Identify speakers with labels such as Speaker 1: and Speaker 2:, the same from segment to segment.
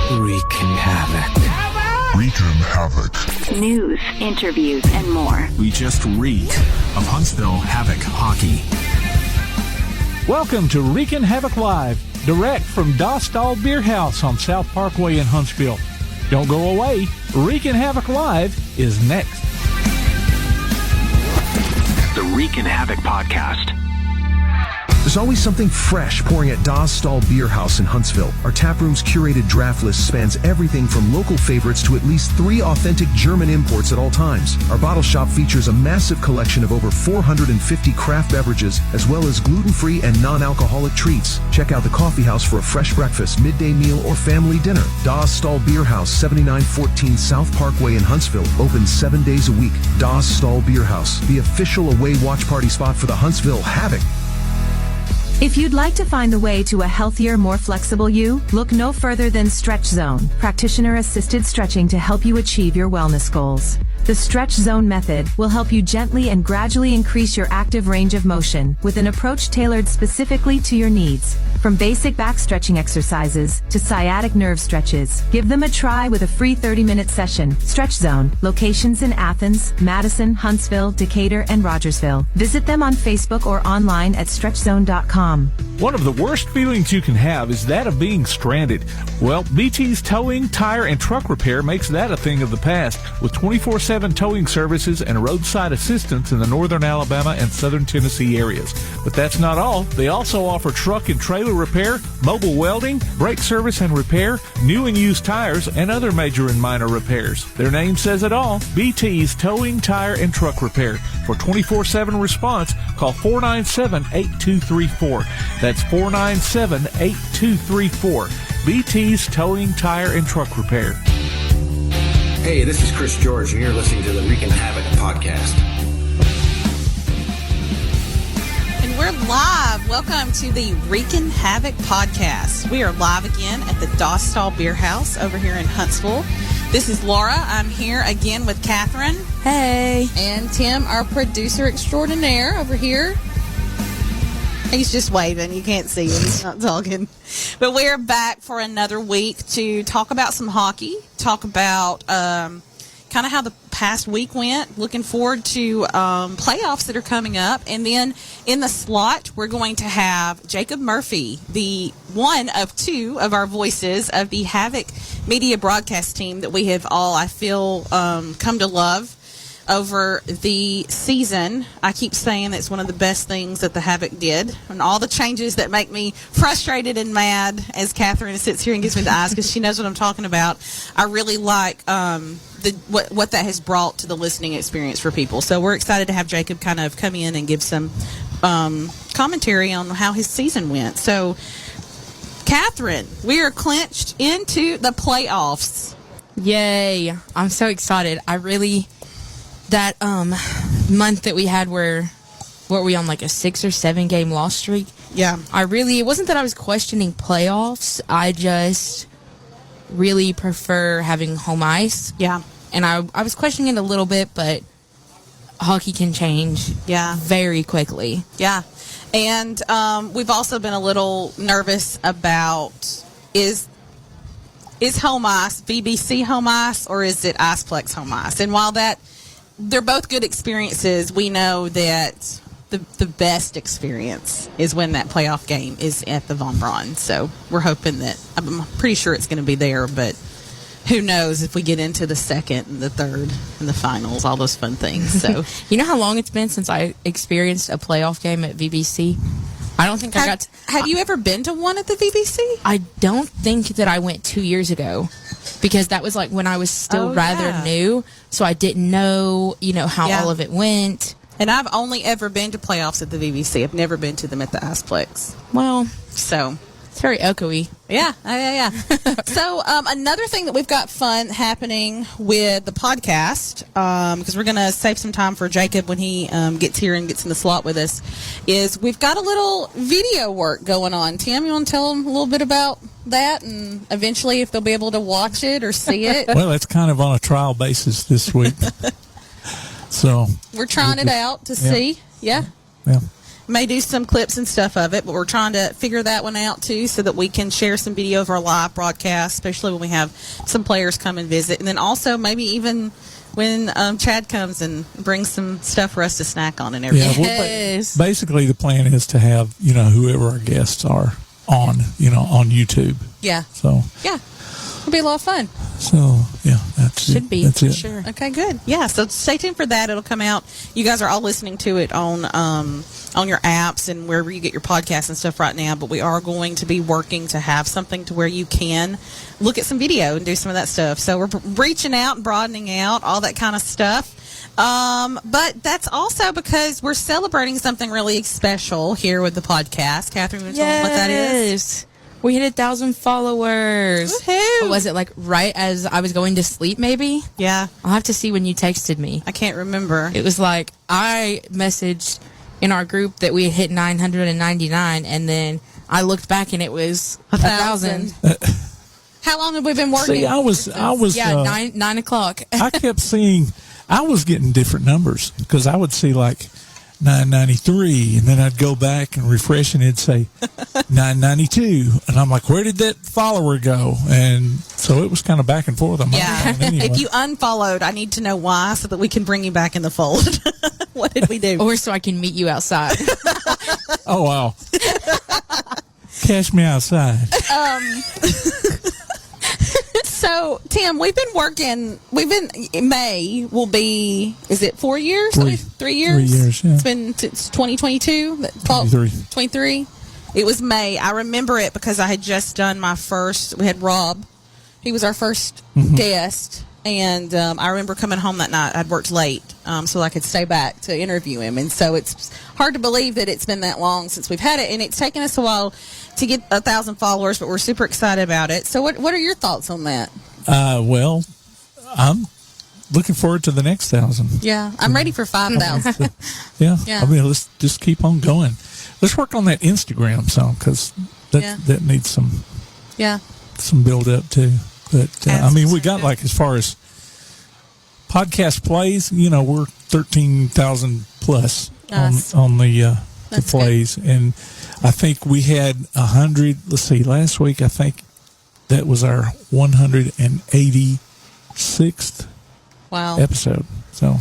Speaker 1: Reekin Havoc.
Speaker 2: Reekin Havoc.
Speaker 3: News, interviews, and more.
Speaker 4: We just reek of Huntsville Havoc hockey.
Speaker 5: Welcome to Reekin Havoc Live, direct from Dostal Beer House on South Parkway in Huntsville. Don't go away. Reekin Havoc Live is next.
Speaker 4: The Reekin Havoc Podcast.
Speaker 6: There's always something fresh pouring at Dostal Beer House in Huntsville. Our taproom's curated draft list spans everything from local favorites to at least 3 authentic German imports at all times. Our bottle shop features a massive collection of over 450 craft beverages, as well as gluten-free and non-alcoholic treats. Check out the coffee house for a fresh breakfast, midday meal, or family dinner. Dostal Beer House, 7914 South Parkway in Huntsville. Open 7 days a week. Dostal Beer House, the official away watch party spot for the Huntsville Havoc.
Speaker 7: If you'd like to find the way to a healthier, more flexible you, look no further than Stretch Zone, practitioner-assisted stretching to help you achieve your wellness goals. The Stretch Zone method will help you gently and gradually increase your active range of motion with an approach tailored specifically to your needs. From basic back stretching exercises to sciatic nerve stretches, give them a try with a free 30-minute session. Stretch Zone, locations in Athens, Madison, Huntsville, Decatur, and Rogersville. Visit them on Facebook or online at stretchzone.com.
Speaker 5: One of the worst feelings you can have is that of being stranded. Well, BT's Towing, Tire, and Truck Repair makes that a thing of the past with 24/7 towing services and roadside assistance in the northern Alabama and southern Tennessee areas. But that's not all. They also offer truck and trailer repair, mobile welding, brake service and repair, new and used tires, and other major and minor repairs. Their name says it all. BT's Towing, Tire, and Truck Repair. For 24/7 response, call 497-8234. That's 497-8234. BT's Towing, Tire, and Truck Repair.
Speaker 8: Hey, this is Chris George, and you're listening to the Reekin Havoc Podcast.
Speaker 9: And we're live. Welcome to the Reekin Havoc Podcast. We are live again at the Dostal Beer House over here in Huntsville. This is Laura. I'm here again with Catherine.
Speaker 10: Hey.
Speaker 9: And Tim, our producer extraordinaire over here. He's just waving. You can't see him. He's not talking. But we're back for another week to talk about some hockey, talk about kind of how the past week went, looking forward to playoffs that are coming up. And then in the slot, we're going to have Jacob Murphy, the one of 2 of our voices of the Havoc media broadcast team that we have all, I feel, come to love over the season. I keep saying that's one of the best things that the Havoc did, and all the changes that make me frustrated and mad as Catherine sits here and gives me the eyes because she knows what I'm talking about. I really like what that has brought to the listening experience for people. So we're excited to have Jacob kind of come in and give some commentary on how his season went. So, Catherine, we are clinched into the playoffs.
Speaker 10: Yay. I'm so excited. That month that we had where were we on like a 6 or 7 game loss streak?
Speaker 9: Yeah.
Speaker 10: It wasn't that I was questioning playoffs. I just really prefer having home ice.
Speaker 9: Yeah.
Speaker 10: And I was questioning it a little bit, but hockey can change very quickly.
Speaker 9: Yeah. And we've also been a little nervous about is home ice VBC home ice or is it Iceplex home ice? And while they're both good experiences, we know that the best experience is when that playoff game is at the Von Braun. So we're hoping that, I'm pretty sure it's going to be there, but who knows if we get into the second and the third and the finals, all those fun things. So
Speaker 10: you know how long it's been since I experienced a playoff game at VBC? I don't think I got to.
Speaker 9: Have you ever been to one at the VBC?
Speaker 10: I don't think that I went 2 years ago because that was like when I was still rather new. So I didn't know, how all of it went.
Speaker 9: And I've only ever been to playoffs at the VBC. I've never been to them at the Iceplex.
Speaker 10: Well,
Speaker 9: so
Speaker 10: it's very echoey.
Speaker 9: Yeah. So another thing that we've got fun happening with the podcast, because we're going to save some time for Jacob when he gets here and gets in the slot with us, is we've got a little video work going on. Tim, you want to tell them a little bit about that and eventually if they'll be able to watch it or see it?
Speaker 5: Well, it's kind of on a trial basis this week. So
Speaker 9: we're trying it out to see. Yeah. May do some clips and stuff of it, but we're trying to figure that one out too, so that we can share some video of our live broadcast, especially when we have some players come and visit, and then also maybe even when Chad comes and brings some stuff for us to snack on and everything.
Speaker 5: Yeah, basically the plan is to have, whoever our guests are on, on YouTube.
Speaker 9: Yeah.
Speaker 5: So
Speaker 9: yeah, it'll be a lot of fun.
Speaker 5: So yeah,
Speaker 10: should be
Speaker 5: that's
Speaker 10: for
Speaker 5: it.
Speaker 10: sure.
Speaker 9: Okay, good. Yeah, so stay tuned for that. It'll come out. You guys are all listening to it on your apps and wherever you get your podcasts and stuff right now. But we are going to be working to have something to where you can look at some video and do some of that stuff. So we're reaching out and broadening out, all that kind of stuff. But that's also because we're celebrating something really special here with the podcast. Catherine, you want to tell them what that is?
Speaker 10: We hit 1,000 followers.
Speaker 9: Woohoo!
Speaker 10: What was it, like right as I was going to sleep, maybe?
Speaker 9: Yeah.
Speaker 10: I'll have to see when you texted me.
Speaker 9: I can't remember.
Speaker 10: It was like I messaged in our group that we had hit 999, and then I looked back and it was 1,000.
Speaker 9: How long have we been working?
Speaker 5: See, I was
Speaker 10: 9 o'clock.
Speaker 5: I kept seeing, I was getting different numbers because I would see like 993, and then I'd go back and refresh, and it'd say 992, and I'm like, where did that follower go? And so it was kind of back and forth. Anyway.
Speaker 9: If you unfollowed, I need to know why, so that we can bring you back in the fold. What did we do?
Speaker 10: Or so I can meet you outside.
Speaker 5: Oh wow! Catch me outside.
Speaker 9: So, Tim, we've been working. May will be. Is it 4 years? 3 years.
Speaker 5: 3 years. Yeah.
Speaker 9: It's been since 2022. 23. It was May. I remember it because I had just done my first. We had Rob. He was our first guest, and I remember coming home that night. I'd worked late, so I could stay back to interview him. And so it's hard to believe that it's been that long since we've had it, and it's taken us a while to get 1,000 followers, but we're super excited about it. So what are your thoughts on that?
Speaker 5: Well, I'm looking forward to the next 1,000.
Speaker 9: Yeah, I'm ready for 5,000.
Speaker 5: Yeah. I mean, let's just keep on going. Let's work on that Instagram some, because that needs some build up too. But I mean, we got like, as far as podcast plays, we're 13,000 plus on the plays, and I think we had 100. Let's see, last week I think that was our 186th episode. So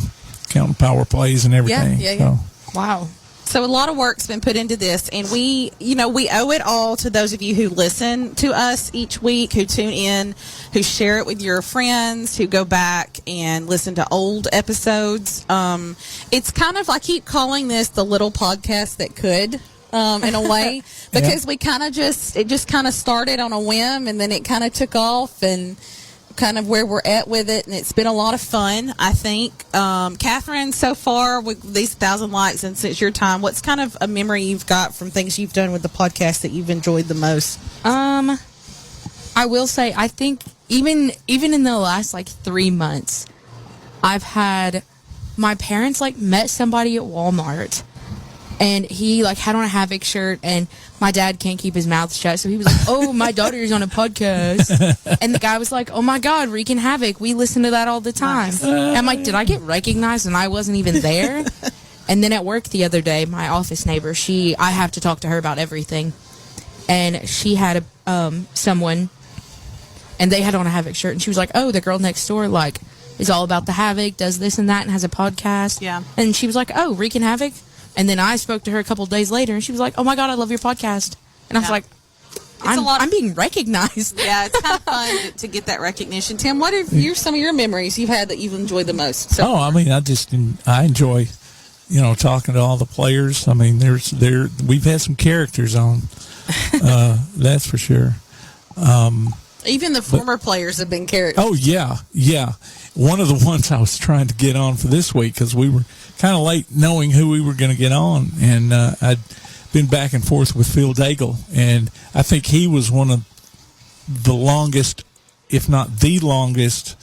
Speaker 5: counting power plays and everything.
Speaker 9: Yeah.
Speaker 5: So.
Speaker 10: Wow.
Speaker 9: So a lot of work's been put into this, and we owe it all to those of you who listen to us each week, who tune in, who share it with your friends, who go back and listen to old episodes. It's kind of, I keep calling this the little podcast that could, in a way, because we kind of it just kind of started on a whim, and then it kind of took off, and kind of where we're at with it, and it's been a lot of fun, I think. Catherine, so far with these 1,000 likes and since your time, what's kind of a memory you've got from things you've done with the podcast that you've enjoyed the most?
Speaker 10: I will say, I think even in the last 3 months, I've had my parents met somebody at Walmart, and he had on a Havoc shirt, and my dad can't keep his mouth shut, so he was like, "Oh, my daughter's on a podcast," and the guy was like, "Oh my God, Reekin Havoc, we listen to that all the time." And I'm like, "Did I get recognized and I wasn't even there?" And then at work the other day, my office neighbor, I have to talk to her about everything, and she had someone, and they had on a Havoc shirt, and she was like, "Oh, the girl next door is all about the Havoc, does this and that, and has a podcast."
Speaker 9: Yeah.
Speaker 10: And she was like, "Oh, Reekin Havoc." And then I spoke to her a couple of days later, and she was like, "Oh my God, I love your podcast." And I was like, I'm being recognized.
Speaker 9: Yeah, it's kind of fun to get that recognition. Tim, what are some of your memories you've had that you've enjoyed the most?
Speaker 5: I mean, I enjoy, talking to all the players. I mean, we've had some characters on, that's for sure.
Speaker 9: Even the former players have been characters.
Speaker 5: Oh yeah. One of the ones I was trying to get on for this week, because we were kind of late knowing who we were going to get on, and I'd been back and forth with Phil Daigle, and I think he was one of the longest, if not the longest,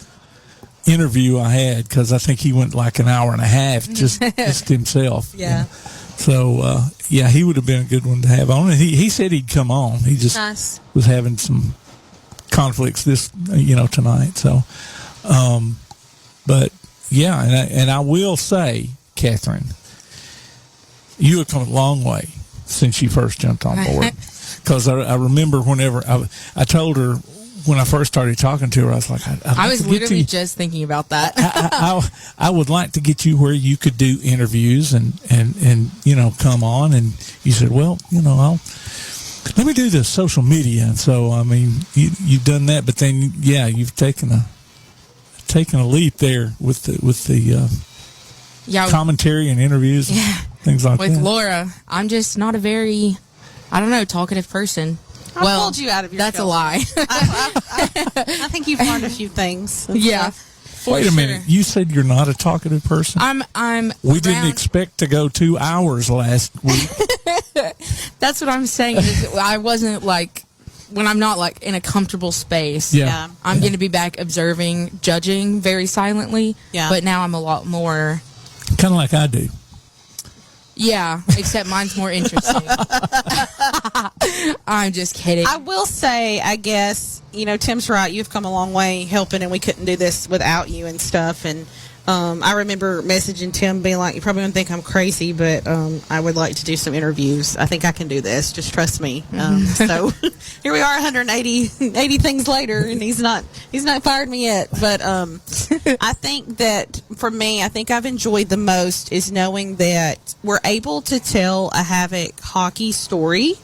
Speaker 5: interview I had, because I think he went an hour and a half just himself.
Speaker 9: Yeah.
Speaker 5: So he would have been a good one to have on. And he said he'd come on. He just was having some conflicts tonight. So, but yeah, and I will say, Catherine, you have come a long way since you first jumped on board. Because I remember whenever I told her when I first started talking to her, I was like,
Speaker 10: I was literally just thinking about that.
Speaker 5: I would like to get you where you could do interviews and come on. And you said, well, let me do the social media. And so, I mean, you've done that, but then, you've taken a leap there with the commentary and interviews and things like that.
Speaker 10: With Laura, I'm just not a very, talkative person.
Speaker 9: I pulled you out of your
Speaker 10: That's a lie.
Speaker 9: I think you've learned a few things.
Speaker 10: Yeah.
Speaker 5: Wait a minute. You said you're not a talkative person? We didn't expect to go 2 hours last week.
Speaker 10: That's what I'm saying. I wasn't when I'm not in a comfortable space.
Speaker 9: Yeah.
Speaker 10: I'm going to be back observing, judging very silently.
Speaker 9: Yeah.
Speaker 10: But now I'm a lot more.
Speaker 5: Kind of like I do.
Speaker 10: Yeah, except mine's more interesting. I'm just kidding.
Speaker 9: I will say, I guess, Tim's right. You've come a long way helping, and we couldn't do this without you and stuff. And I remember messaging Tim being like, you probably don't think I'm crazy, but I would like to do some interviews. I think I can do this. Just trust me. So here we are 180 things later, and he's not fired me yet. But I think that for me, I think I've enjoyed the most is knowing that we're able to tell a Havoc hockey story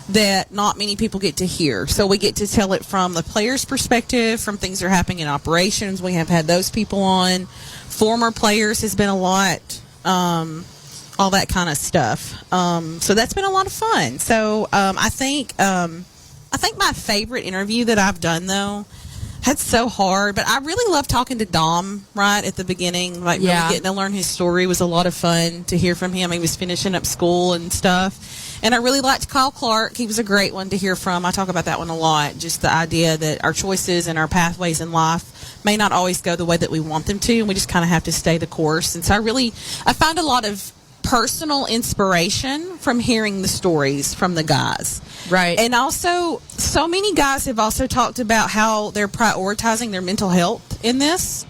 Speaker 9: that not many people get to hear. So we get to tell it from the player's perspective, from things that are happening in operations. We have had those people on. Former players has been a lot, all that kind of stuff. So that's been a lot of fun. So I think my favorite interview that I've done, though, that's so hard, but I really love talking to Dom right at the beginning. Really getting to learn his story was a lot of fun to hear from him. He was finishing up school and stuff. And I really liked Kyle Clark. He was a great one to hear from. I talk about that one a lot. Just the idea that our choices and our pathways in life may not always go the way that we want them to, and we just kind of have to stay the course. And so I find a lot of personal inspiration from hearing the stories from the guys.
Speaker 10: Right.
Speaker 9: And also, so many guys have also talked about how they're prioritizing their mental health in this.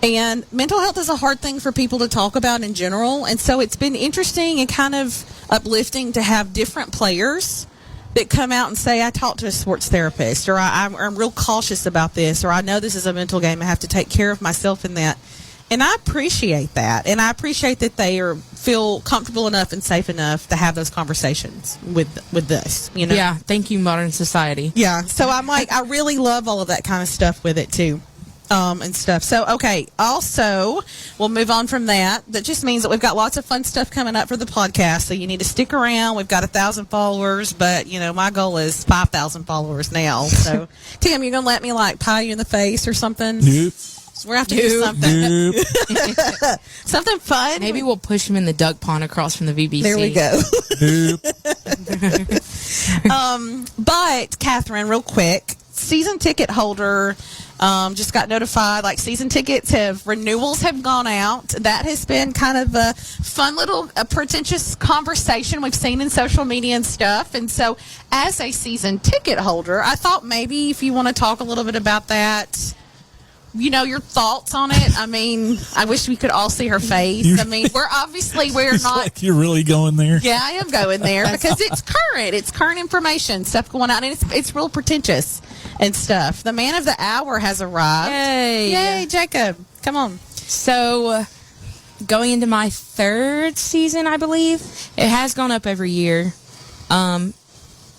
Speaker 9: And mental health is a hard thing for people to talk about in general. And so it's been interesting and kind of uplifting to have different players that come out and say, I talked to a sports therapist, or I'm real cautious about this, or I know this is a mental game. I have to take care of myself in that. And I appreciate that. And I appreciate that they feel comfortable enough and safe enough to have those conversations with us.
Speaker 10: Yeah, thank you, modern society.
Speaker 9: Yeah. So I'm like, I really love all of that kind of stuff with it, too. And stuff. So, okay. Also, we'll move on from that. That just means that we've got lots of fun stuff coming up for the podcast. So you need to stick around. We've got 1,000 followers, but my goal is 5,000 followers now. So, Tim, you're gonna let me pie you in the face or something?
Speaker 5: Nope.
Speaker 9: So we're gonna have to do something.
Speaker 5: Nope.
Speaker 9: Something fun.
Speaker 10: Maybe we'll push him in the duck pond across from the VBC.
Speaker 9: There we go.
Speaker 5: Nope.
Speaker 9: But Catherine, real quick, season ticket holder. Just got notified, season tickets renewals have gone out. That has been kind of a fun little pretentious conversation we've seen in social media and stuff. And so as a season ticket holder, I thought maybe if you want to talk a little bit about that, your thoughts on it. I mean, I wish we could all see her face. I mean, we're
Speaker 5: It's
Speaker 9: not.
Speaker 5: like you're really going there.
Speaker 9: Yeah, I am going there because it's current. It's current information, stuff going on, and it's real pretentious and stuff. The man of the hour has arrived. Yay, Jacob. Come on.
Speaker 10: So, going into my 3rd season, I believe. It has gone up every year. I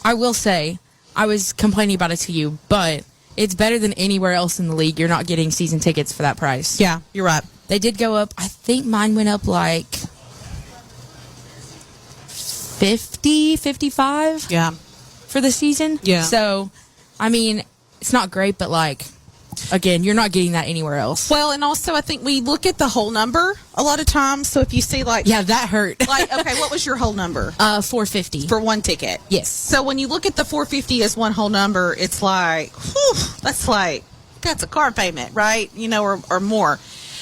Speaker 10: will say, I was complaining about it to you, but it's better than anywhere else in the league. You're not getting season tickets for that price.
Speaker 9: Yeah, you're right.
Speaker 10: They did go up. I think mine went up 50, 55 for the season.
Speaker 9: Yeah.
Speaker 10: So, I mean, it's not great, but again, you're not getting that anywhere else.
Speaker 9: Well, and also I think we look at the whole number a lot of times. So if you see
Speaker 10: yeah, that hurt.
Speaker 9: okay, what was your whole number?
Speaker 10: 450
Speaker 9: for one ticket.
Speaker 10: Yes.
Speaker 9: So when you look at the 450 as one whole number, it's that's a car payment, right? Or more.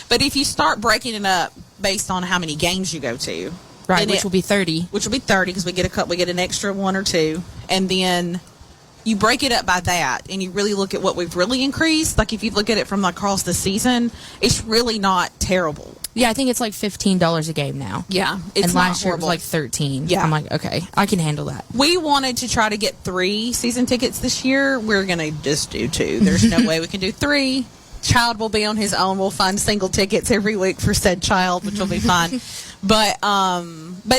Speaker 9: But if you start breaking it up based on how many games you go to,
Speaker 10: right, which will be 30,
Speaker 9: because we get an extra one or two, and then you break it up by that, and you really look at what we've really increased. If you look at it from across the season, it's really not terrible.
Speaker 10: Yeah, I think it's like $15 a game now.
Speaker 9: Yeah, it's
Speaker 10: and
Speaker 9: not
Speaker 10: last year it was
Speaker 9: horrible.
Speaker 10: like $13.
Speaker 9: Yeah.
Speaker 10: I'm like, okay, I can handle that.
Speaker 9: We wanted to try to get 3 season tickets this year. We're going to just do 2. There's no way we can do 3. Child will be on his own. We'll find single tickets every week for said child, which will be fun. But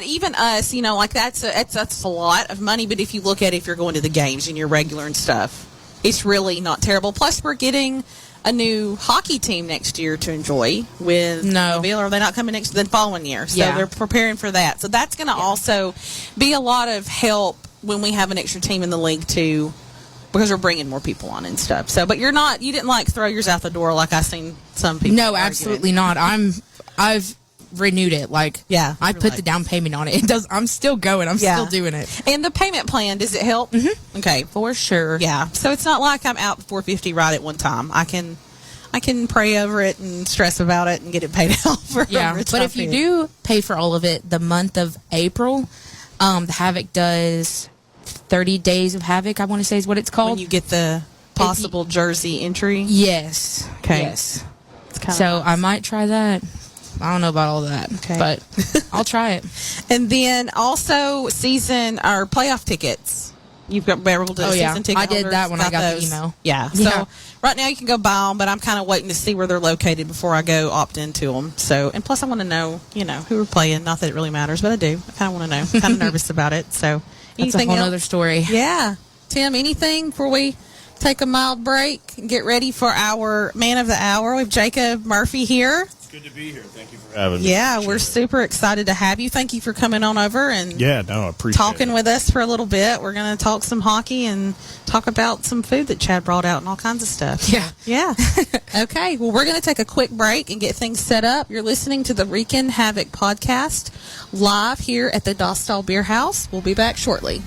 Speaker 9: even us, you know, like that's a lot of money. But if you look at it, if you're going to the games and you're regular and stuff, it's really not terrible. Plus, we're getting a new hockey team next year to enjoy with Mobile. Or are they not coming the following year? So they're preparing for that. So that's going to also be a lot of help when we have an extra team in the league too, because we're bringing more people on and stuff. So, but you didn't like throw yours out the door like I seen some people.
Speaker 10: No, absolutely not. I've renewed it. Like, I put the down payment on it. I'm still going. I'm still doing it.
Speaker 9: And the payment plan, does it help? Mm-hmm. Okay,
Speaker 10: for sure.
Speaker 9: Yeah. So it's not like I'm out $450 right at one time. I can pray over it and stress about it and get it paid out for
Speaker 10: But if you do pay for all of it, the month of April, the Havoc does 30 Days of Havoc, I want to say is what it's called.
Speaker 9: When you get the possible jersey entry?
Speaker 10: Yes.
Speaker 9: Okay.
Speaker 10: Yes. So I might try that. I don't know about all that, but I'll try it.
Speaker 9: And then also playoff tickets. You've got able to season ticket
Speaker 10: I did
Speaker 9: holders,
Speaker 10: that when I got the email.
Speaker 9: Yeah. So right now you can go buy them, but I'm kind of waiting to see where they're located before I go opt into them. So, and plus I want to know, who we're playing. Not that it really matters, but I do. I kind of want to know. I'm kind of nervous about it. So,
Speaker 10: that's a whole other story.
Speaker 9: Yeah. Tim, anything before we take a mild break and get ready for our man of the hour? We have Jacob Murphy here.
Speaker 1: It's good to be here. Thank you for having me.
Speaker 9: Yeah, we're super excited to have you. Thank you for coming on over and
Speaker 1: I appreciate
Speaker 9: talking
Speaker 1: it.
Speaker 9: with us for a little bit. We're going to talk some hockey and talk about some food that Chad brought out and all kinds of stuff. Yeah. Okay, well, we're going to take a quick break and get things set up. You're listening to the Reekin Havoc podcast live here at the Dostal Beer House. We'll be back shortly.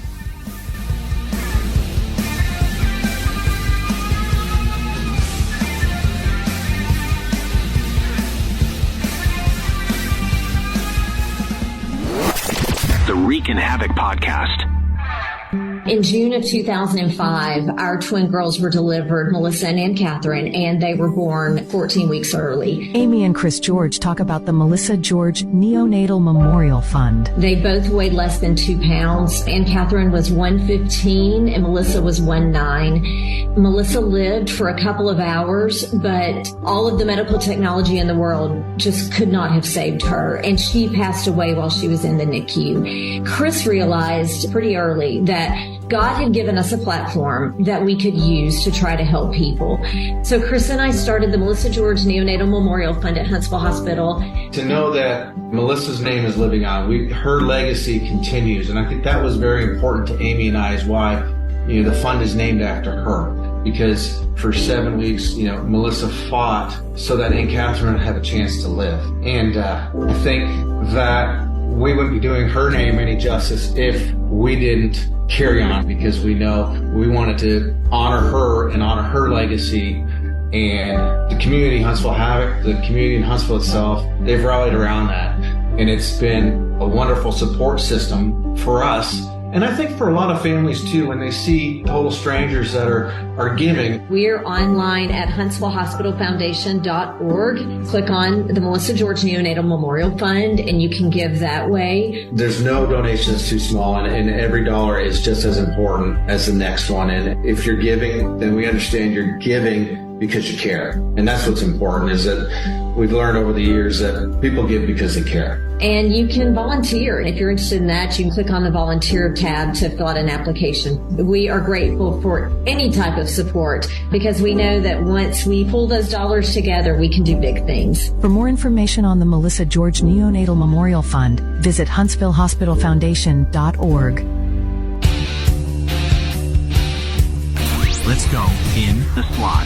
Speaker 4: The Reekin Havoc podcast.
Speaker 11: In June of 2005, our twin girls were delivered, Melissa and Ann Catherine, and they were born 14 weeks early.
Speaker 7: Amy and Chris George talk about the Melissa George Neonatal Memorial Fund.
Speaker 11: They both weighed less than 2 pounds. Ann Catherine was 115 and Melissa was 1'9". Melissa lived for a couple of hours, but all of the medical technology in the world just could not have saved her, and she passed away while she was in the NICU. Chris realized pretty early that God had given us a platform that we could use to try to help people. So Chris and I started the Melissa George Neonatal Memorial Fund at Huntsville Hospital.
Speaker 8: To know that Melissa's name is living on, her legacy continues, and I think that was very important to Amy and I, is why the fund is named after her. Because for 7 weeks, Melissa fought so that Aunt Catherine would have a chance to live. And I think that we wouldn't be doing her name any justice if we didn't carry on, because we know we wanted to honor her and honor her legacy. And the community, Huntsville Havoc, the community in Huntsville itself, they've rallied around that. And it's been a wonderful support system for us. And I think for a lot of families too, when they see total strangers that are giving.
Speaker 11: We're online at HuntsvilleHospitalFoundation.org. Click on the Melissa George Neonatal Memorial Fund and you can give that way.
Speaker 8: There's no donation that's too small, and every dollar is just as important as the next one. And if you're giving, then we understand you're giving because you care. And that's what's important, is that we've learned over the years that people give because they care.
Speaker 11: And you can volunteer. If you're interested in that, you can click on the volunteer tab to fill out an application. We are grateful for any type of support, because we know that once we pull those dollars together, we can do big things.
Speaker 7: For more information on the Melissa George Neonatal Memorial Fund, visit HuntsvilleHospitalFoundation.org.
Speaker 4: Let's go in the slot.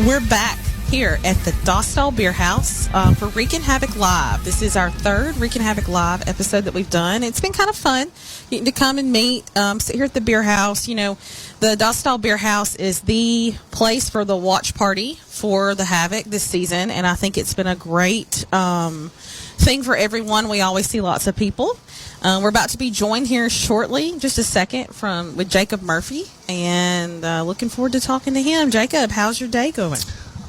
Speaker 9: We're back here at the Dostal Beer House for Reekin Havoc Live. This is our third Reekin Havoc Live episode that we've done. It's been kind of fun getting to come and meet, sit here at the beer house. The Dostal Beer House is the place for the watch party for the Havoc this season, and I think it's been a great thing for everyone. We always see lots of people. We're about to be joined here shortly, just a second, with Jacob Murphy, and looking forward to talking to him. Jacob, how's your day going?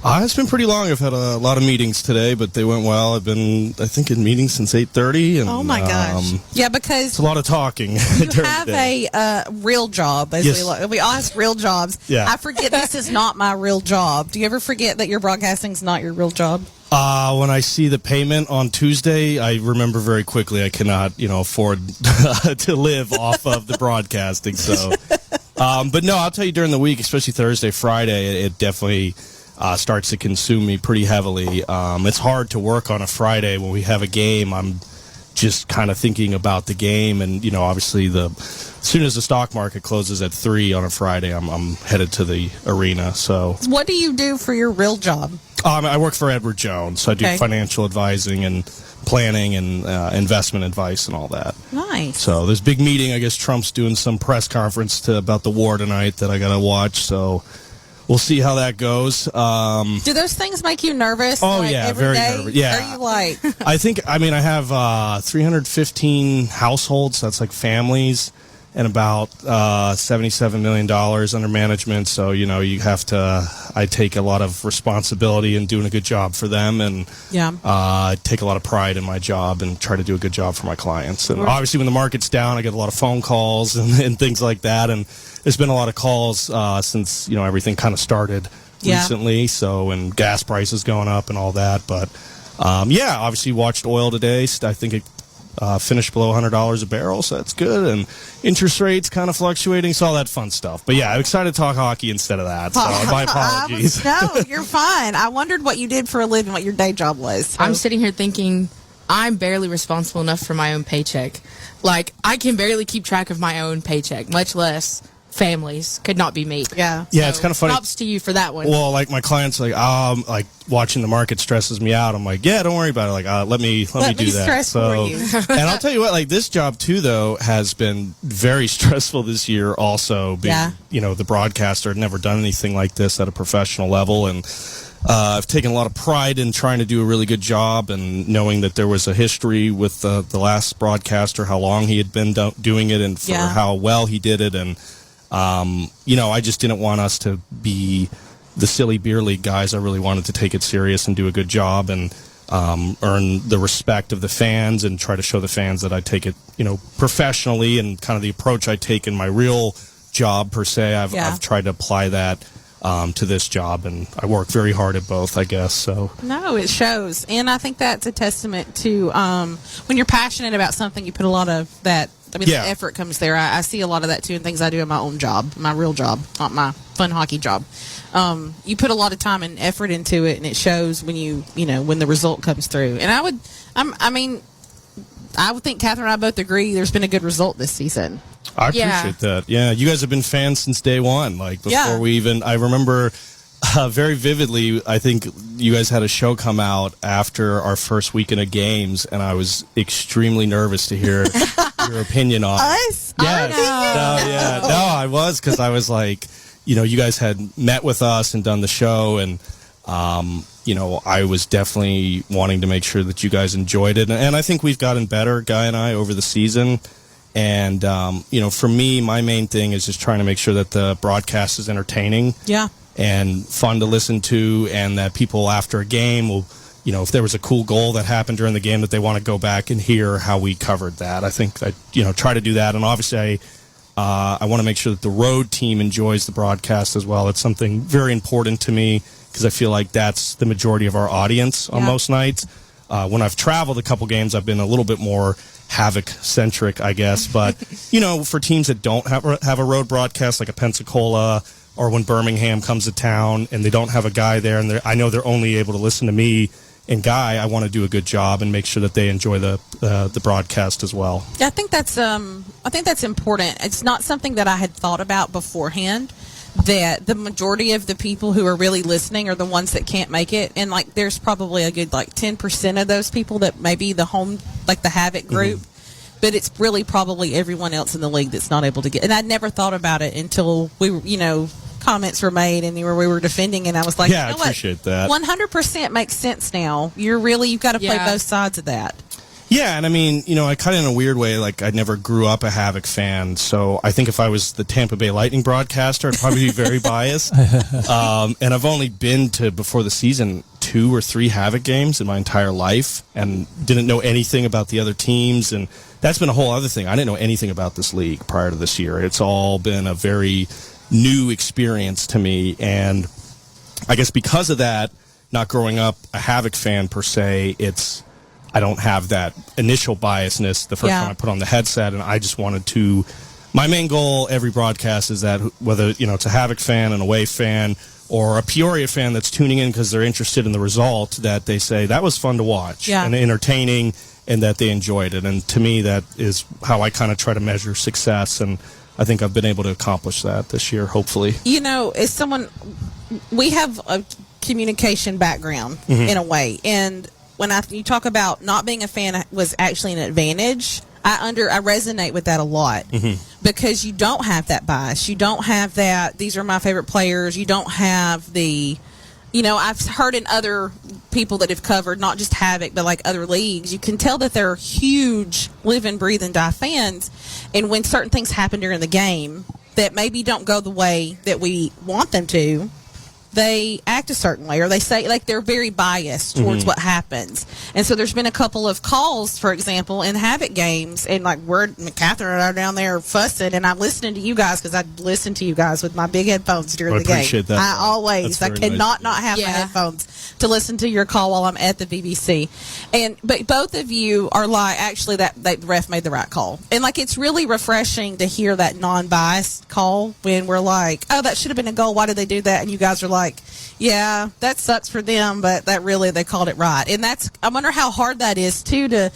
Speaker 1: It's been pretty long. I've had a lot of meetings today, but they went well. I've been, I think, in meetings since 8:30. And,
Speaker 9: oh my gosh! Yeah, because
Speaker 1: it's a lot of talking.
Speaker 9: You have a real job, as
Speaker 1: yes.
Speaker 9: we all have real jobs.
Speaker 1: Yeah.
Speaker 9: I forget this is not my real job. Do you ever forget that your broadcasting's not your real job?
Speaker 1: When I see the payment on Tuesday, I remember very quickly I cannot, afford to live off of the broadcasting. So, but no, I'll tell you, during the week, especially Thursday, Friday, it definitely starts to consume me pretty heavily. It's hard to work on a Friday when we have a game. I'm just kind of thinking about the game, and obviously, as soon as the stock market closes at 3 on a Friday, I'm headed to the arena. So,
Speaker 9: what do you do for your real job?
Speaker 1: I work for Edward Jones. So I do financial advising and planning and investment advice and all that.
Speaker 9: Nice.
Speaker 1: So there's a big meeting. I guess Trump's doing some press conference about the war tonight that I got to watch. So we'll see how that goes.
Speaker 9: Do those things make you nervous?
Speaker 1: Oh, yeah, very nervous. Yeah.
Speaker 9: Are you like?
Speaker 1: I have 315 households. That's like families, and about $77 million under management. So, I take a lot of responsibility in doing a good job for them, and I take a lot of pride in my job and try to do a good job for my clients. And obviously when the market's down, I get a lot of phone calls and things like that. And there's been a lot of calls since, everything kind of started recently. So, and gas prices going up and all that. But, obviously watched oil today. I think it finished below $100 a barrel, so that's good. And interest rates kind of fluctuating, so all that fun stuff. But I'm excited to talk hockey instead of that. So my apologies.
Speaker 9: No, you're fine. I wondered what you did for a living, what your day job was. So.
Speaker 10: I'm sitting here thinking I'm barely responsible enough for my own paycheck. Like, I can barely keep track of my own paycheck, much less families. Could not be me.
Speaker 9: Yeah.
Speaker 1: Yeah, it's kind of funny.
Speaker 10: Props to you for that one.
Speaker 1: Well, like my clients, like watching the market stresses me out. I'm like, yeah, don't worry about it. Like, let me do that.
Speaker 9: Stress for you.
Speaker 1: And I'll tell you what, like this job too, though, has been very stressful this year. Also, being, the broadcaster, I'd never done anything like this at a professional level, and I've taken a lot of pride in trying to do a really good job, and knowing that there was a history with the last broadcaster, how long he had been doing it, and for how well he did it, and I just didn't want us to be the silly beer league guys. I really wanted to take it serious and do a good job and earn the respect of the fans and try to show the fans that I take it, professionally, and kind of the approach I take in my real job per se. I've tried to apply that to this job, and I work very hard at both, I guess. So
Speaker 9: no, it shows, and I think that's a testament to when you're passionate about something, you put a lot of that. The effort comes there. I see a lot of that too in things I do in my own job, my real job, not my fun hockey job. You put a lot of time and effort into it, and it shows when when the result comes through. And I would think Catherine and I both agree there's been a good result this season.
Speaker 1: I appreciate that. Yeah, you guys have been fans since day one. Like before we even, I remember very vividly, I think you guys had a show come out after our first weekend of games, and I was extremely nervous to hear your opinion on
Speaker 9: us.
Speaker 1: Yes. No, I was, because I was like, you guys had met with us and done the show, and I was definitely wanting to make sure that you guys enjoyed it, and I think we've gotten better, Guy and I, over the season. And for me, my main thing is just trying to make sure that the broadcast is entertaining.
Speaker 9: Yeah.
Speaker 1: And fun to listen to, and that people after a game will, if there was a cool goal that happened during the game, that they want to go back and hear how we covered that. I think I, try to do that, and obviously I want to make sure that the road team enjoys the broadcast as well. It's something very important to me, because I feel like that's the majority of our audience on most nights. When I've traveled a couple games, I've been a little bit more Havoc-centric, I guess. But, for teams that don't have a road broadcast, like a Pensacola, or when Birmingham comes to town and they don't have a guy there, and I know they're only able to listen to me and Guy, I want to do a good job and make sure that they enjoy the broadcast as well.
Speaker 9: I think that's important. It's not something that I had thought about beforehand, that the majority of the people who are really listening are the ones that can't make it, and there's probably a good 10% of those people that may be the home, the Havoc group. Mm-hmm. But it's really probably everyone else in the league that's not able to get. And I'd never thought about it until comments were made and we were defending, and I was like,
Speaker 1: I appreciate that.
Speaker 9: 100% makes sense now. You've got to play both sides of that.
Speaker 1: Yeah, and I mean, I kind of in a weird way, like I never grew up a Havoc fan, so I think if I was the Tampa Bay Lightning broadcaster, I'd probably be very biased. And I've only been to, before the season, 2 or 3 Havoc games in my entire life, and didn't know anything about the other teams, and that's been a whole other thing. I didn't know anything about this league prior to this year. It's all been a very new experience to me, and I guess because of that, not growing up a Havoc fan per se, I don't have that initial biasness the first time I put on the headset, and I just wanted to. My main goal every broadcast is that whether it's a Havoc fan, an away fan, or a Peoria fan that's tuning in because they're interested in the result, that they say that was fun to watch and entertaining, and that they enjoyed it. And to me, that is how I kind of try to measure success, and I think I've been able to accomplish that this year, hopefully.
Speaker 9: As someone, we have a communication background in a way, and when you talk about not being a fan was actually an advantage, I resonate with that a lot because you don't have that bias. You don't have that, these are my favorite players. You don't have the, I've heard in other people that have covered not just Havoc, but like other leagues, you can tell that they're huge live and breathe and die fans. And when certain things happen during the game that maybe don't go the way that we want them to, they act a certain way, or they say, like, they're very biased towards what happens. And so there's been a couple of calls, for example, in Havoc games, and like Catherine and I are down there fussing, and I'm listening to you guys because I listen to you guys with my big headphones during the game.
Speaker 1: Appreciate that.
Speaker 9: I cannot not have my headphones to listen to your call while I'm at the BBC. But both of you are like, actually, that the ref made the right call. And like, it's really refreshing to hear that non-biased call when we're like, oh, that should have been a goal. Why did they do that? And you guys are like, yeah, that sucks for them, but that really, they called it right. And I wonder how hard that is too to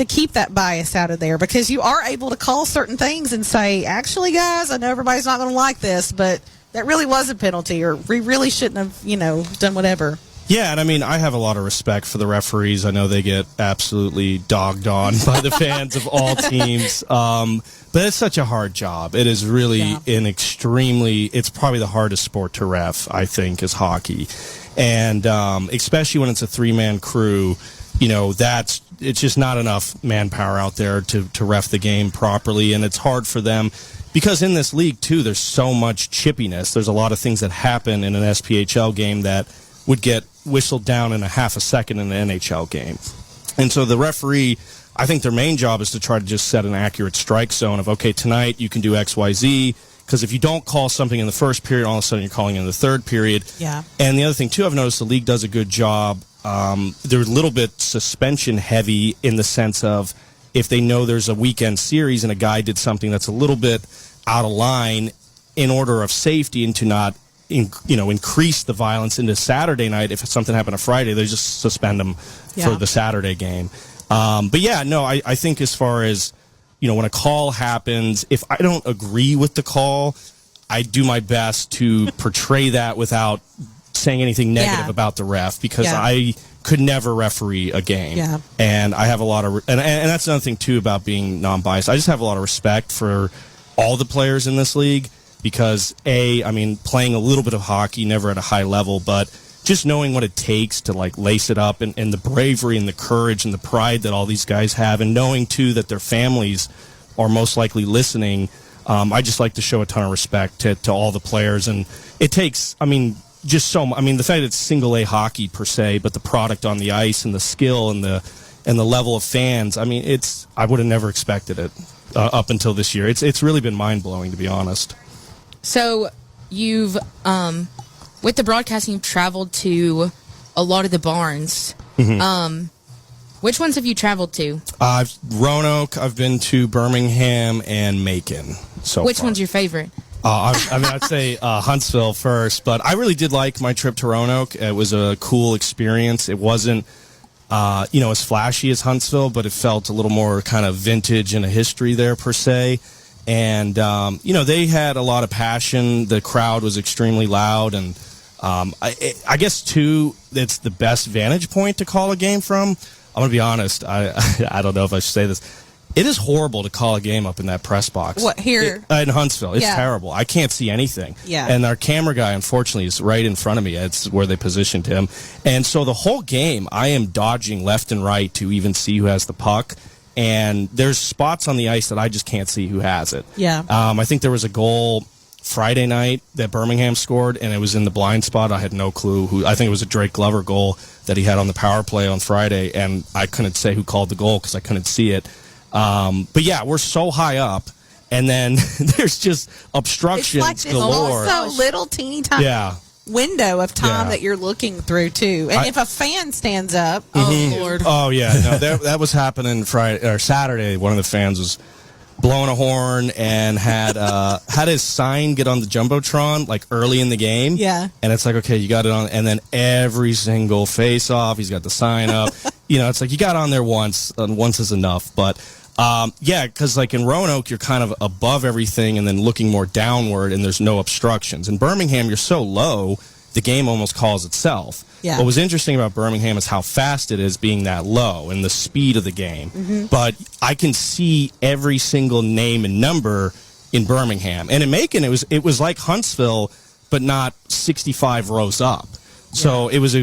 Speaker 9: keep that bias out of there, because you are able to call certain things and say, actually, guys, I know everybody's not going to like this, but that really was a penalty, or we really shouldn't have, done whatever.
Speaker 1: Yeah, and I mean, I have a lot of respect for the referees. I know they get absolutely dogged on by the fans of all teams. But it's such a hard job. It is really it's probably the hardest sport to ref, I think, is hockey. And especially when it's a 3-man crew, it's just not enough manpower out there to ref the game properly. And it's hard for them because in this league, too, there's so much chippiness. There's a lot of things that happen in an SPHL game that would get whistled down in a half a second in an NHL game. And so the referee, I think their main job is to try to just set an accurate strike zone of, okay, tonight you can do X, Y, Z, because if you don't call something in the first period, all of a sudden you're calling in the third period.
Speaker 9: Yeah.
Speaker 1: And the other thing, too, I've noticed the league does a good job. They're a little bit suspension heavy in the sense of if they know there's a weekend series and a guy did something that's a little bit out of line, in order of safety and to not increase the violence into Saturday night. If something happened on Friday, they just suspend them for the Saturday game. But yeah, no, I think as far as, when a call happens, if I don't agree with the call, I do my best to portray that without saying anything negative about the ref, because I could never referee a game. Yeah. And I have a lot of, and that's another thing too about being non-biased. I just have a lot of respect for all the players in this league. Because, playing a little bit of hockey, never at a high level, but just knowing what it takes to, like, lace it up, and the bravery and the courage and the pride that all these guys have, and knowing, too, that their families are most likely listening, I just like to show a ton of respect to all the players. And it takes, just so much. The fact that it's single-A hockey, per se, but the product on the ice and the skill and the level of fans, I would have never expected it up until this year. It's really been mind-blowing, to be honest.
Speaker 10: So you've, with the broadcasting, you've traveled to a lot of the barns. Mm-hmm. Which ones have you traveled to?
Speaker 1: Roanoke, I've been to Birmingham and Macon.
Speaker 10: Which one's your favorite?
Speaker 1: I'd say Huntsville first, but I really did like my trip to Roanoke. It was a cool experience. It wasn't, as flashy as Huntsville, but it felt a little more kind of vintage and a history there, per se. And, they had a lot of passion. The crowd was extremely loud. And I guess, too, it's the best vantage point to call a game from. I'm going to be honest. I don't know if I should say this. It is horrible to call a game up in that press box.
Speaker 9: What, here?
Speaker 1: In Huntsville. It's
Speaker 9: Yeah.
Speaker 1: terrible. I can't see anything.
Speaker 9: Yeah.
Speaker 1: And our camera guy, unfortunately, is right in front of me. It's where they positioned him. And so the whole game, I am dodging left and right to even see who has the puck. And there's spots on the ice that I just can't see who has it.
Speaker 9: Yeah.
Speaker 1: I think there was a goal Friday night that Birmingham scored, and it was in the blind spot. I had no clue who. I think it was a Drake Glover goal that he had on the power play on Friday, and I couldn't say who called the goal because I couldn't see it. But yeah, we're so high up, and then there's just obstructions
Speaker 9: It's like this
Speaker 1: galore.
Speaker 9: so little teeny tiny window of time
Speaker 1: Yeah.
Speaker 9: that you're looking through too. And if a fan stands up, oh Lord,
Speaker 1: Oh yeah, no, that was happening Friday or Saturday. One of the fans was blowing a horn and had his sign get on the jumbotron like early in the game.
Speaker 9: Yeah.
Speaker 1: And it's like, okay, you got it on, and then every single face off, he's got the sign up. It's like you got on there once, and once is enough. But yeah, because like in Roanoke, you're kind of above everything and then looking more downward, and there's no obstructions. In Birmingham, you're so low, the game almost calls itself.
Speaker 9: Yeah.
Speaker 1: What was interesting about Birmingham is how fast it is being that low and the speed of the game.
Speaker 9: Mm-hmm.
Speaker 1: But I can see every single name and number in Birmingham. And in Macon, it was like Huntsville, but not 65 rows up. So it was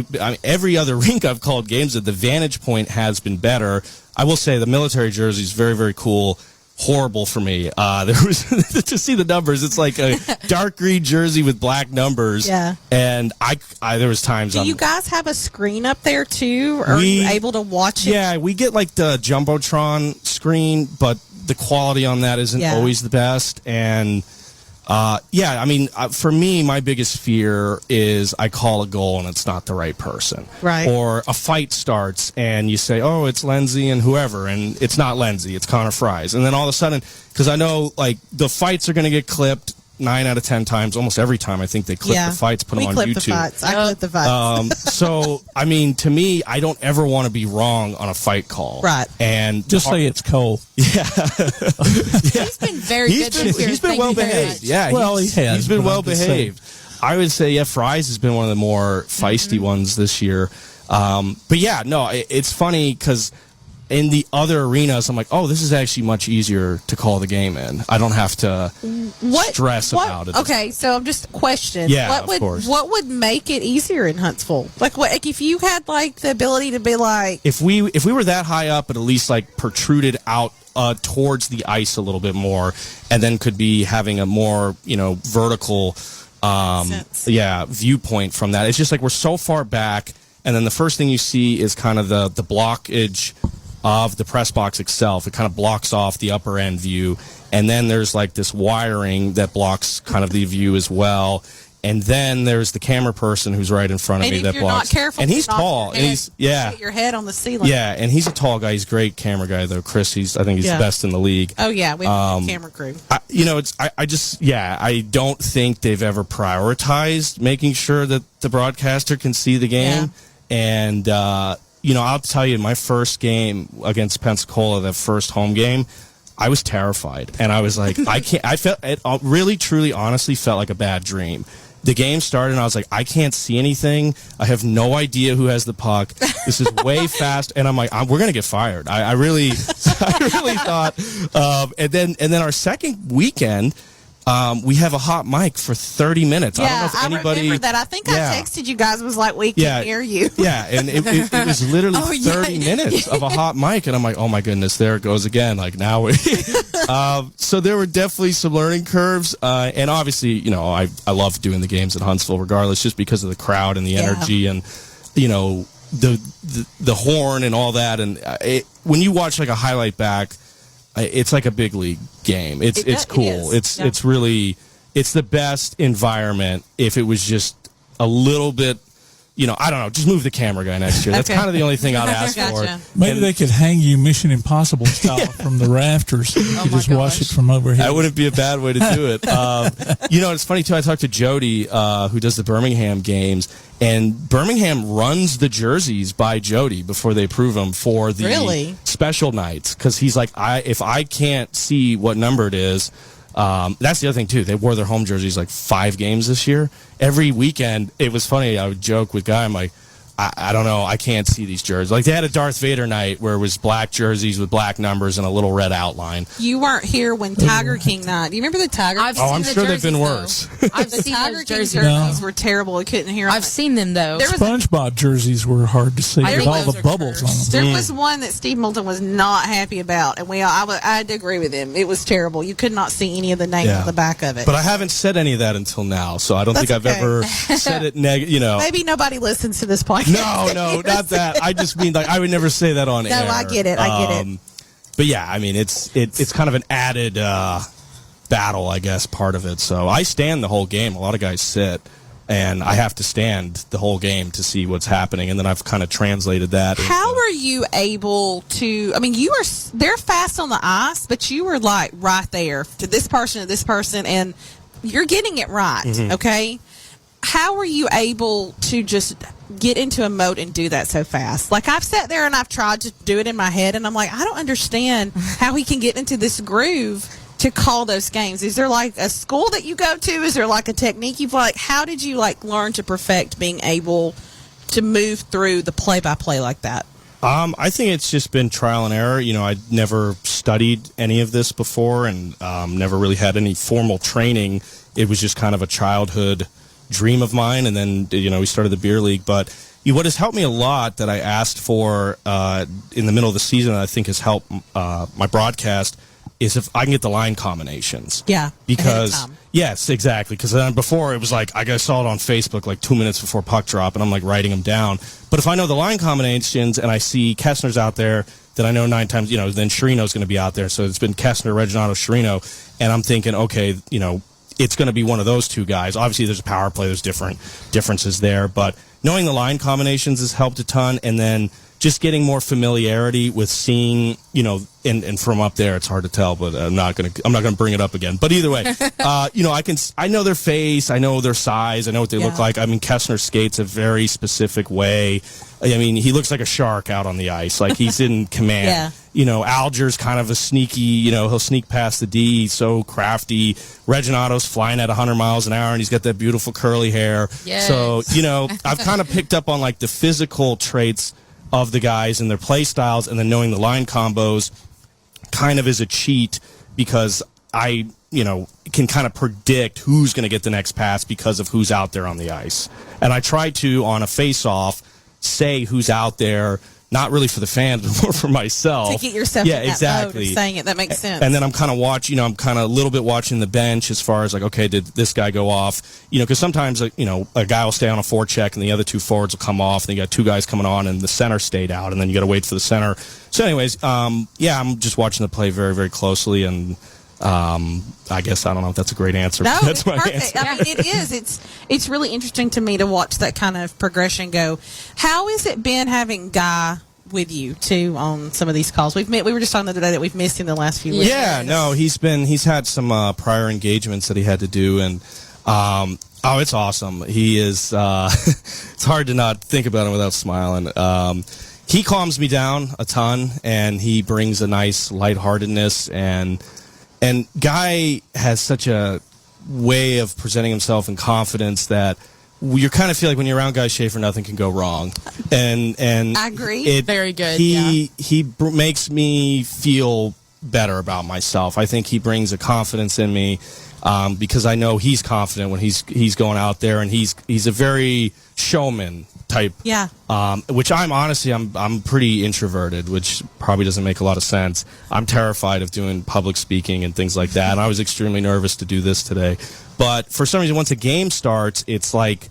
Speaker 1: every other rink I've called games at, the vantage point has been better. I will say the military jersey is very, very cool. Horrible for me. There was to see the numbers. It's like a dark green jersey with black numbers.
Speaker 9: Yeah.
Speaker 1: And I there was times.
Speaker 9: Do you guys have a screen up there too? Or are you able to watch it?
Speaker 1: Yeah, we get like the jumbotron screen, but the quality on that isn't always the best. And for me, my biggest fear is I call a goal and it's not the right person.
Speaker 9: Right.
Speaker 1: Or a fight starts and you say, oh, it's Lindsay and whoever, and it's not Lindsay, it's Connor Fries. And then all of a sudden, because I know like the fights are going to get clipped 9 out of 10 times, almost every time. I think they clip the fights, put them on YouTube.
Speaker 9: We clip the fights. I clip the fights.
Speaker 1: So, I mean, to me, I don't ever want to be wrong on a fight call.
Speaker 9: Right.
Speaker 1: And
Speaker 5: just say it's Cole.
Speaker 1: Yeah.
Speaker 10: He's been very good this year.
Speaker 1: He's been well behaved. Yeah.
Speaker 5: Well, he has.
Speaker 1: He's been well behaved. I would say, yeah, Fries has been one of the more feisty ones this year. But yeah, no, it's funny because in the other arenas, I'm like, oh, this is actually much easier to call the game in. I don't have to stress about it.
Speaker 9: Okay, so I'm just questioning.
Speaker 1: Yeah,
Speaker 9: of course. What would make it easier in Huntsville? Like if you had like the ability to be like,
Speaker 1: if we were that high up, but at least like protruded out towards the ice a little bit more, and then could be having a more vertical viewpoint from that. It's just like we're so far back, and then the first thing you see is kind of the blockage of the press box itself. It kind of blocks off the upper end view, and then there's like this wiring that blocks kind of the view as well. And then there's the camera person who's right in front of me that blocks.
Speaker 9: And if you're not careful,
Speaker 1: and he's tall, and he's
Speaker 9: hit your head on the ceiling.
Speaker 1: Yeah, and he's a tall guy. He's a great camera guy though. Chris, I think he's the best in the league.
Speaker 9: Oh yeah, we have a camera crew.
Speaker 1: I don't think they've ever prioritized making sure that the broadcaster can see the game. Yeah. And I'll tell you, my first game against Pensacola, that first home game, I was terrified, and I was like, I can't. I felt it really, truly, honestly felt like a bad dream. The game started, and I was like, I can't see anything. I have no idea who has the puck. This is way fast, and I'm like, we're gonna get fired. I really thought. And then our second weekend, we have a hot mic for 30 minutes.
Speaker 9: Yeah,
Speaker 1: I don't know if anybody.
Speaker 9: I remember that. I think I texted you guys. Was like, we can hear you.
Speaker 1: Yeah, and it was literally 30 minutes of a hot mic, and I'm like, oh my goodness, there it goes again. Like now, so there were definitely some learning curves, and obviously, I love doing the games at Huntsville, regardless, just because of the crowd and the energy, and the horn and all that. And when you watch like a highlight back, it's like a big league game. It's cool. It's really the best environment. If it was just a little bit, I don't know, just move the camera guy next year. That's kind of the only thing I'd ask for.
Speaker 5: Maybe they could hang you Mission Impossible style from the rafters. You could just watch it from over here.
Speaker 1: That wouldn't be a bad way to do it. It's funny too. I talked to Jody, who does the Birmingham games, and Birmingham runs the jerseys by Jody before they approve them for the special nights, because he's like, if I can't see what number it is. That's the other thing too. They wore their home jerseys like 5 games this year. Every weekend, it was funny. I would joke with Guy. I'm like, I don't know. I can't see these jerseys. Like, they had a Darth Vader night where it was black jerseys with black numbers and a little red outline.
Speaker 9: You weren't here when Tiger King night. Do you remember the Tiger?
Speaker 1: I'm sure they've been worse.
Speaker 9: I've seen Tiger King jerseys were terrible. I couldn't hear them.
Speaker 10: I've seen them, though.
Speaker 12: SpongeBob jerseys were hard to see with all the bubbles on them.
Speaker 9: There was one that Steve Moulton was not happy about, and I had to agree with him. It was terrible. You could not see any of the name on the back of it.
Speaker 1: But I haven't said any of that until now, so I don't think I've ever said it
Speaker 9: Maybe nobody listens to this podcast.
Speaker 1: No, not that. I just mean, like, I would never say that on air.
Speaker 9: No, I get it.
Speaker 1: But yeah, I mean, it's kind of an added battle, I guess, part of it. So I stand the whole game. A lot of guys sit, and I have to stand the whole game to see what's happening, and then I've kind of translated that.
Speaker 9: How are you able to? I mean, they're fast on the ice, but you were like right there to this person, and you're getting it right.
Speaker 1: Mm-hmm.
Speaker 9: Okay. How are you able to just get into a mode and do that so fast? Like, I've sat there and I've tried to do it in my head, and I'm like, I don't understand how he can get into this groove to call those games. Is there like a school that you go to? Is there like a technique you've like? How did you like learn to perfect being able to move through the play-by-play like that?
Speaker 1: I think it's just been trial and error. I'd never studied any of this before, and never really had any formal training. It was just kind of a childhood dream of mine, and then we started the beer league. But what has helped me a lot that I asked for in the middle of the season, I think has helped my broadcast, is if I can get the line combinations.
Speaker 9: Yeah,
Speaker 1: because yes, exactly. Because then before it was like I saw it on Facebook like 2 minutes before puck drop, and I'm like writing them down. But if I know the line combinations and I see Kessner's out there, then I know 9 times, then Chirino's going to be out there. So it's been Kessner, Reginato, Chirino, and I'm thinking, okay, it's going to be one of those two guys. Obviously, there's a power play. There's differences there. But knowing the line combinations has helped a ton. And then just getting more familiarity with seeing, and from up there, it's hard to tell, but I'm not going to bring it up again. But either way, I know their face. I know their size. I know what they look like. I mean, Kessner skates a very specific way. I mean, he looks like a shark out on the ice. Like, he's in command. Alger's kind of a sneaky, he'll sneak past the D. He's so crafty. Reginato's flying at 100 miles an hour, and he's got that beautiful curly hair.
Speaker 10: Yes.
Speaker 1: So, I've kind of picked up on, like, the physical traits of the guys and their play styles, and then knowing the line combos kind of is a cheat because I, can kind of predict who's going to get the next pass because of who's out there on the ice. And I try to, on a face-off, say who's out there, not really for the fans, but more for myself.
Speaker 9: To get yourself in that mode of saying it. That makes sense.
Speaker 1: And then I'm kind of watching, I'm kind of a little bit watching the bench as far as like, okay, did this guy go off? Because sometimes, a guy will stay on a forecheck and the other two forwards will come off, and then you got two guys coming on and the center stayed out, and then you got to wait for the center. So anyways, I'm just watching the play very, very closely, and I guess I don't know if that's a great answer.
Speaker 9: No,
Speaker 1: that's
Speaker 9: it's perfect.
Speaker 1: Answer.
Speaker 9: I mean, it is. It's really interesting to me to watch that kind of progression go. How has it been having Guy with you too on some of these calls? We were just talking the other day that we've missed him the last few weeks.
Speaker 1: Yeah, no, he's had some prior engagements that he had to do, and it's awesome. He is. It's hard to not think about him without smiling. He calms me down a ton, and he brings a nice lightheartedness, and Guy has such a way of presenting himself in confidence that you kind of feel like when you're around Guy Schaefer, nothing can go wrong. And
Speaker 9: I agree.
Speaker 10: Very good.
Speaker 1: He makes me feel better about myself. I think he brings a confidence in me because I know he's confident when he's going out there, and he's a very showman type.
Speaker 9: Yeah.
Speaker 1: Which I'm pretty introverted, which probably doesn't make a lot of sense. I'm terrified of doing public speaking and things like that. And I was extremely nervous to do this today. But for some reason, once a game starts, it's like,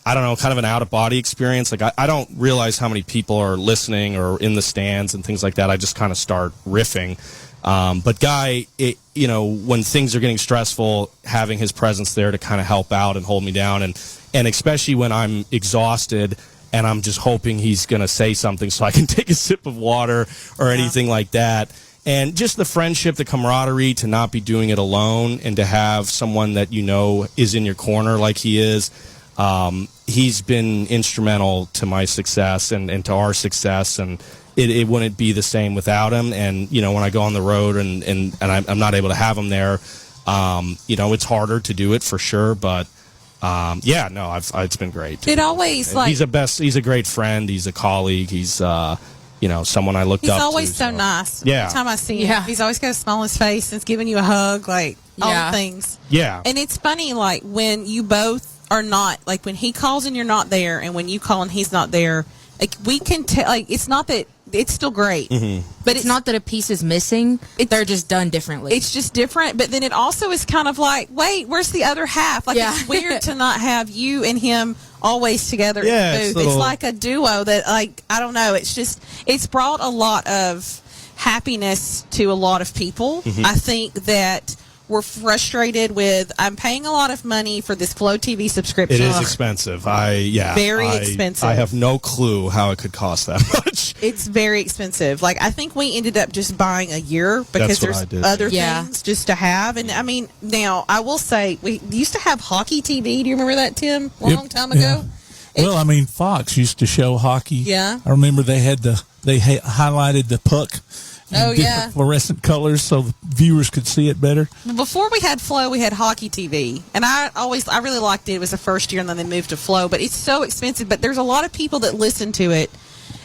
Speaker 1: I don't know, kind of an out-of-body experience. Like, I don't realize how many people are listening or in the stands and things like that. I just kind of start riffing. But Guy, when things are getting stressful, having his presence there to kind of help out and hold me down, and especially when I'm exhausted and I'm just hoping he's going to say something so I can take a sip of water or anything like that. And just the friendship, the camaraderie, to not be doing it alone and to have someone that is in your corner like he is. He's been instrumental to my success and to our success, and it wouldn't be the same without him. And when I go on the road and I'm not able to have him there, it's harder to do it for sure. But It's been great.
Speaker 9: It always
Speaker 1: he's a great friend. He's a colleague. He's someone I looked up to.
Speaker 9: He's always so nice.
Speaker 1: Yeah.
Speaker 9: Every time I see him, he's always got a smile on his face and he's giving you a hug, like all the things.
Speaker 1: Yeah.
Speaker 9: And it's funny, like when you both are not, like when he calls and you're not there, and when you call and he's not there, like we can tell. Like it's not that it's still great,
Speaker 10: but it's not that a piece is missing. They're just done differently.
Speaker 9: It's just different. But then it also is kind of like, wait, where's the other half? Like it's weird to not have you and him always together in the booth. It's like a duo that, like, I don't know. It's brought a lot of happiness to a lot of people. I think that we're frustrated with, I'm paying a lot of money for this Flow TV subscription.
Speaker 1: It is expensive.
Speaker 9: Very expensive.
Speaker 1: I have no clue how it could cost that much.
Speaker 9: It's very expensive. Like, I think we ended up just buying a year because there's other things just to have. And I mean, now I will say we used to have hockey TV. Do you remember that, Tim? Long time ago.
Speaker 12: Well, I mean, Fox used to show hockey.
Speaker 9: Yeah.
Speaker 12: I remember they highlighted the puck in different fluorescent colors so the viewers could see it better.
Speaker 9: Before we had Flow, we had hockey TV, and I really liked it. It was the first year, and then they moved to Flow. But it's so expensive. But there's a lot of people that listen to it,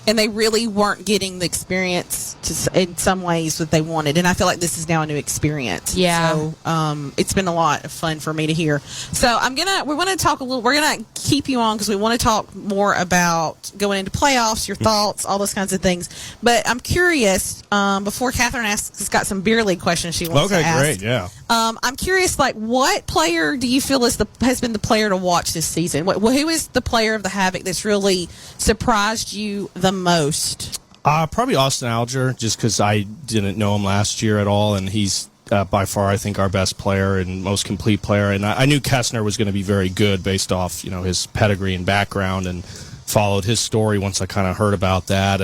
Speaker 9: and they really weren't getting the experience in some ways that they wanted. And I feel like this is now a new experience.
Speaker 10: Yeah.
Speaker 9: So it's been a lot of fun for me to hear. So we're going to keep you on because we want to talk more about going into playoffs, your thoughts, all those kinds of things. But I'm curious, before Catherine asks, has got some beer league questions she wants to ask.
Speaker 1: Okay, great, yeah.
Speaker 9: I'm curious, like, what player do you feel has been the player to watch this season? Who is the player of the Havoc that's really surprised you the most?
Speaker 1: Probably Austin Alger, just because I didn't know him last year at all, and he's by far, I think, our best player and most complete player. And I knew Kessner was going to be very good based off, his pedigree and background, and followed his story once I kind of heard about that.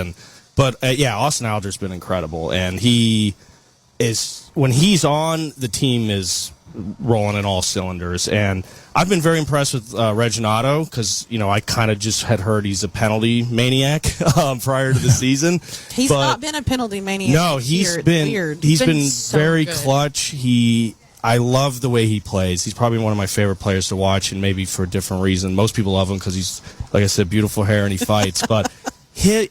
Speaker 1: But Austin Alger's been incredible, and when he's on, the team is rolling in all cylinders. And I've been very impressed with Reginado because, I kind of just had heard he's a penalty maniac prior to the season.
Speaker 9: He's not been a penalty maniac.
Speaker 1: No, he's been
Speaker 9: so
Speaker 1: very
Speaker 9: good.
Speaker 1: clutch. I love the way he plays. He's probably one of my favorite players to watch, and maybe for a different reason. Most people love him because he's, like I said, beautiful hair and he fights. But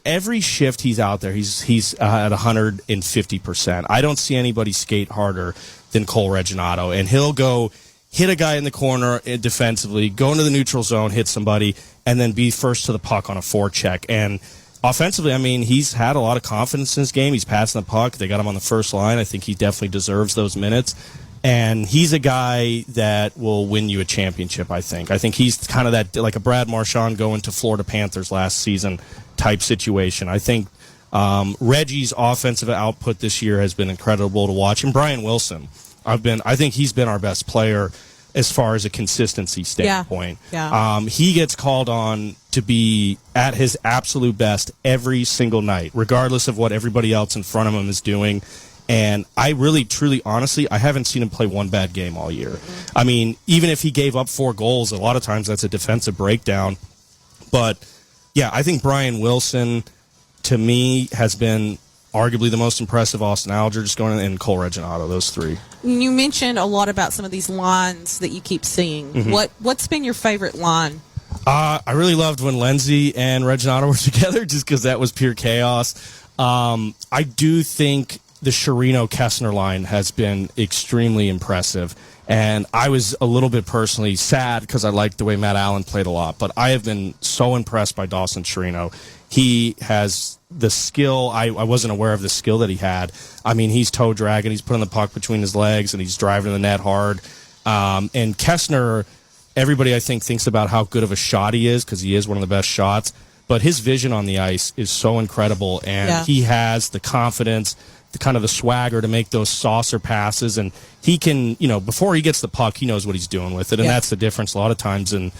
Speaker 1: every shift he's out there, he's at 150%. I don't see anybody skate harder than Cole Reginado, and he'll go hit a guy in the corner defensively, go into the neutral zone, hit somebody, and then be first to the puck on a forecheck. And offensively, I mean, he's had a lot of confidence in his game. He's passing the puck. They got him on the first line. I think he definitely deserves those minutes. And he's a guy that will win you a championship, I think. I think he's kind of that, like a Brad Marchand going to Florida Panthers last season type situation. I think Reggie's offensive output this year has been incredible to watch. And Brian Wilson, I think he's been our best player as far as a consistency standpoint.
Speaker 9: Yeah.
Speaker 1: He gets called on to be at his absolute best every single night, regardless of what everybody else in front of him is doing. And I really, truly, honestly, I haven't seen him play one bad game all year. I mean, even if he gave up 4 goals, a lot of times that's a defensive breakdown. But, yeah, I think Brian Wilson, to me, has been arguably the most impressive. Austin Alger, just going in, and Cole Reginado, those 3.
Speaker 9: You mentioned a lot about some of these lines that you keep seeing. What's been your favorite line?
Speaker 1: I really loved when Lindsay and Reginado were together, just because that was pure chaos. I do think the Chirino-Kessner line has been extremely impressive. And I was a little bit personally sad because I liked the way Matt Allen played a lot. But I have been so impressed by Dawson Chirino. He has the skill. I wasn't aware of the skill that he had. I mean, he's toe dragging. He's putting the puck between his legs, and he's driving the net hard. And Kessner, everybody, I think, thinks about how good of a shot he is because he is one of the best shots. But his vision on the ice is so incredible, and he has the confidence, the kind of the swagger to make those saucer passes, and he can, before he gets the puck, he knows what he's doing with it, and that's the difference a lot of times in,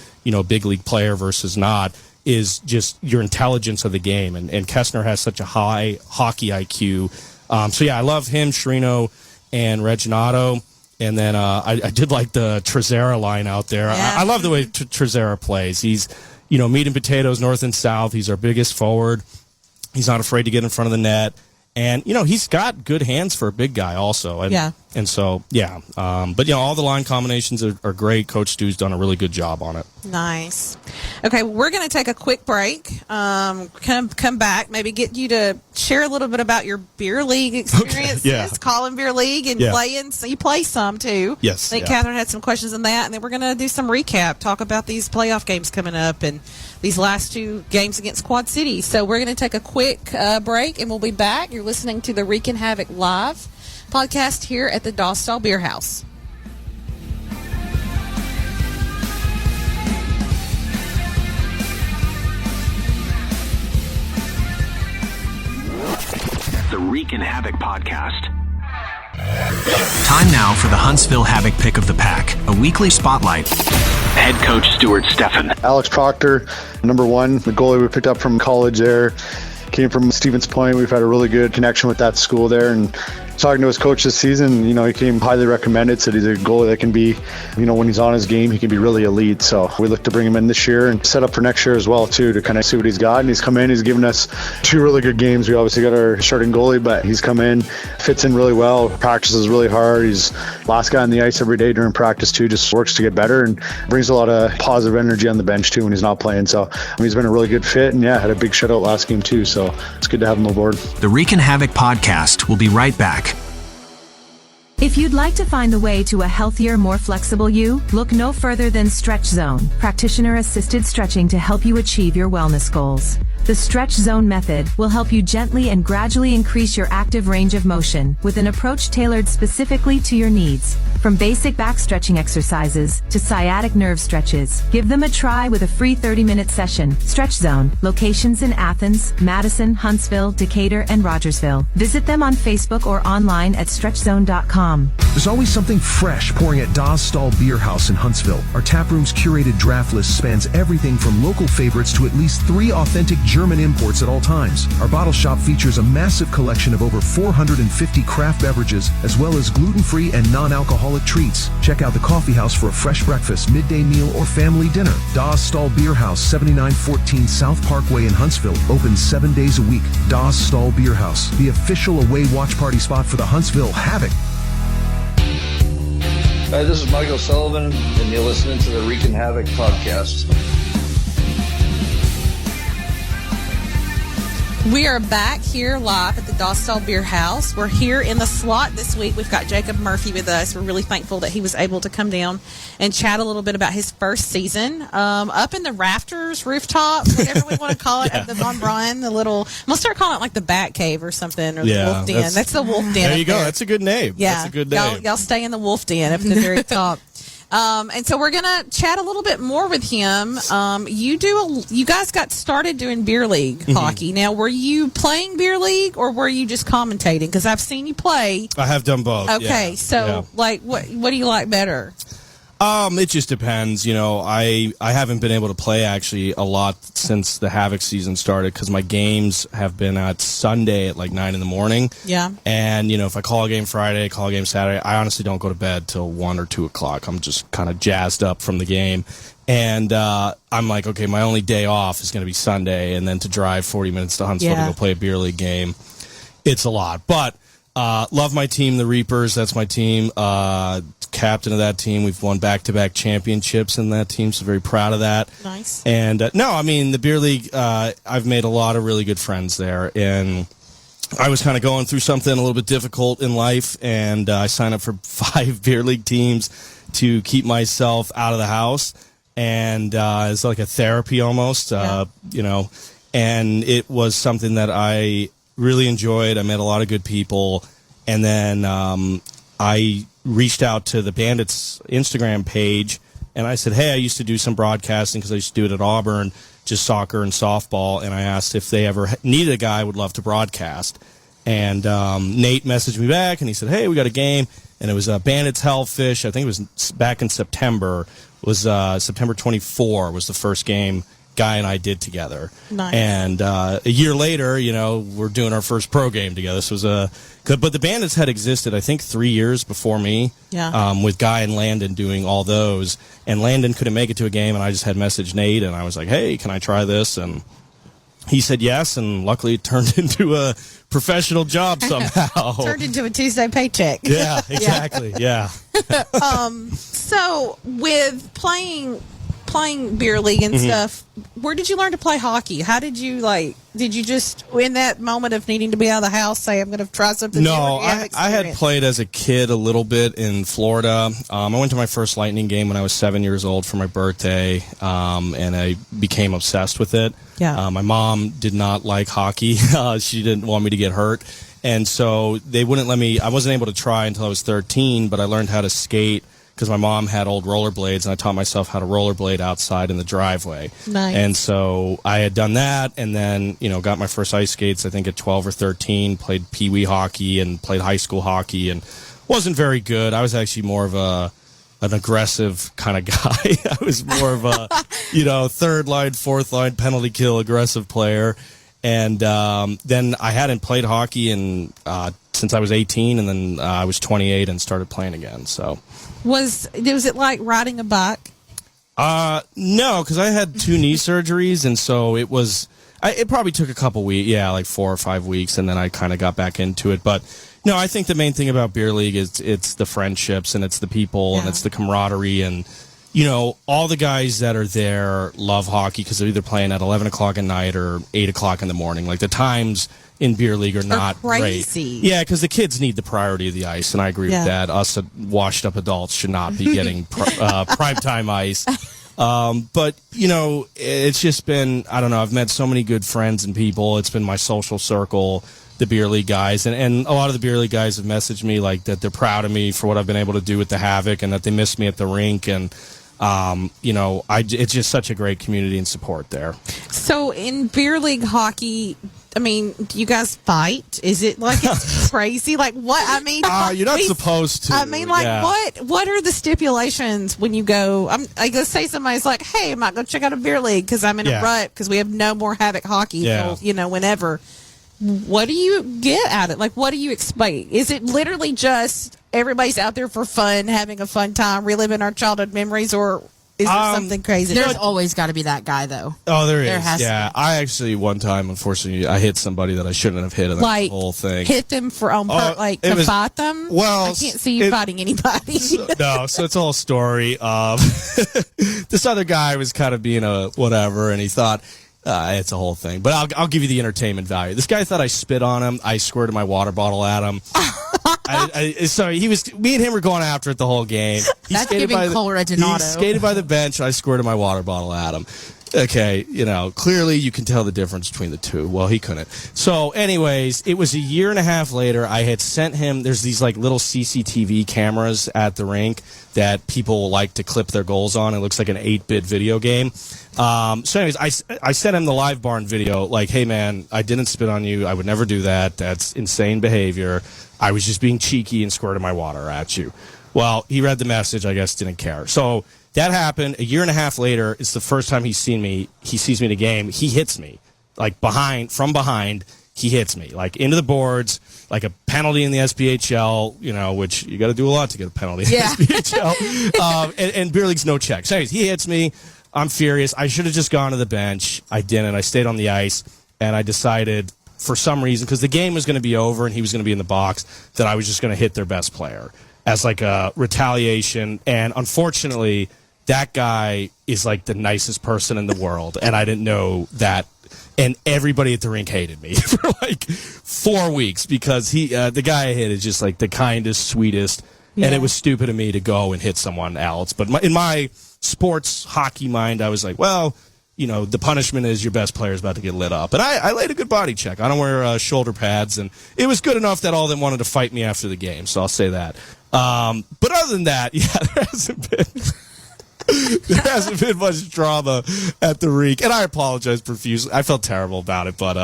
Speaker 1: big league player versus not, is just your intelligence of the game, and Kessner has such a high hockey IQ. I love him, Chirino, and Reginado, and then I did like the Trezera line out there. I love the way Trezera plays. He's, meat and potatoes, north and south. He's our biggest forward. He's not afraid to get in front of the net. And, he's got good hands for a big guy also. And And so, yeah. But, all the line combinations are great. Coach Stu's done a really good job on it.
Speaker 9: Nice. Okay, we're going to take a quick break. Come back, maybe get you to share a little bit about your beer league experiences,
Speaker 1: yeah.
Speaker 9: calling beer league and playing. So you play some, too.
Speaker 1: Yes.
Speaker 9: I think Catherine had some questions on that. And then we're going to do some recap, talk about these playoff games coming up and these last 2 games against Quad City. So we're going to take a quick break, and we'll be back. You're listening to the Reekin Havoc Live podcast here at the Dostal Beer House.
Speaker 4: The Reekin Havoc podcast. Time now for the Huntsville Havoc pick of the pack, a weekly spotlight. Head coach Stuart Steffen.
Speaker 13: Alex Proctor, number 1, the goalie we picked up from college there. Came from Stevens Point. We've had a really good connection with that school there, and talking to his coach this season, he came highly recommended, said he's a goalie that can be, when he's on his game, he can be really elite. So we look to bring him in this year and set up for next year as well, too, to kind of see what he's got. And he's come in, he's given us 2 really good games. We obviously got our starting goalie, but he's come in, fits in really well, practices really hard. He's last guy on the ice every day during practice, too, just works to get better and brings a lot of positive energy on the bench, too, when he's not playing. So he's been a really good fit, and, had a big shutout last game, too. So it's good to have him aboard.
Speaker 4: The Reekin Havoc podcast will be right back.
Speaker 7: If you'd like to find the way to a healthier, more flexible you, look no further than Stretch Zone, practitioner-assisted stretching to help you achieve your wellness goals. The Stretch Zone method will help you gently and gradually increase your active range of motion with an approach tailored specifically to your needs. From basic back stretching exercises to sciatic nerve stretches, give them a try with a free 30-minute session. Stretch Zone, locations in Athens, Madison, Huntsville, Decatur, and Rogersville. Visit them on Facebook or online at stretchzone.com.
Speaker 6: There's always something fresh pouring at Dostal Beer House in Huntsville. Our taproom's curated draft list spans everything from local favorites to at least 3 authentic German imports at all times. Our bottle shop features a massive collection of over 450 craft beverages, as well as gluten-free and non-alcoholic treats. Check out the coffee house for a fresh breakfast, midday meal, or family dinner. Dostal Beer House, 7914 South Parkway in Huntsville. Open 7 days a week. Dostal Beer House, the official away watch party spot for the Huntsville Havoc.
Speaker 14: Hi, this is Michael Sullivan, and you're listening to the Reekin Havoc podcast.
Speaker 9: We are back here live at the Dostal Beer House. We're here in the slot this week. We've got Jacob Murphy with us. We're really thankful that he was able to come down and chat a little bit about his first season. Up in the rafters, rooftop, whatever we want to call it, at the Von Braun, the little, I'm going to start calling it like the Bat Cave or something, or the Wolf Den. That's the Wolf Den.
Speaker 1: There you go. That's a good name.
Speaker 9: Yeah.
Speaker 1: That's a good name.
Speaker 9: Y'all stay in the Wolf Den up at the very top. And so we're going to chat a little bit more with him. You guys got started doing beer league hockey. Now, were you playing beer league or were you just commentating? Because I've seen you play.
Speaker 1: I have done both.
Speaker 9: Okay, so like, what do you like better?
Speaker 1: It just depends. I haven't been able to play actually a lot since the Havoc season started because my games have been at Sunday at like 9 in the morning.
Speaker 9: Yeah.
Speaker 1: And, if I call a game Friday, call a game Saturday, I honestly don't go to bed till 1 or 2 o'clock. I'm just kind of jazzed up from the game. And I'm like, okay, my only day off is going to be Sunday. And then to drive 40 minutes to Huntsville to go play a beer league game, it's a lot. But love my team, the Reapers. That's my team. Captain of that team. We've won back-to-back championships in that team, so very proud of that.
Speaker 9: Nice.
Speaker 1: And the beer league, I've made a lot of really good friends there. And I was kind of going through something a little bit difficult in life, and I signed up for 5 beer league teams to keep myself out of the house. And it's like a therapy almost, and it was something that I really enjoyed. I met a lot of good people. And then I reached out to the Bandits Instagram page, and I said, hey, I used to do some broadcasting because I used to do it at Auburn, just soccer and softball, and I asked if they ever needed a guy I would love to broadcast. And Nate messaged me back, and he said, hey, we got a game, and it was Bandits Hellfish. I think it was back in September. It was September 24 was the first game Guy and I did together.
Speaker 9: Nice.
Speaker 1: And a year later, we're doing our first pro game together. So it was good. But the Bandits had existed, I think, 3 years before me.
Speaker 9: Yeah.
Speaker 1: With Guy and Landon doing all those. And Landon couldn't make it to a game, and I just had messaged Nate, and I was like, hey, can I try this? And he said yes, and luckily it turned into a professional job somehow.
Speaker 9: Turned into a Tuesday paycheck.
Speaker 1: Yeah, exactly. Yeah.
Speaker 9: So with playing beer league and stuff, where did you learn to play hockey? How did you did you just in that moment of needing to be out of the house say I'm going to try something new?
Speaker 1: No, I had played as a kid a little bit in Florida. I went to my first Lightning game when I was 7 years old for my birthday, and I became obsessed with it.
Speaker 9: Yeah.
Speaker 1: My mom did not like hockey. She didn't want me to get hurt. And so they wouldn't let me. I wasn't able to try until I was 13, but I learned how to skate because my mom had old rollerblades, and I taught myself how to rollerblade outside in the driveway.
Speaker 9: Nice.
Speaker 1: And so I had done that, and then got my first ice skates, I think, at 12 or 13, played pee-wee hockey and played high school hockey, and wasn't very good. I was actually more of an aggressive kind of guy. I was more of a, third line, fourth line, penalty kill, aggressive player. And then I hadn't played hockey since I was 18, and then I was 28 and started playing again. So
Speaker 9: was it like riding a bike?
Speaker 1: No, because I had 2 knee surgeries, and so it was. It probably took a couple weeks, like 4 or 5 weeks, and then I kind of got back into it. But no, I think the main thing about beer league is it's the friendships and it's the people and it's the camaraderie and. All the guys that are there love hockey because they're either playing at 11 o'clock at night or 8 o'clock in the morning. Like, the times in beer league are not
Speaker 9: crazy.
Speaker 1: Great. Yeah, because the kids need the priority of the ice, and I agree with that. Us washed-up adults should not be getting primetime ice. But, it's just been, I don't know, I've met so many good friends and people. It's been my social circle, the beer league guys. And a lot of the beer league guys have messaged me, like, that they're proud of me for what I've been able to do with the Havoc and that they miss me at the rink. And it's just such a great community and support there.
Speaker 9: So in beer league hockey, I mean, do you guys fight? Is it like it's crazy? Like what? I mean,
Speaker 1: you're not supposed to.
Speaker 9: I mean, what are the stipulations when you go? Let's say somebody's like, "Hey, I might go check out a beer league because I'm in a rut because we have no more Havoc hockey."
Speaker 1: Yeah.
Speaker 9: So, whenever. What do you get at it? Like, what do you expect? Is it literally just everybody's out there for fun, having a fun time, reliving our childhood memories, or is there something crazy?
Speaker 10: There's always got to be that guy, though.
Speaker 1: Oh, there
Speaker 10: is.
Speaker 1: Has to be. I actually, one time, unfortunately, I hit somebody that I shouldn't have hit in the whole thing.
Speaker 9: Hit them to fight them?
Speaker 1: Well,
Speaker 9: I can't see you fighting anybody.
Speaker 1: So it's a whole story. This other guy was kind of being a whatever, and he thought, it's a whole thing. But I'll give you the entertainment value. This guy thought I spit on him. I squirted my water bottle at him. So me and him were going after it the whole game.
Speaker 10: That's giving Colorado Donato.
Speaker 1: He skated by the bench. I squirted my water bottle at him. Okay, clearly you can tell the difference between the two. Well, he couldn't. So anyways, it was a year and a half later. I had sent him, there's these like little CCTV cameras at the rink that people like to clip their goals on. It looks like an 8-bit video game. So anyways, I sent him the live barn video like, hey man, I didn't spit on you. I would never do that. That's insane behavior. I was just being cheeky and squirted my water at you. Well, he read the message, I guess didn't care. So that happened. A year and a half later, it's the first time he's seen me. He sees me in a game. He hits me. Like from behind, he hits me. Like into the boards, like a penalty in the SPHL, which you got to do a lot to get a penalty in the SPHL. And beer league's no check. So anyways, he hits me. I'm furious. I should have just gone to the bench. I didn't. I stayed on the ice, and I decided for some reason, because the game was going to be over and he was going to be in the box, that I was just going to hit their best player as like a retaliation. And unfortunately, that guy is like the nicest person in the world, and I didn't know that. And everybody at the rink hated me for like 4 weeks because the guy I hit is just like the kindest, sweetest, and it was stupid of me to go and hit someone else. But in my sports hockey mind, I was like, well, the punishment is your best player is about to get lit up. And I laid a good body check. I don't wear shoulder pads, and it was good enough that all of them wanted to fight me after the game, so I'll say that. But other than that, there hasn't been much drama at the rink, and I apologize profusely. I felt terrible about it, but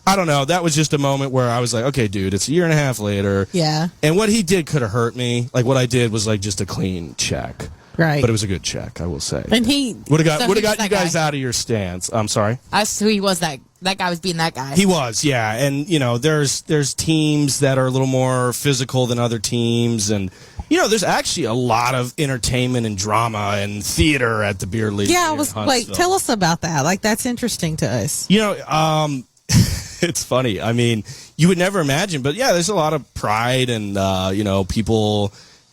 Speaker 1: I don't know. That was just a moment where I was like, okay, dude, it's a year and a half later.
Speaker 9: Yeah.
Speaker 1: And what he did could have hurt me. Like, what I did was like just a clean check.
Speaker 9: Right.
Speaker 1: But it was a good check, I will say.
Speaker 9: And he
Speaker 1: would have got you guys out of your stance. I'm sorry?
Speaker 10: Who he was, that that guy was being that guy.
Speaker 1: He was, yeah. And, you know, there's teams that are a little more physical than other teams. And, you know, there's actually a lot of entertainment and drama and theater at the beer league.
Speaker 9: Yeah, tell us about that. Like, that's interesting to us.
Speaker 1: You know, it's funny. I mean, you would never imagine, but yeah, there's a lot of pride and, you know,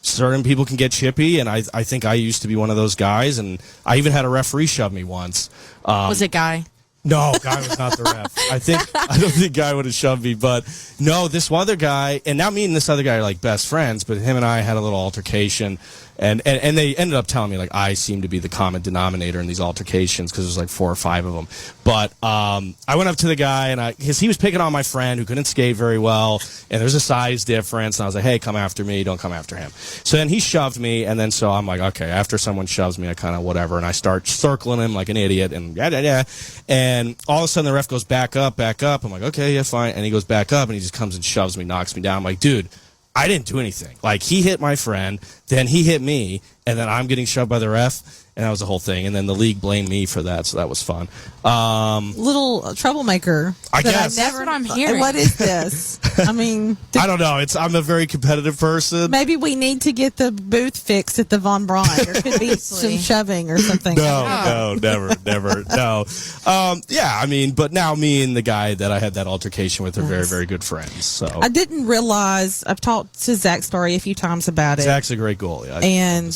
Speaker 1: certain people can get chippy, and I think I used to be one of those guys, and I even had a referee shove me once.
Speaker 10: Was it Guy?
Speaker 1: No, Guy was not the ref. I don't think Guy would have shoved me, but no, this other guy, and now me and this other guy are like best friends, but him and I had a little altercation, and they ended up telling me like I seem to be the common denominator in these altercations because there's like 4 or 5 of them. But I went up to the guy, and because he was picking on my friend who couldn't skate very well, and there's a size difference, and I was like, hey, come after me, don't come after him. So then he shoved me, and then so I'm like, okay, after someone shoves me, I kind of whatever, and I start circling him like an idiot, and and all of a sudden the ref goes back up. I'm like, okay, yeah, fine. And he goes back up, and he just comes and shoves me, knocks me down. I'm like, dude, I didn't do anything. Like, he hit my friend, then he hit me, and then I'm getting shoved by the ref, and that was the whole thing. And then the league blamed me for that, so that was fun.
Speaker 9: Little troublemaker.
Speaker 1: I guess.
Speaker 10: That's what I'm hearing.
Speaker 9: What is this? I mean,
Speaker 1: I don't know. I'm a very competitive person.
Speaker 9: Maybe we need to get the booth fixed at the Von Braun. There could be some shoving or something.
Speaker 1: No, never. No. Yeah, I mean, but now me and the guy that I had that altercation with are very, very good friends. So
Speaker 9: I didn't realize, I've talked to Zach Story a few times about it.
Speaker 1: Zach's a great goalie.
Speaker 9: And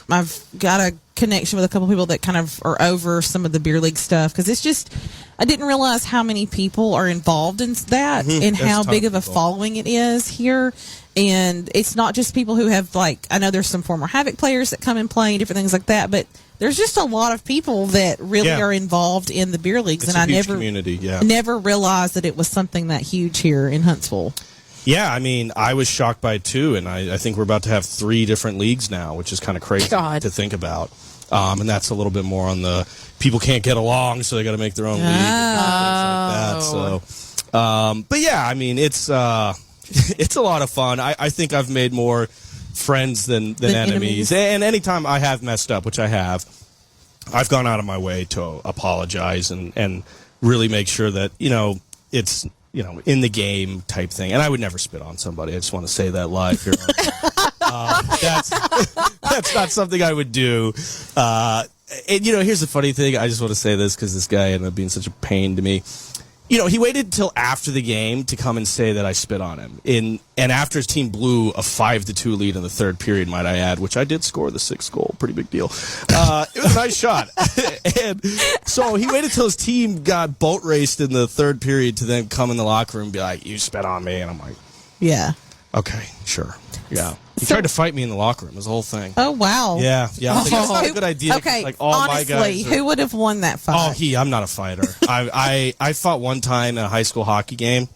Speaker 9: I've got a connection with a couple people that kind of are over some of the beer league stuff, because it's just, I didn't realize how many people are involved in that and how big of a following it is here. And it's not just people who have, like, I know there's some former Havoc players that come and play and different things like that, but there's just a lot of people that really are involved in the beer leagues.
Speaker 1: It's
Speaker 9: and
Speaker 1: a huge community,
Speaker 9: never realized that it was something that huge here in Huntsville.
Speaker 1: Yeah, I mean, I was shocked by it too, and I think we're about to have 3 different leagues now, which is kind of crazy to think about. And that's a little bit more on the people can't get along, so they got to make their own league and things like that. So, but yeah, I mean, it's a lot of fun. I think I've made more friends than enemies. And anytime I have messed up, which I have, I've gone out of my way to apologize and really make sure that, you know, it's, you know, in the game type thing. And I would never spit on somebody. I just want to say that live here. That's not something I would do. And, you know, here's the funny thing. I just want to say this because this guy ended up being such a pain to me. You know, he waited until after the game to come and say that I spit on him. And after his team blew a 5-2 lead in the third period, might I add, which I did score the 6th goal. Pretty big deal. It was a nice shot. And so he waited till his team got boat raced in the third period to then come in the locker room and be like, you spit on me. And I'm like,
Speaker 9: yeah.
Speaker 1: Okay, sure. Yeah. He tried to fight me in the locker room. It was the whole thing.
Speaker 9: Oh, wow.
Speaker 1: Yeah. I think that's not a good idea.
Speaker 9: Okay,
Speaker 1: like, all
Speaker 9: honestly,
Speaker 1: my guys
Speaker 9: who would have won that fight?
Speaker 1: I'm not a fighter. I fought one time in a high school hockey game,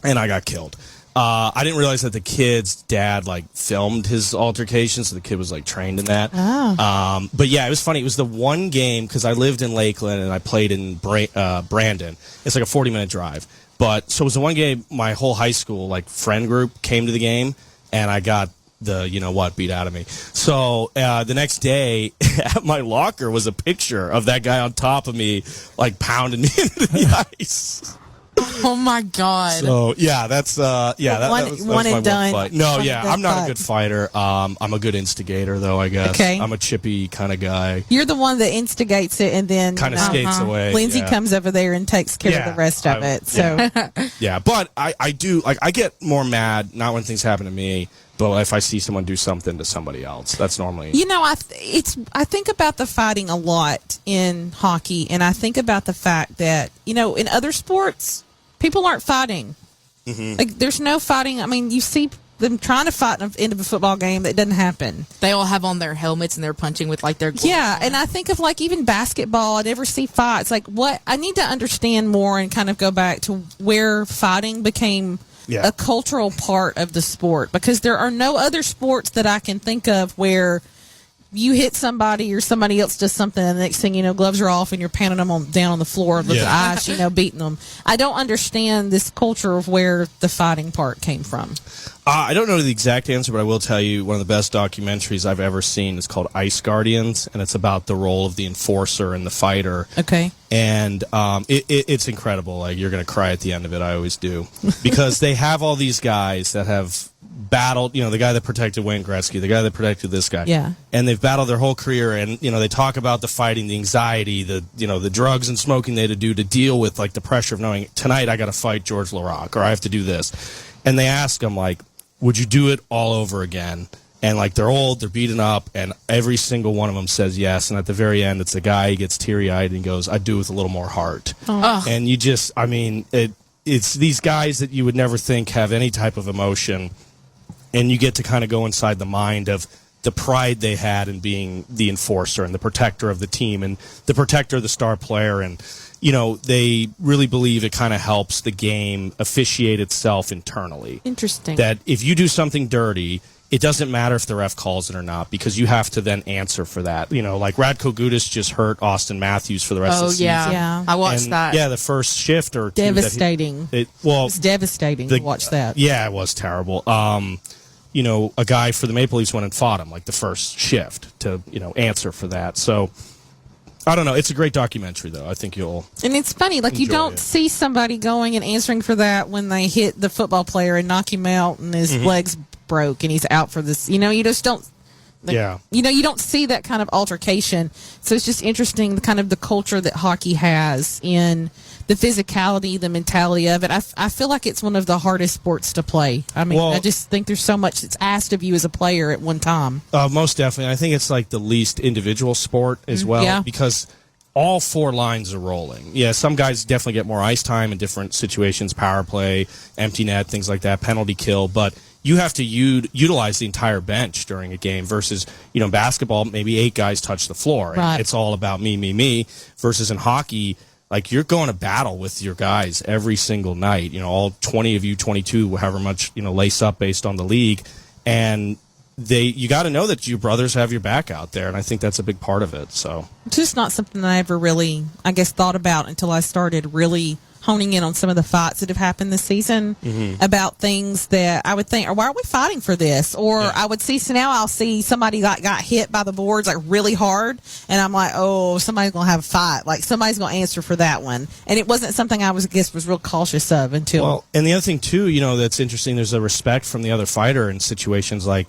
Speaker 1: and I got killed. I didn't realize that the kid's dad, like, filmed his altercation, so the kid was, like, trained in that.
Speaker 9: Oh.
Speaker 1: But, yeah, it was funny. It was the one game, because I lived in Lakeland, and I played in Brandon. It's like a 40-minute drive. But so it was the one game my whole high school, like, friend group came to the game, and I got the you-know-what beat out of me. So the next day, at my locker was a picture of that guy on top of me, like, pounding me into the ice.
Speaker 10: Oh, my God.
Speaker 1: So, yeah, that's, that was
Speaker 9: one
Speaker 1: my
Speaker 9: and done.
Speaker 1: fight. No,
Speaker 9: One
Speaker 1: yeah,
Speaker 9: and
Speaker 1: I'm not
Speaker 9: done.
Speaker 1: a good fighter. I'm a good instigator, though, I guess.
Speaker 9: Okay.
Speaker 1: I'm a chippy kind of guy.
Speaker 9: You're the one that instigates it, and then
Speaker 1: Kind of skates away.
Speaker 9: Lindsay
Speaker 1: yeah.
Speaker 9: comes over there and takes care of the rest of it. So,
Speaker 1: Yeah, but I do, like, I get more mad, not when things happen to me, but if I see someone do something to somebody else. That's normally...
Speaker 9: you know, I think about the fighting a lot in hockey, and I think about the fact that, you know, in other sports, people aren't fighting.
Speaker 1: Mm-hmm.
Speaker 9: Like, there's no fighting. I mean, you see them trying to fight at the end of a football game. That doesn't happen.
Speaker 10: They all have on their helmets and they're punching with, like, their gloves.
Speaker 9: Yeah, and I think of, like, even basketball. I never see fights. Like, what I need to understand more and kind of go back to where fighting became a cultural part of the sport, because there are no other sports that I can think of where you hit somebody or somebody else does something, and the next thing you know, gloves are off and you're pounding them down on the floor with the ice, beating them. I don't understand this culture of where the fighting part came from.
Speaker 1: I don't know the exact answer, but I will tell you one of the best documentaries I've ever seen is called Ice Guardians, and it's about the role of the enforcer and the fighter.
Speaker 9: Okay.
Speaker 1: And it's incredible. Like, you're going to cry at the end of it. I always do. Because they have all these guys that have battled, the guy that protected Wayne Gretzky, the guy that protected this guy.
Speaker 9: Yeah.
Speaker 1: And they've battled their whole career, and, they talk about the fighting, the anxiety, the drugs and smoking they had to do to deal with, like, the pressure of knowing, tonight I got to fight George Laraque, or I have to do this. And they ask him, like, would you do it all over again? And, like, they're old, they're beaten up, and every single one of them says yes. And at the very end, it's a guy, he gets teary-eyed and goes, I'd do it with a little more heart.
Speaker 9: Oh.
Speaker 1: And you just, it's these guys that you would never think have any type of emotion, and you get to kind of go inside the mind of the pride they had in being the enforcer and the protector of the team and the protector of the star player. And, they really believe it kind of helps the game officiate itself internally.
Speaker 9: Interesting.
Speaker 1: That if you do something dirty, it doesn't matter if the ref calls it or not, because you have to then answer for that. Like Radko Gudas just hurt Austin Matthews for the rest of the season.
Speaker 9: Yeah.
Speaker 10: I watched that.
Speaker 1: Yeah, the first shift or two.
Speaker 9: Devastating. It's devastating to watch that.
Speaker 1: Yeah, it was terrible. A guy for the Maple Leafs went and fought him, like the first shift, to, answer for that. So, I don't know. It's a great documentary, though. I think you'll.
Speaker 9: And it's funny, like, you don't see somebody going and answering for that when they hit the football player and knock him out and his legs broke and he's out for this. You just don't. You don't see that kind of altercation. So it's just interesting, kind of the culture that hockey has in the physicality, the mentality of it. I feel like it's one of the hardest sports to play. I just think there's so much that's asked of you as a player at one time.
Speaker 1: Most definitely. I think it's like the least individual sport as well, because all four lines are rolling. Yeah, some guys definitely get more ice time in different situations, power play, empty net, things like that, penalty kill, but you have to utilize the entire bench during a game versus, basketball, maybe 8 guys touch the floor. And
Speaker 9: right.
Speaker 1: It's all about me, versus in hockey, like, you're going to battle with your guys every single night. All 20 of you, 22, however much, lace up based on the league. And you got to know that your brothers have your back out there, and I think that's a big part of it. So
Speaker 9: it's just not something that I ever really, thought about until I started really honing in on some of the fights that have happened this season about things that I would think, or why are we fighting for this? Or I would see, so now I'll see somebody got hit by the boards like really hard, and I'm like, oh, somebody's going to have a fight. Like, somebody's going to answer for that one. And it wasn't something I was real cautious of until.
Speaker 1: Well, and the other thing, too, that's interesting, there's a respect from the other fighter in situations like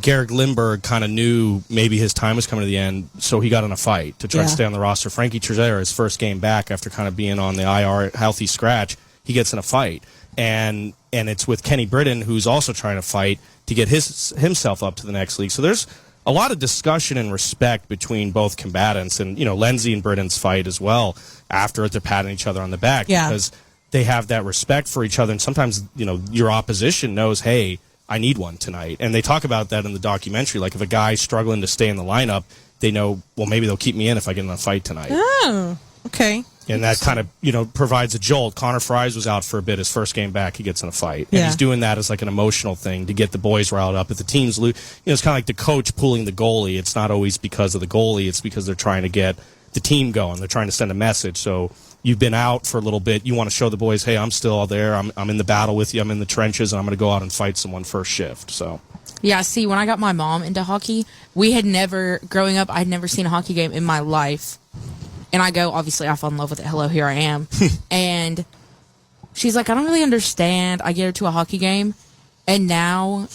Speaker 1: Garrick Lindbergh kind of knew maybe his time was coming to the end, so he got in a fight to try to stay on the roster. Frankie Trezera, his first game back after kind of being on the IR healthy scratch, he gets in a fight. And it's with Kenny Britton, who's also trying to fight to get himself up to the next league. So there's a lot of discussion and respect between both combatants. And, Lindsay and Britton's fight as well, after they're patting each other on the back.
Speaker 9: Yeah.
Speaker 1: Because they have that respect for each other. And sometimes, your opposition knows, hey, I need one tonight. And they talk about that in the documentary. Like, if a guy's struggling to stay in the lineup, they know, well, maybe they'll keep me in if I get in a fight tonight.
Speaker 9: Oh, okay.
Speaker 1: And that kind of, provides a jolt. Connor Fries was out for a bit. His first game back, he gets in a fight. And he's doing that as like an emotional thing to get the boys riled up. If the team's lose, it's kind of like the coach pulling the goalie. It's not always because of the goalie. It's because they're trying to get the team going. They're trying to send a message. So you've been out for a little bit. You want to show the boys, hey, I'm still out there. I'm in the battle with you. I'm in the trenches, and I'm going to go out and fight someone first shift. So.
Speaker 10: Yeah, see, when I got my mom into hockey, growing up, I had never seen a hockey game in my life. And obviously, I fell in love with it. Hello, here I am. And she's like, I don't really understand. I get her to a hockey game. And now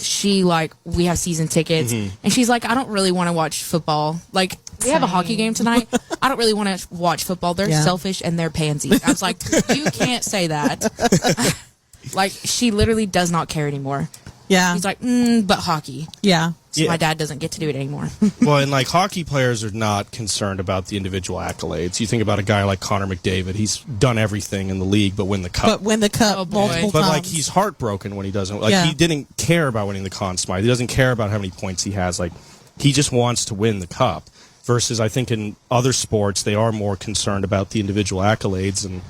Speaker 10: we have season tickets. And she's like, I don't really want to watch football. Like, we have a hockey game tonight. I don't really want to watch football. They're selfish and they're pansies. I was like, you can't say that. Like, she literally does not care anymore.
Speaker 9: Yeah.
Speaker 10: He's like, but hockey.
Speaker 9: Yeah.
Speaker 10: So my dad doesn't get to do it anymore.
Speaker 1: Well, and hockey players are not concerned about the individual accolades. You think about a guy like Connor McDavid. He's done everything in the league but win the cup.
Speaker 9: Multiple times.
Speaker 1: But he's heartbroken when he doesn't. He didn't care about winning the Conn Smythe. He doesn't care about how many points he has. He just wants to win the cup. Versus, I think in other sports, they are more concerned about the individual accolades. And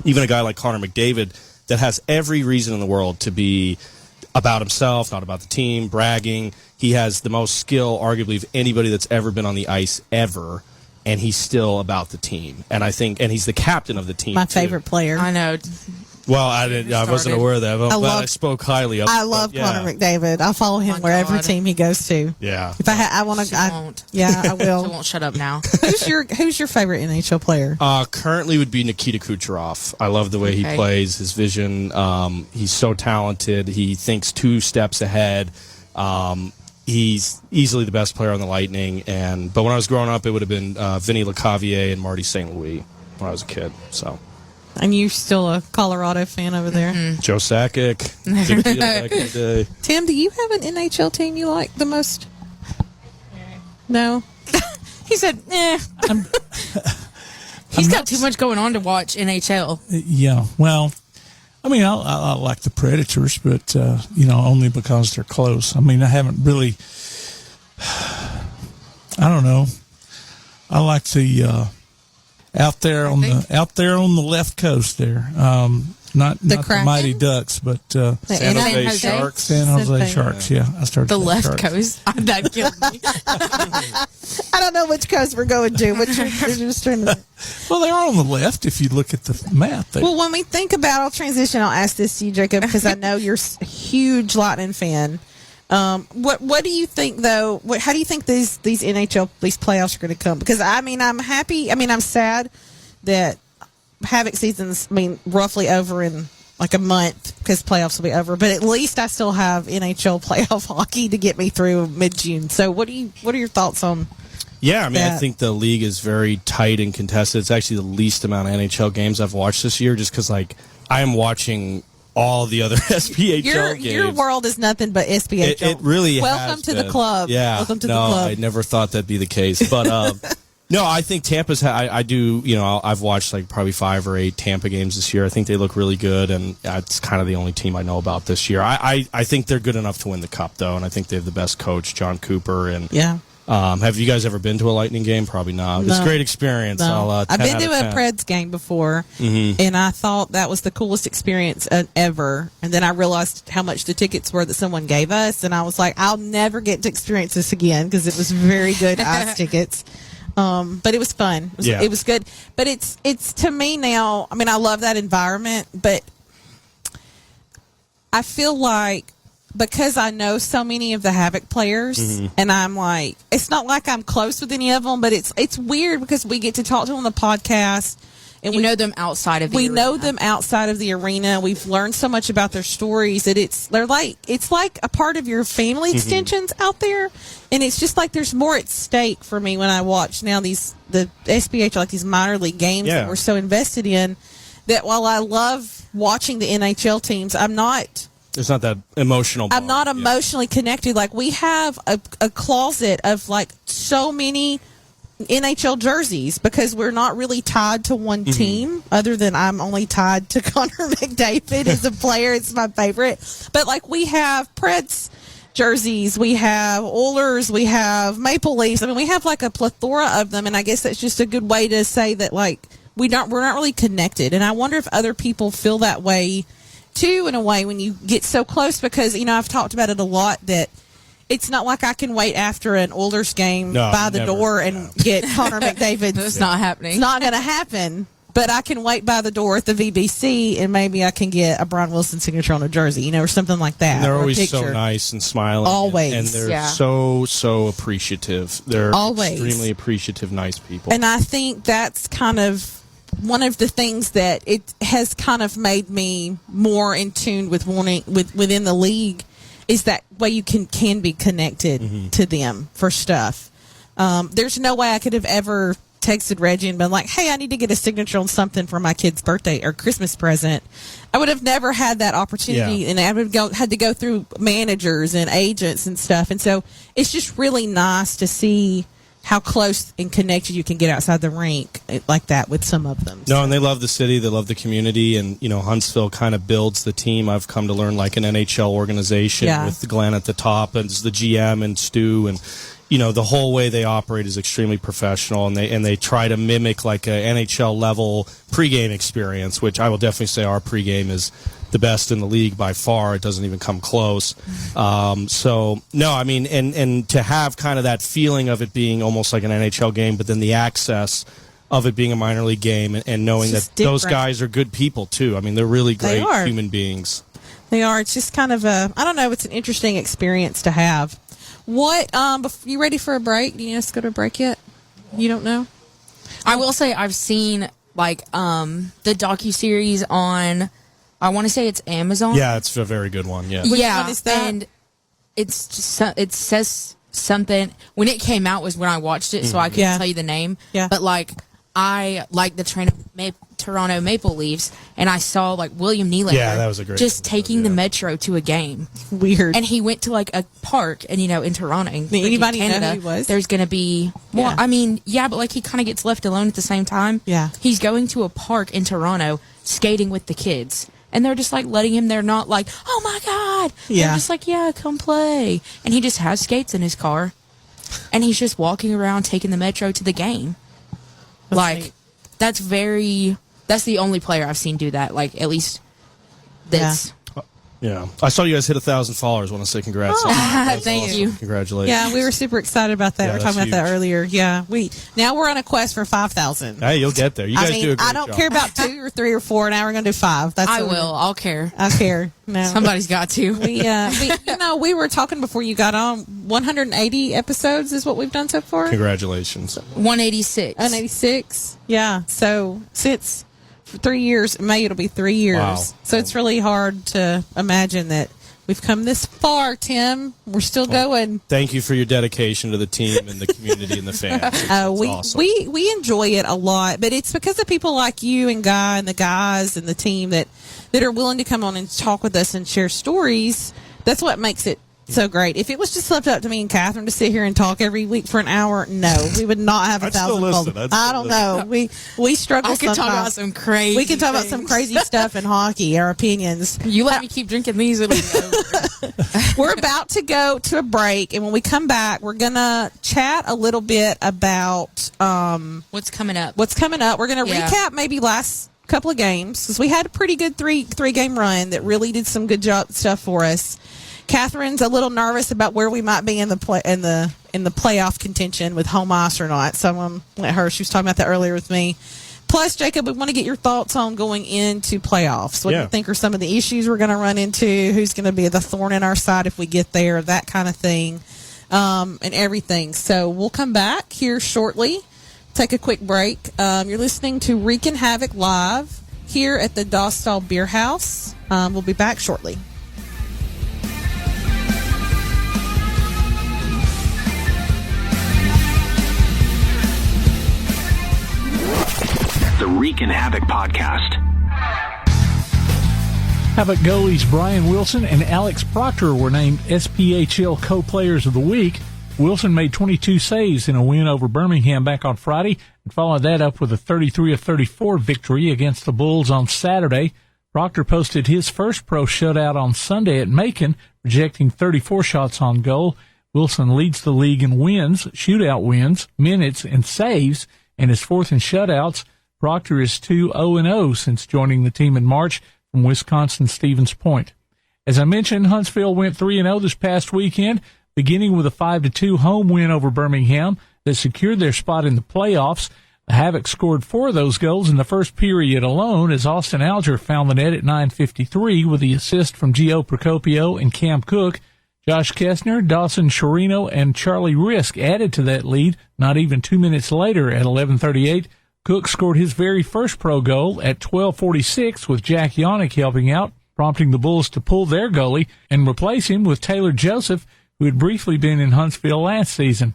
Speaker 1: even a guy like Connor McDavid that has every reason in the world to be about himself, not about the team, bragging. He has the most skill, arguably, of anybody that's ever been on the ice ever, and he's still about the team. And he's the captain of the team.
Speaker 9: My favorite player.
Speaker 10: I know.
Speaker 1: Well, I wasn't aware of that. I spoke highly of him.
Speaker 9: I love Connor McDavid. I follow him wherever team he goes to.
Speaker 1: Yeah.
Speaker 9: If I want to,
Speaker 10: won't.
Speaker 9: Yeah, I will.
Speaker 10: She won't shut up now.
Speaker 9: Who's your favorite NHL player?
Speaker 1: Currently would be Nikita Kucherov. I love the way he plays, his vision. He's so talented. He thinks 2 steps ahead. He's easily the best player on the Lightning. But when I was growing up, it would have been Vinny Lecavalier and Marty St. Louis when I was a kid. So.
Speaker 9: And you're still a Colorado fan over there?
Speaker 10: Mm-hmm.
Speaker 1: Joe Sakic. Big deal back in the day.
Speaker 9: Tim, do you have an NHL team you like the most? No?
Speaker 10: He said, He's got too much going on to watch NHL.
Speaker 12: Yeah, well, I mean, I like the Predators, but, only because they're close. I mean, I haven't really, I don't know. I like the... out there on the left coast there, not the Mighty Ducks, but
Speaker 1: San Jose Sharks.
Speaker 12: San Jose Sharks. Yeah, I started
Speaker 10: the left
Speaker 12: Sharks.
Speaker 10: coast. That killed me.
Speaker 9: I don't know which coast we're going to.
Speaker 12: Well, they are on the left if you look at the map.
Speaker 9: Well, when we think about, I'll transition. I'll ask this to you, Jacob, because I know you're a huge Lightning fan. What do you think though? How do you think these NHL playoffs are going to come? Because I'm happy. I'm sad that Havoc season's roughly over in like a month because playoffs will be over. But at least I still have NHL playoff hockey to get me through mid-June. So what are your thoughts on?
Speaker 1: Yeah, I think the league is very tight and contested. It's actually the least amount of NHL games I've watched this year, just because I am watching all the other SPHL games.
Speaker 9: Your world is nothing but SPHL.
Speaker 1: It really
Speaker 9: Welcome to the club.
Speaker 1: Yeah.
Speaker 9: Welcome to the club.
Speaker 1: I never thought that'd be the case. But no, I think Tampa's I do, I've watched probably 5 or 8 Tampa games this year. I think they look really good, and it's kind of the only team I know about this year. I think they're good enough to win the Cup, though, and I think they have the best coach, John Cooper. And
Speaker 9: yeah.
Speaker 1: Have you guys ever been to a Lightning game? Probably not.
Speaker 9: No.
Speaker 1: It's a great experience.
Speaker 9: No. I've been to a Preds game before, and I thought that was the coolest experience ever. And then I realized how much the tickets were that someone gave us, and I was like, I'll never get to experience this again because it was very good ice tickets. But it was fun. It was good. But it's to me now, I love that environment, but I feel like because I know so many of the Havoc players, and I'm like, it's not like I'm close with any of them, but it's weird because we get to talk to them on the podcast, and we
Speaker 10: know them outside of the arena.
Speaker 9: We know them outside of the arena. We've learned so much about their stories that it's like a part of your family extensions out there, and it's just like there's more at stake for me when I watch now the SPH, like these minor league games that we're so invested in, that while I love watching the NHL teams,
Speaker 1: there's not that emotional bond.
Speaker 9: I'm not emotionally connected. Like, we have a closet of so many NHL jerseys because we're not really tied to one team, other than I'm only tied to Connor McDavid as a player. It's my favorite. But we have Preds jerseys, we have Oilers, we have Maple Leafs. We have a plethora of them, and I guess that's just a good way to say that we're not really connected. And I wonder if other people feel that way too, in a way, when you get so close, because I've talked about it a lot, that it's not like I can wait after an Oilers game by the door and get Connor McDavid.
Speaker 10: That's not happening.
Speaker 9: It's not going to happen. But I can wait by the door at the VBC, and maybe I can get a Brian Wilson signature on a jersey, or something like that.
Speaker 1: And they're always so nice and smiling.
Speaker 9: Always.
Speaker 1: And they're so appreciative. They're
Speaker 9: always
Speaker 1: extremely appreciative, nice people.
Speaker 9: And I think that's kind of one of the things that it has kind of made me more in tune with within the league, is that way you can be connected to them for stuff. There's no way I could have ever texted Reggie and been like, hey, I need to get a signature on something for my kid's birthday or Christmas present. I would have never had that opportunity, and I would have had to go through managers and agents and stuff. And so it's just really nice to see how close and connected you can get outside the rink like that with some of them.
Speaker 1: No, and they love the city, they love the community, and Huntsville kind of builds the team. I've come to learn like an NHL organization with Glenn at the top and the GM and Stu, and the whole way they operate is extremely professional, and they try to mimic like a NHL level pregame experience, which I will definitely say our pregame is the best in the league by far. It doesn't even come close. So, no, I mean, and to have kind of that feeling of it being almost like an NHL game, but then the access of it being a minor league game and knowing that those guys are good people, too. I mean, they're really great human beings.
Speaker 9: They are. It's just kind of I don't know, it's an interesting experience to have. What, you ready for a break? Do you need us to go to a break yet? You don't know?
Speaker 10: I will say I've seen, like, the docuseries on, I want to say it's Amazon.
Speaker 1: Yeah, it's a very good one, yeah.
Speaker 9: Which one is that?
Speaker 10: And it's just, it says something, when it came out was when I watched it, so I couldn't tell you the name.
Speaker 9: Yeah.
Speaker 10: But, like, I like the Toronto Maple Leafs, and I saw like William Nylander.
Speaker 1: Yeah, that was a great
Speaker 10: just taking the metro to a game.
Speaker 9: Weird.
Speaker 10: And he went to like a park, and in Toronto,
Speaker 9: anybody
Speaker 10: Canada,
Speaker 9: know who he was?
Speaker 10: There's going to be. Well, I mean, but like he kind of gets left alone at the same time.
Speaker 9: Yeah,
Speaker 10: he's going to a park in Toronto, skating with the kids. And they're just like letting him. They're not like, oh my God.
Speaker 9: Yeah.
Speaker 10: They're just like, yeah, come play. And he just has skates in his car, and he's just walking around taking the metro to the game. That's the only player I've seen do that, like, at least this.
Speaker 1: Yeah. I saw you guys hit 1,000 followers. I want to say congrats.
Speaker 10: Thank you.
Speaker 1: Congratulations.
Speaker 9: Yeah, we were super excited about that.
Speaker 1: Yeah,
Speaker 9: we were talking about that earlier. Yeah, now we're on a quest for 5,000.
Speaker 1: Hey, you'll get there. You guys do a great
Speaker 9: I don't
Speaker 1: job.
Speaker 9: care about 2 or 3 or 4. Now we're going to do 5.
Speaker 10: I will. I'll care.
Speaker 9: I care. No.
Speaker 10: Somebody's got to.
Speaker 9: We were talking before you got on. 180 episodes is what we've done so far.
Speaker 1: Congratulations.
Speaker 10: 186.
Speaker 9: 186. Yeah. So since 3 years, in May it'll be 3 years.
Speaker 1: Wow.
Speaker 9: So it's really hard to imagine that we've come this far, Tim. We're still going.
Speaker 1: Thank you for your dedication to the team and the community and the fans. It's awesome.
Speaker 9: We enjoy it a lot, but it's because of people like you and Guy and the guys and the team that are willing to come on and talk with us and share stories. That's what makes it so great. If it was just left up to me and Catherine to sit here and talk every week for an hour, no, we would not have 1,000 followers. I don't know. We struggle.
Speaker 10: I could talk about some crazy.
Speaker 9: We can talk about some crazy stuff in hockey. Our opinions.
Speaker 10: You let me keep drinking these. It'll be over.
Speaker 9: We're about to go to a break, and when we come back, we're gonna chat a little bit about
Speaker 10: what's coming up.
Speaker 9: We're gonna recap maybe last couple of games because we had a pretty good three game run that really did some good stuff for us. Catherine's a little nervous about where we might be in the playoff contention with home ice or not. So I'm going to let her. She was talking about that earlier with me. Plus, Jacob, we want to get your thoughts on going into playoffs. What do you think are some of the issues we're going to run into? Who's going to be the thorn in our side if we get there? That kind of thing, and everything. So we'll come back here shortly. Take a quick break. You're listening to Reekin Havoc live here at the Dostal Beer House. We'll be back shortly.
Speaker 4: The Reekin Havoc Podcast.
Speaker 5: Havoc goalies Brian Wilson and Alex Proctor were named SPHL Co-Players of the Week. Wilson made 22 saves in a win over Birmingham back on Friday and followed that up with a 33-34 victory against the Bulls on Saturday. Proctor posted his first pro shutout on Sunday at Macon, rejecting 34 shots on goal. Wilson leads the league in wins, shootout wins, minutes, and saves, and is fourth in shutouts. Proctor is 2-0-0 since joining the team in March from Wisconsin's Stevens Point. As I mentioned, Huntsville went 3-0 this past weekend, beginning with a 5-2 home win over Birmingham that secured their spot in the playoffs. The Havoc scored 4 of those goals in the first period alone as Austin Alger found the net at 9:53 with the assist from Gio Procopio and Cam Cook. Josh Kessner, Dawson Chirino, and Charlie Risk added to that lead not even 2 minutes later at 11:38. Cook scored his very first pro goal at 12:46 with Jack Yannick helping out, prompting the Bulls to pull their goalie and replace him with Taylor Joseph, who had briefly been in Huntsville last season.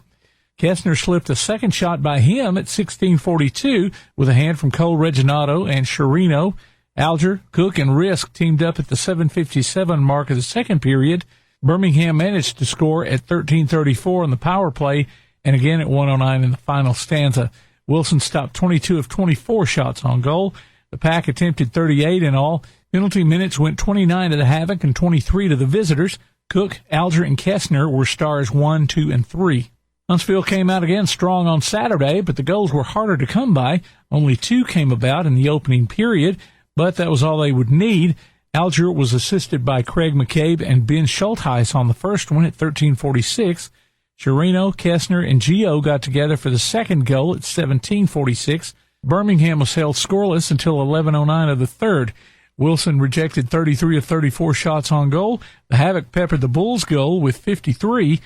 Speaker 5: Kessner slipped a second shot by him at 16:42 with a hand from Cole Reginato and Chirino. Alger, Cook, and Risk teamed up at the 7:57 mark of the second period. Birmingham managed to score at 13:34 on the power play and again at 1:09 in the final stanza. Wilson stopped 22 of 24 shots on goal. The Pack attempted 38 in all. Penalty minutes went 29 to the Havoc and 23 to the visitors. Cook, Alger, and Kessner were stars 1, 2, and 3. Huntsville came out again strong on Saturday, but the goals were harder to come by. Only 2 came about in the opening period, but that was all they would need. Alger was assisted by Craig McCabe and Ben Schultheis on the first one at 13:46. Chirino, Kessner, and Gio got together for the second goal at 17:46. Birmingham was held scoreless until 11:09 of the third. Wilson rejected 33 of 34 shots on goal. The Havoc peppered the Bulls' goal with 53.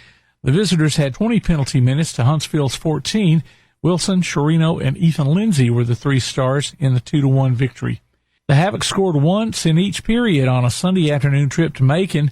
Speaker 5: The visitors had 20 penalty minutes to Huntsville's 14. Wilson, Chirino, and Ethan Lindsay were the three stars in the 2-1 victory. The Havoc scored once in each period on a Sunday afternoon trip to Macon.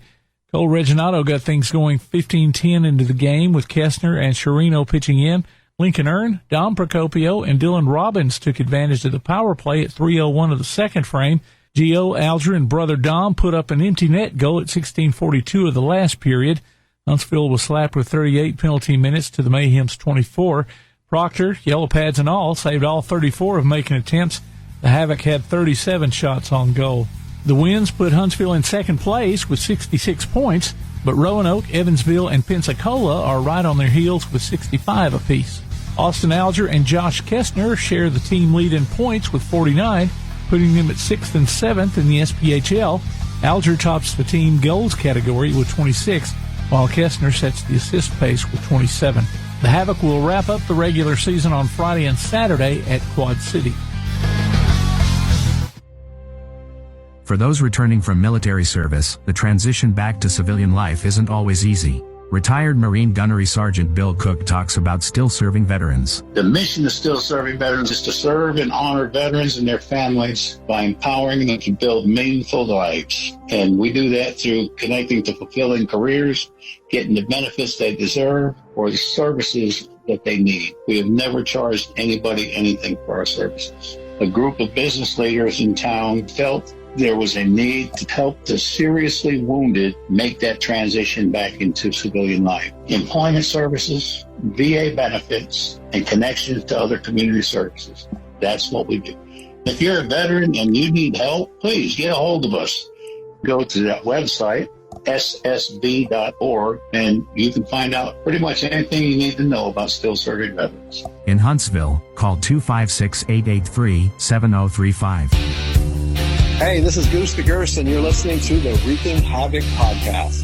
Speaker 5: Cole Reginato got things going 15-10 into the game with Kessner and Chirino pitching in. Lincoln Earn, Dom Procopio, and Dylan Robbins took advantage of the power play at 3:01 of the second frame. Gio, Alger, and brother Dom put up an empty net goal at 16:42 of the last period. Huntsville was slapped with 38 penalty minutes to the Mayhem's 24. Proctor, yellow pads and all, saved all 34 of Macon attempts. The Havoc had 37 shots on goal. The Winds put Huntsville in second place with 66 points, but Roanoke, Evansville, and Pensacola are right on their heels with 65 apiece. Austin Alger and Josh Kessner share the team lead in points with 49, putting them at 6th and 7th in the SPHL. Alger tops the team goals category with 26, while Kessner sets the assist pace with 27. The Havoc will wrap up the regular season on Friday and Saturday at Quad City.
Speaker 4: For those returning from military service, the transition back to civilian life isn't always easy. Retired Marine Gunnery Sergeant Bill Cook talks about still serving veterans.
Speaker 15: The mission of still serving veterans is to serve and honor veterans and their families by empowering them to build meaningful lives. And we do that through connecting to fulfilling careers, getting the benefits they deserve, or the services that they need. We have never charged anybody anything for our services. A group of business leaders in town felt there was a need to help the seriously wounded make that transition back into civilian life. Employment services, VA benefits, and connections to other community services. That's what we do. If you're a veteran and you need help, please get a hold of us. Go to that website, ssv.org, and you can find out pretty much anything you need to know about still serving veterans.
Speaker 4: In Huntsville, call 256-883-7035.
Speaker 16: Hey, this is Goose the Goose, and you're listening to the Reekin Havoc podcast.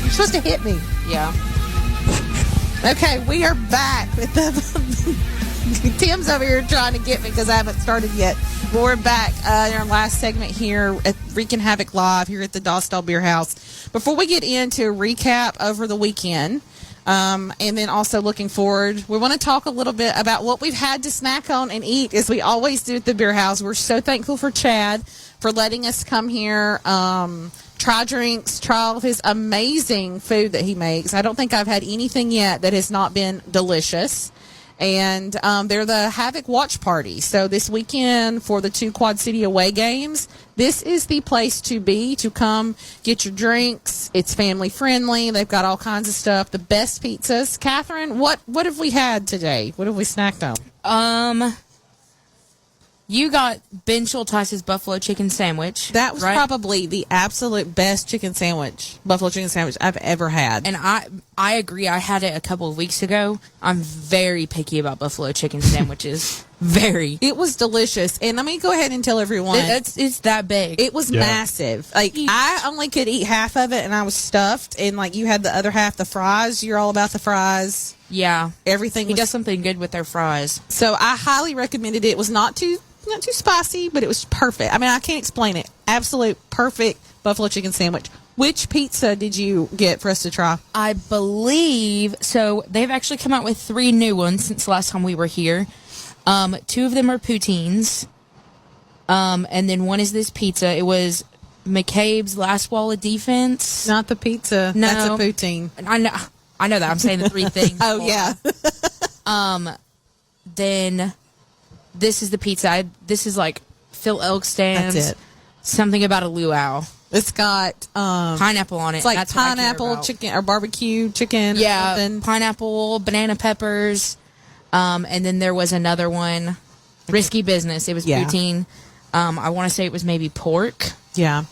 Speaker 9: You're supposed to hit me.
Speaker 10: Yeah.
Speaker 9: Okay, we are back with the Tim's over here trying to get me because I haven't started yet. But we're back in our last segment here at Reekin Havoc Live here at the Dostal Beer House. Before we get into a recap over the weekend, and then also looking forward, we want to talk a little bit about what we've had to snack on and eat, as we always do at the beer house. We're so thankful for Chad for letting us come here, try drinks, try all of his amazing food that he makes. I don't think I've had anything yet that has not been delicious. And they're the Havoc Watch Party. So this weekend for the 2 Quad City away games, this is the place to be, to come get your drinks. It's family friendly. They've got all kinds of stuff. The best pizzas. Catherine, what have we had today? What have we snacked on?
Speaker 10: You got Ben Schultheis's buffalo chicken sandwich.
Speaker 9: That was probably the absolute best chicken sandwich, buffalo chicken sandwich I've ever had.
Speaker 10: And I agree. I had it a couple of weeks ago. I'm very picky about buffalo chicken sandwiches. Very.
Speaker 9: It was delicious. And let me go ahead and tell everyone.
Speaker 10: It's that big.
Speaker 9: It was massive. Like, I only could eat half of it, and I was stuffed. And, like, you had the other half, the fries. You're all about the fries.
Speaker 10: Yeah.
Speaker 9: Everything.
Speaker 10: He does something good with their fries.
Speaker 9: So I highly recommended it. It was not too spicy, but it was perfect. I mean, I can't explain it. Absolute perfect buffalo chicken sandwich. Which pizza did you get for us to try?
Speaker 10: I believe, so they've actually come out with 3 new ones since the last time we were here. 2 of them are poutines. And then one is this pizza. It was McCabe's Last Wall of Defense.
Speaker 9: Not the pizza.
Speaker 10: No.
Speaker 9: That's a poutine.
Speaker 10: I know that. I'm saying the 3 things.
Speaker 9: Oh, yeah.
Speaker 10: Then this is the pizza. This is like Phil Elkstand's.
Speaker 9: That's it.
Speaker 10: Something about a luau.
Speaker 9: It's got
Speaker 10: pineapple on it.
Speaker 9: It's like
Speaker 10: That's
Speaker 9: pineapple chicken or barbecue chicken.
Speaker 10: Yeah,
Speaker 9: something.
Speaker 10: pineapple, banana peppers, and then there was another one, Risky Business. It was poutine. I want to say it was maybe pork.
Speaker 9: Yeah.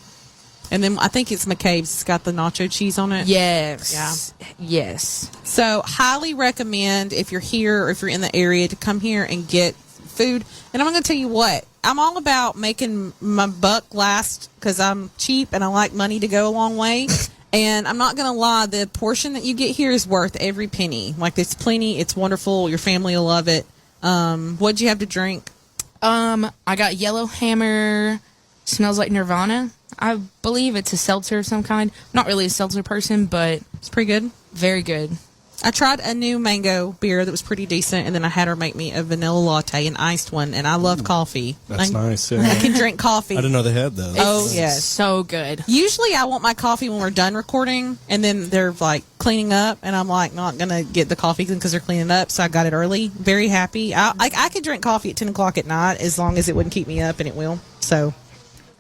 Speaker 9: And then I think it's McCabe's. It's got the nacho cheese on it.
Speaker 10: Yes.
Speaker 9: Yeah.
Speaker 10: Yes.
Speaker 9: So highly recommend if you're here or if you're in the area to come here and get food. And I'm going to tell you what, I'm all about making my buck last because I'm cheap and I like money to go a long way. And I'm not going to lie, the portion that you get here is worth every penny. Like, it's plenty. It's wonderful. Your family will love it. What'd you have to drink?
Speaker 10: I got Yellow Hammer. Smells like Nirvana. I believe it's a seltzer of some kind. Not really a seltzer person, but
Speaker 9: it's pretty good.
Speaker 10: Very good.
Speaker 9: I tried a new mango beer that was pretty decent, and then I had her make me a vanilla latte, an iced one, and I love coffee.
Speaker 1: That's nice. Yeah.
Speaker 9: I can drink coffee.
Speaker 1: I didn't know they had those.
Speaker 9: Oh, yes.
Speaker 10: So good.
Speaker 9: Usually I want my coffee when we're done recording, and then they're, like, cleaning up, and I'm, like, not going to get the coffee because they're cleaning up, so I got it early. Very happy. I could drink coffee at 10 o'clock at night as long as it wouldn't keep me up, and it will. So...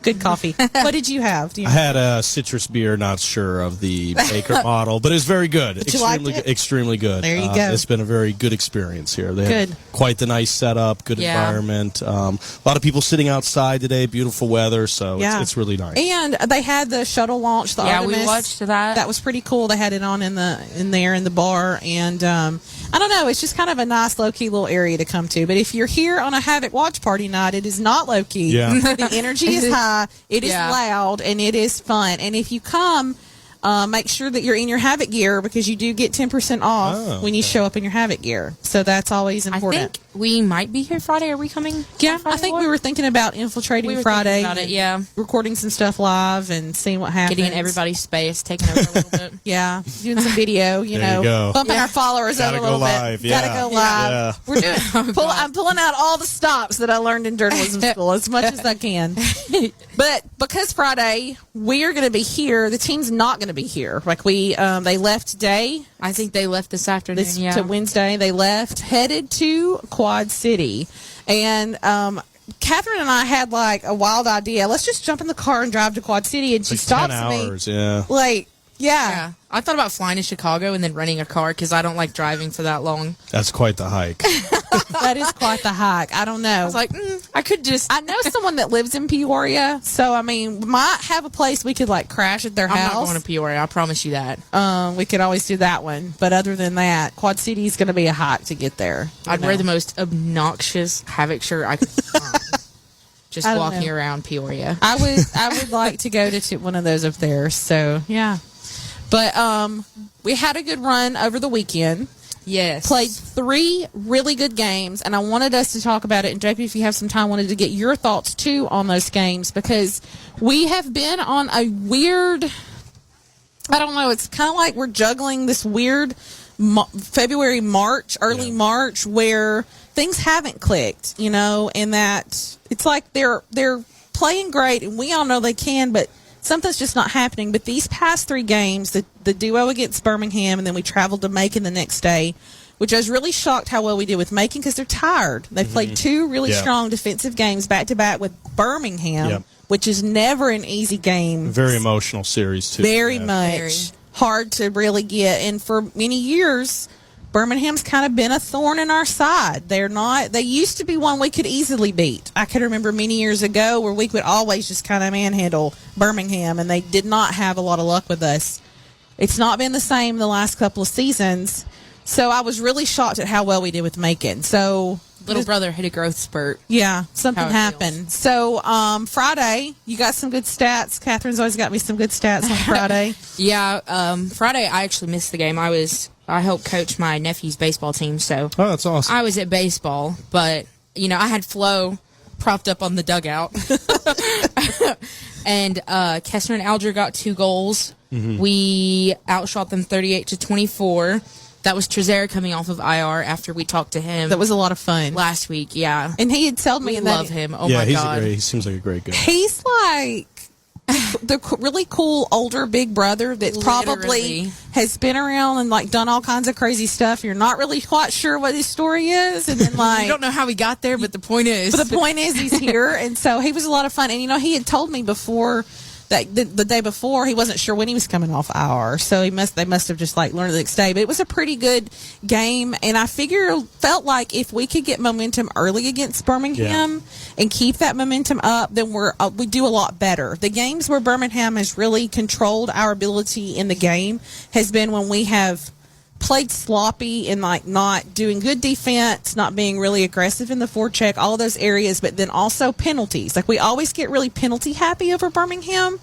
Speaker 9: good coffee. What did you have?
Speaker 1: I had a citrus beer, not sure of the Baker model, but it was very good.
Speaker 9: But you liked it?
Speaker 1: Extremely good.
Speaker 9: There you go.
Speaker 1: It's been a very good experience here. They
Speaker 9: Good.
Speaker 1: have quite the nice setup, good environment. A lot of people sitting outside today, beautiful weather, so it's really nice.
Speaker 9: And they had the shuttle launch, the Artemis.
Speaker 10: We watched that.
Speaker 9: That was pretty cool. They had it on in the bar, and I don't know, it's just kind of a nice low-key little area to come to. But if you're here on a Havoc watch party night, it is not low-key.
Speaker 1: Yeah.
Speaker 9: The energy is high. It is loud, and it is fun. And if you come, make sure that you're in your Havoc gear because you do get 10% off when you show up in your Havoc gear. So that's always important.
Speaker 10: I think we might be here Friday. Are we coming?
Speaker 9: Yeah, I think we were thinking about infiltrating Friday.
Speaker 10: About it, yeah.
Speaker 9: Recording some stuff live and seeing what happens.
Speaker 10: Getting in everybody's space, taking over a little bit.
Speaker 9: Yeah, doing some video, you know, bumping our followers up a little bit. Gotta go live.
Speaker 1: Yeah.
Speaker 9: We're doing. I'm pulling out all the stops that I learned in journalism school as much as I can. But because Friday we are going to be here, the team's not going to be here. Like they left today.
Speaker 10: I think they left this afternoon.
Speaker 9: To Wednesday, they left, headed to Quad City, and Catherine and I had like a wild idea. Let's just jump in the car and drive to Quad City, and she stops
Speaker 1: 10 hours,
Speaker 9: me.
Speaker 1: Yeah.
Speaker 9: Like, yeah.
Speaker 10: I thought about flying to Chicago and then renting a car because I don't like driving for that long.
Speaker 1: That's quite the hike.
Speaker 9: That is quite the hike. I don't know.
Speaker 10: I was like, I could just.
Speaker 9: I know someone that lives in Peoria, so I mean, we might have a place we could like crash at their house.
Speaker 10: I'm not going to Peoria. I promise you that.
Speaker 9: We could always do that one, but other than that, Quad City is going to be a hike to get there.
Speaker 10: I'd wear the most obnoxious Havoc shirt I could find. Just walking around Peoria.
Speaker 9: I would like to go to one of those up there. So yeah, but we had a good run over the weekend.
Speaker 10: Yes.
Speaker 9: Played 3 really good games, and I wanted us to talk about it. And JP, if you have some time, wanted to get your thoughts too on those games because we have been on a weird. I don't know. It's kind of like we're juggling this weird February, March, early March, where things haven't clicked, you know, and that it's like they're playing great, and we all know they can, but something's just not happening. But these past 3 games, the duo against Birmingham, and then we traveled to Macon the next day, which I was really shocked how well we did with Macon because they're tired. They played 2 really strong defensive games back-to-back with Birmingham, which is never an easy game.
Speaker 1: Very emotional series, too.
Speaker 9: Very much. Hard to really get. And for many years, Birmingham's kind of been a thorn in our side. They used to be one we could easily beat. I can remember many years ago where we could always just kind of manhandle Birmingham, and they did not have a lot of luck with us. It's not been the same the last couple of seasons. So I was really shocked at how well we did with Macon. So
Speaker 10: little brother hit a growth spurt.
Speaker 9: Yeah, something happened. So Friday, you got some good stats. Catherine's always got me some good stats on Friday.
Speaker 10: Friday I actually missed the game. I helped coach my nephew's baseball team, so
Speaker 1: that's awesome.
Speaker 10: I was at baseball, but I had Flo propped up on the dugout, and Kessner and Alger got 2 goals. Mm-hmm. We outshot them 38-24. That was Trezera coming off of IR after we talked to him.
Speaker 9: That was a lot of fun
Speaker 10: last week. Yeah,
Speaker 9: and he had told me,
Speaker 10: I love him. Oh
Speaker 1: my
Speaker 10: god,
Speaker 1: he seems like a great guy.
Speaker 9: He's like the really cool older big brother that probably has been around and like done all kinds of crazy stuff. You're not really quite sure what his story is, and then like
Speaker 10: you don't know how he got there, but the point is
Speaker 9: he's here, and so he was a lot of fun. And he had told me before that the day before he wasn't sure when he was coming off IR, so they must have just like learned the next day. But it was a pretty good game, and I felt like if we could get momentum early against Birmingham and keep that momentum up, then we do a lot better. The games where Birmingham has really controlled our ability in the game has been when we have played sloppy and like not doing good defense, not being really aggressive in the forecheck, all those areas, but then also penalties. Like we always get really penalty happy over Birmingham,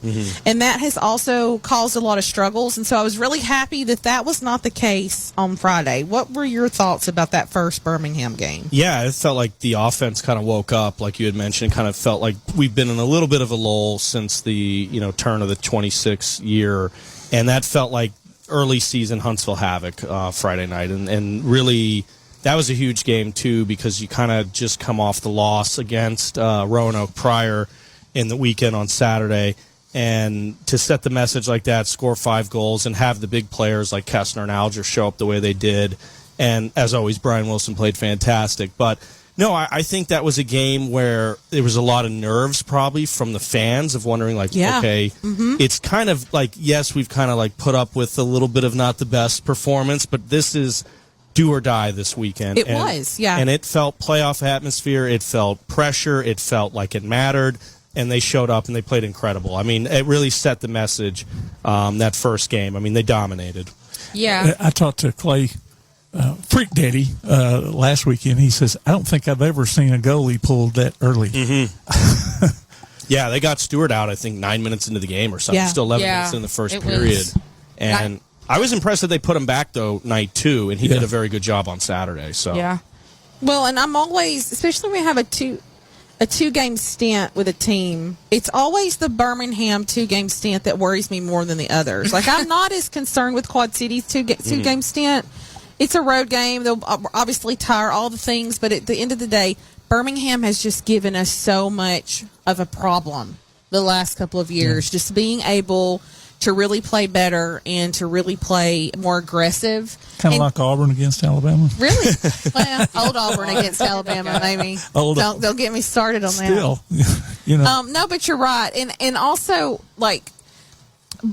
Speaker 9: and that has also caused a lot of struggles. And so I was really happy that was not the case on Friday. What were your thoughts about that first Birmingham game?
Speaker 1: Yeah, it felt like the offense kind of woke up, like you had mentioned. Kind of felt like we've been in a little bit of a lull since the turn of the 26th year, and that felt like early season Huntsville Havoc Friday night, and really that was a huge game too, because you kind of just come off the loss against Roanoke prior in the weekend on Saturday, and to set the message like that, score 5 goals, and have the big players like Kessner and Alger show up the way they did, and as always Brian Wilson played fantastic. But no, I think that was a game where there was a lot of nerves probably from the fans of wondering, like, okay, it's kind of like, yes, we've kind of like put up with a little bit of not the best performance, but this is do or die this weekend.
Speaker 9: It was.
Speaker 1: And it felt playoff atmosphere. It felt pressure. It felt like it mattered. And they showed up and they played incredible. I mean, it really set the message, that first game. I mean, they dominated.
Speaker 10: Yeah.
Speaker 12: I talked to Clay Freak Daddy last weekend. He says, I don't think I've ever seen a goalie pulled that early.
Speaker 1: Yeah, they got Stewart out, I think, 9 minutes into the game or something. Still 11 minutes in the first period. And I was impressed that they put him back, though, night 2, and he did a very good job on Saturday. So
Speaker 9: Well, and I'm always, especially when we have a two-game stint with a team, it's always the Birmingham 2-game stint that worries me more than the others. Like, I'm not as concerned with Quad City's two-game stint. It's a road game. They'll obviously tire all the things, but at the end of the day, Birmingham has just given us so much of a problem the last couple of years. Just being able to really play better and to really play more aggressive.
Speaker 12: Kind of like Auburn against Alabama.
Speaker 9: Really? Well, old Auburn against Alabama, maybe. Don't get me started on that.
Speaker 12: Still,
Speaker 9: no, but you're right. And also, like,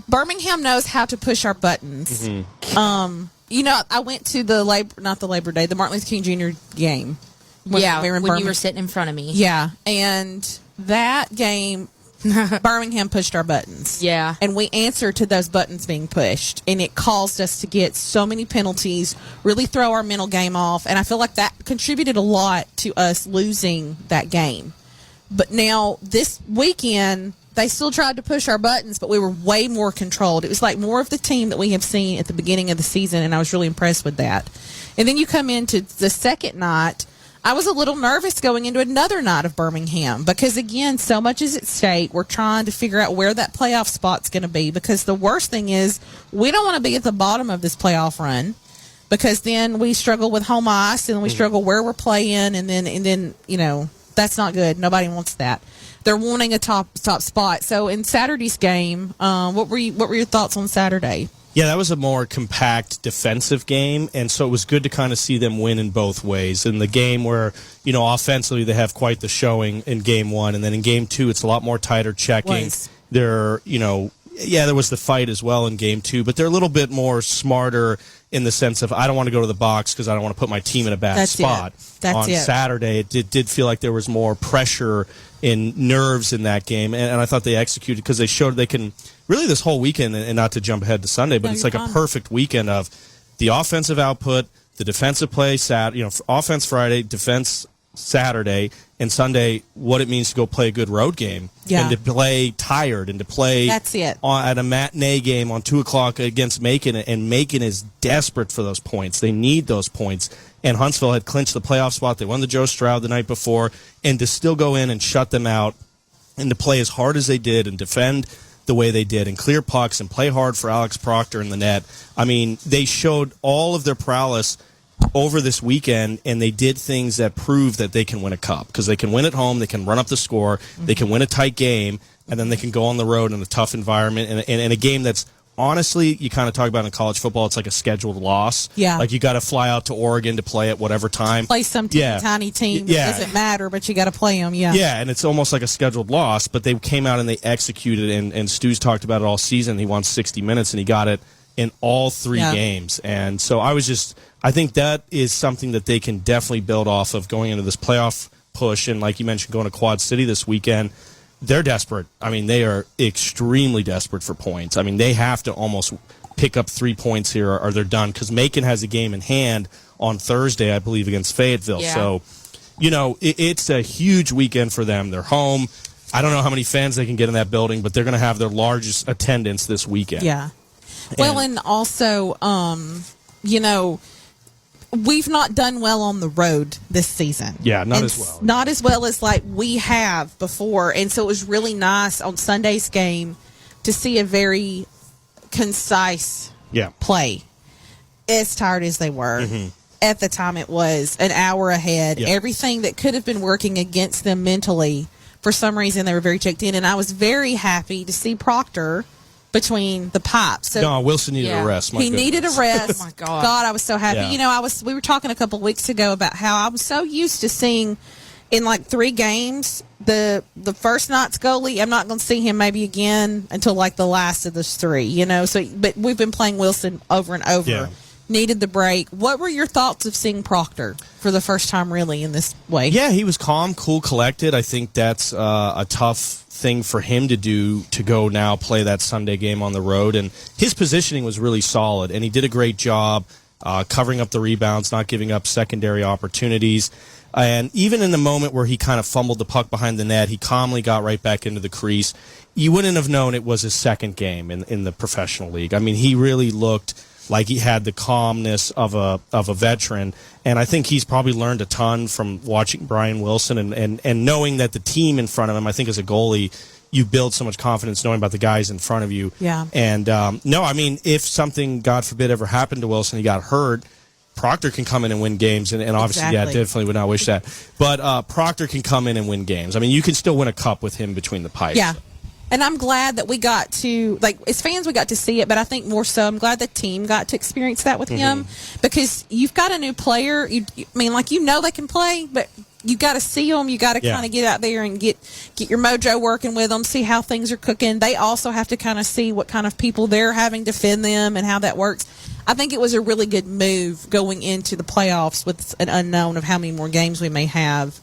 Speaker 9: Birmingham knows how to push our buttons. I went to the the Martin Luther King Jr. game.
Speaker 10: When you were sitting in front of me.
Speaker 9: Yeah, and that game, Birmingham pushed our buttons.
Speaker 10: Yeah.
Speaker 9: And we answered to those buttons being pushed, and it caused us to get so many penalties, really throw our mental game off, and I feel like that contributed a lot to us losing that game. But now, this weekend, they still tried to push our buttons, but we were way more controlled. It was like more of the team that we have seen at the beginning of the season, and I was really impressed with that. And then you come into the second night. I was a little nervous going into another night of Birmingham because, again, so much is at stake. We're trying to figure out where that playoff spot's going to be, because the worst thing is we don't want to be at the bottom of this playoff run, because then we struggle with home ice and we struggle where we're playing, and then that's not good. Nobody wants that. They're wanting a top spot. So in Saturday's game, what were your thoughts on Saturday?
Speaker 1: Yeah, that was a more compact defensive game, and so it was good to kind of see them win in both ways. In the game where, offensively they have quite the showing in game 1, and then in game 2 it's a lot more tighter checking. They're, there was the fight as well in game 2, but they're a little bit more smarter in the sense of, I don't want to go to the box because I don't want to put my team in a bad spot. On Saturday, it did feel like there was more pressure and nerves in that game, and I thought they executed because they showed they can really this whole weekend, and not to jump ahead to Sunday, but it's like a perfect weekend of the offensive output, the defensive play, offense Friday, defense Saturday, and Sunday, what it means to go play a good road game, and to play tired, and to play at a matinee game on 2 o'clock against Macon, and Macon is desperate for those points. They need those points, and Huntsville had clinched the playoff spot. They won the Joe Stroud the night before, and to still go in and shut them out, and to play as hard as they did, and defend the way they did, and clear pucks, and play hard for Alex Proctor in the net. I mean, they showed all of their prowess over this weekend, and they did things that prove that they can win a cup, because they can win at home, they can run up the score, they can win a tight game, and then they can go on the road in a tough environment, and a game that's honestly, you kind of talk about in college football, it's like a scheduled loss.
Speaker 9: Yeah.
Speaker 1: Like you got to fly out to Oregon to play at whatever time.
Speaker 9: Play some tiny team.
Speaker 1: Yeah.
Speaker 9: It doesn't matter, but you got to play them. Yeah.
Speaker 1: Yeah, and it's almost like a scheduled loss, but they came out and they executed, and Stu's talked about it all season. He won 60 minutes, and he got it in all 3 games. And so I think that is something that they can definitely build off of going into this playoff push. And like you mentioned, going to Quad City this weekend, they're desperate. I mean, they are extremely desperate for points. I mean, they have to almost pick up 3 points here or they're done, because Macon has a game in hand on Thursday, I believe, against Fayetteville.
Speaker 10: Yeah.
Speaker 1: So, it's a huge weekend for them. They're home. I don't know how many fans they can get in that building, but they're going to have their largest attendance this weekend.
Speaker 9: Yeah. Well, and also, we've not done well on the road this season.
Speaker 1: Yeah, not as well.
Speaker 9: Not as well as like we have before. And so it was really nice on Sunday's game to see a very concise play. As tired as they were. At the time, it was an hour ahead.
Speaker 1: Yep.
Speaker 9: Everything that could have been working against them mentally, for some reason, they were very checked in. And I was very happy to see Proctor between the pipes. So
Speaker 1: no, Wilson needed a rest.
Speaker 9: He needed a rest.
Speaker 10: Oh my God,
Speaker 9: I was so happy.
Speaker 1: Yeah.
Speaker 9: We were talking a couple of weeks ago about how I was so used to seeing in like 3 games the first night's goalie. I'm not going to see him maybe again until like the last of those 3. So but we've been playing Wilson over and over.
Speaker 1: Yeah.
Speaker 9: Needed the break. What were your thoughts of seeing Proctor for the first time really in this way?
Speaker 1: Yeah, he was calm, cool, collected. I think that's a tough thing for him to do, to go now play that Sunday game on the road. And his positioning was really solid, and he did a great job covering up the rebounds, not giving up secondary opportunities. And even in the moment where he kind of fumbled the puck behind the net, he calmly got right back into the crease. You wouldn't have known it was his second game in the professional league. I mean, he really looked like he had the calmness of a veteran, and I think he's probably learned a ton from watching Brian Wilson and knowing that the team in front of him. I think as a goalie, you build so much confidence knowing about the guys in front of you.
Speaker 9: Yeah.
Speaker 1: And if something, God forbid, ever happened to Wilson, he got hurt, Proctor can come in and win games, and obviously, definitely would not wish that. But Proctor can come in and win games. I mean, you can still win a cup with him between the pipes.
Speaker 9: Yeah. And I'm glad that we got to, as fans, we got to see it, but I think more so, I'm glad the team got to experience that with him, because you've got a new player. They can play, but you got to see them. You got to kind of get out there and get your mojo working with them, see how things are cooking. They also have to kind of see what kind of people they're having defend them and how that works. I think it was a really good move going into the playoffs with an unknown of how many more games we may have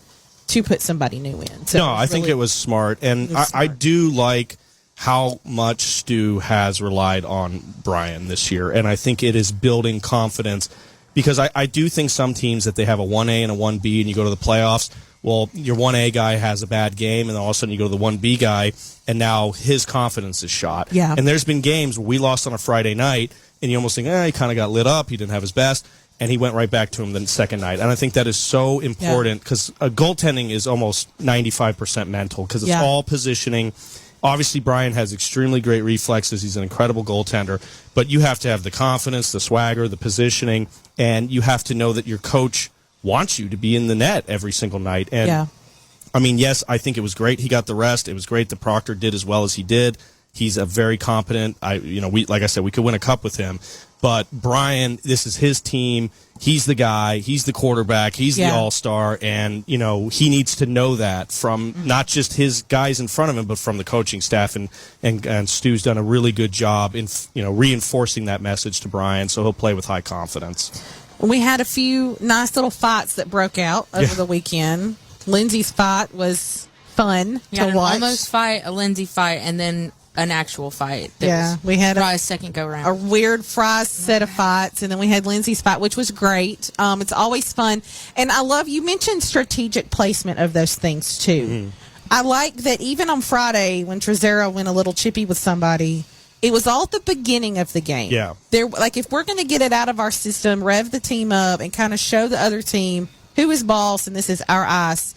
Speaker 9: to put somebody new in. So
Speaker 1: I think it was smart. And I do like how much Stu has relied on Brian this year. And I think it is building confidence, because I do think some teams that they have a 1A and a 1B and you go to the playoffs, well, your 1A guy has a bad game, and then all of a sudden you go to the 1B guy, and now his confidence is shot.
Speaker 9: Yeah.
Speaker 1: And there's been games where we lost on a Friday night, and you almost think, he kind of got lit up, he didn't have his best, and he went right back to him the second night. And I think that is so important, because goaltending is almost 95% mental, because it's all positioning. Obviously, Brian has extremely great reflexes. He's an incredible goaltender. But you have to have the confidence, the swagger, the positioning, and you have to know that your coach wants you to be in the net every single night. And I mean, yes, I think it was great he got the rest. It was great that Proctor did as well as he did. He's a very competent. Like I said, we could win a cup with him. But Brian, this is his team. He's the guy. He's the quarterback. He's the all-star. And, he needs to know that from not just his guys in front of him, but from the coaching staff. And Stu's done a really good job in, reinforcing that message to Brian, so he'll play with high confidence.
Speaker 9: We had a few nice little fights that broke out over the weekend. Lindsay's fight was fun to watch.
Speaker 10: An almost fight, a Lindsay fight, and then an actual fight.
Speaker 9: We had
Speaker 10: Fry's second go round.
Speaker 9: A weird Fry's set of fights, and then we had Lindsay's fight, which was great. It's always fun, and I love, you mentioned strategic placement of those things too. I like that even on Friday when Trezero went a little chippy with somebody, it was all at the beginning of the game.
Speaker 1: Yeah,
Speaker 9: if we're going to get it out of our system, rev the team up, and kind of show the other team who is boss, and this is our ice.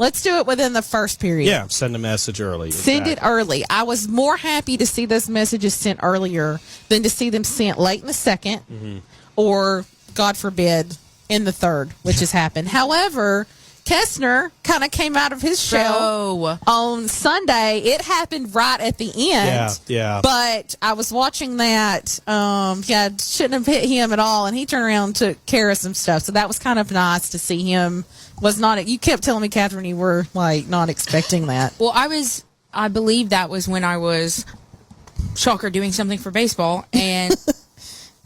Speaker 9: Let's do it within the first period.
Speaker 1: Yeah, send a message early.
Speaker 9: Send it early. I was more happy to see those messages sent earlier than to see them sent late in the second or, God forbid, in the third, which has happened. However, Kestner kind of came out of his shell on Sunday. It happened right at the end.
Speaker 1: Yeah.
Speaker 9: But I was watching that. Shouldn't have hit him at all. And he turned around and took care of some stuff. So that was kind of nice to see him. You kept telling me, Catherine, you were like not expecting that.
Speaker 10: Well, I believe that was when I was, shocker, doing something for baseball. And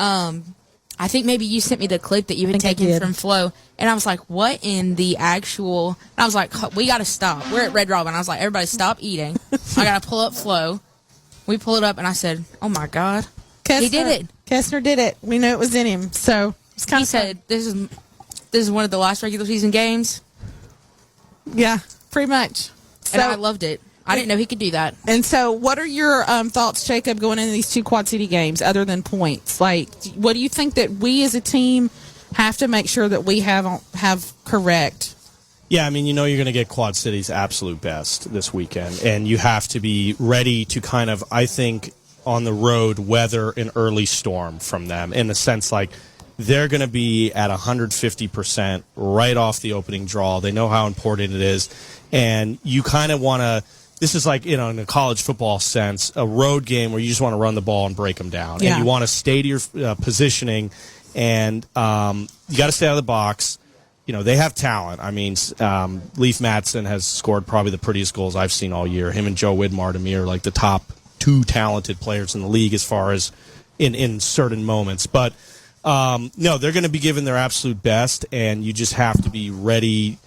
Speaker 10: I think maybe you sent me the clip that you had taken from Flo. And I was like, what in the actual... And I was like, we got to stop. We're at Red Robin. I was like, everybody stop eating. I got to pull up Flo. We pull it up, and I said, oh, my God. He did it.
Speaker 9: Kestner did it. We knew it was in him. So it's kind of
Speaker 10: said, this is one of the last regular season games.
Speaker 9: Yeah, pretty much.
Speaker 10: And I loved it. I didn't know he could do that.
Speaker 9: And so what are your thoughts, Jacob, going into these two Quad City games other than points? Like, what do you think that we as a team have to make sure that we have correct?
Speaker 1: Yeah, I mean, you're going to get Quad City's absolute best this weekend, and you have to be ready to kind of, I think, on the road, weather an early storm from them in the sense like they're going to be at 150% right off the opening draw. They know how important it is, and you kind of want to. This is like, in a college football sense, a road game where you just want to run the ball and break them down. Yeah. And you want to stay to your positioning, and you got to stay out of the box. They have talent. I mean, Leif Matson has scored probably the prettiest goals I've seen all year. Him and Joe Widmar, to me, are like the top two talented players in the league as far as in certain moments. But, no, they're going to be giving their absolute best, and you just have to be ready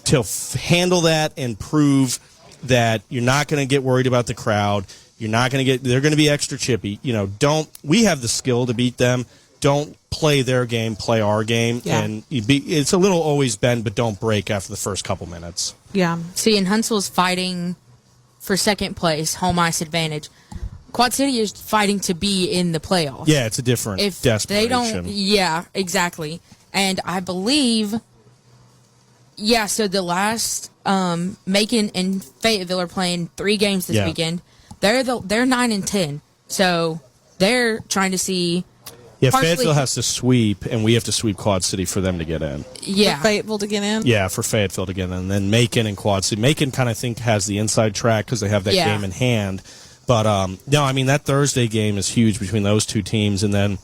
Speaker 1: to handle that and prove that you're not going to get worried about the crowd. You're not going to they're going to be extra chippy. We have the skill to beat them. Don't play their game, play our game. Yeah. And it's a little always bend, but don't break after the first couple minutes.
Speaker 9: Yeah.
Speaker 10: See, and Huntsville's fighting for second place, home ice advantage. Quad City is fighting to be in the playoffs.
Speaker 1: Yeah, it's a different desperation.
Speaker 10: They don't, yeah, exactly. And I believe, so the last Macon and Fayetteville are playing 3 games this weekend. They're 9-10, so they're trying to see.
Speaker 1: Yeah, Fayetteville has to sweep, and we have to sweep Quad City for them to get in.
Speaker 10: Yeah,
Speaker 9: for Fayetteville to get in.
Speaker 1: Yeah, for Fayetteville to get in, and then Macon and Quad City. Macon kind of has the inside track because they have that game in hand. But no, I mean that Thursday game is huge between those two teams, and then,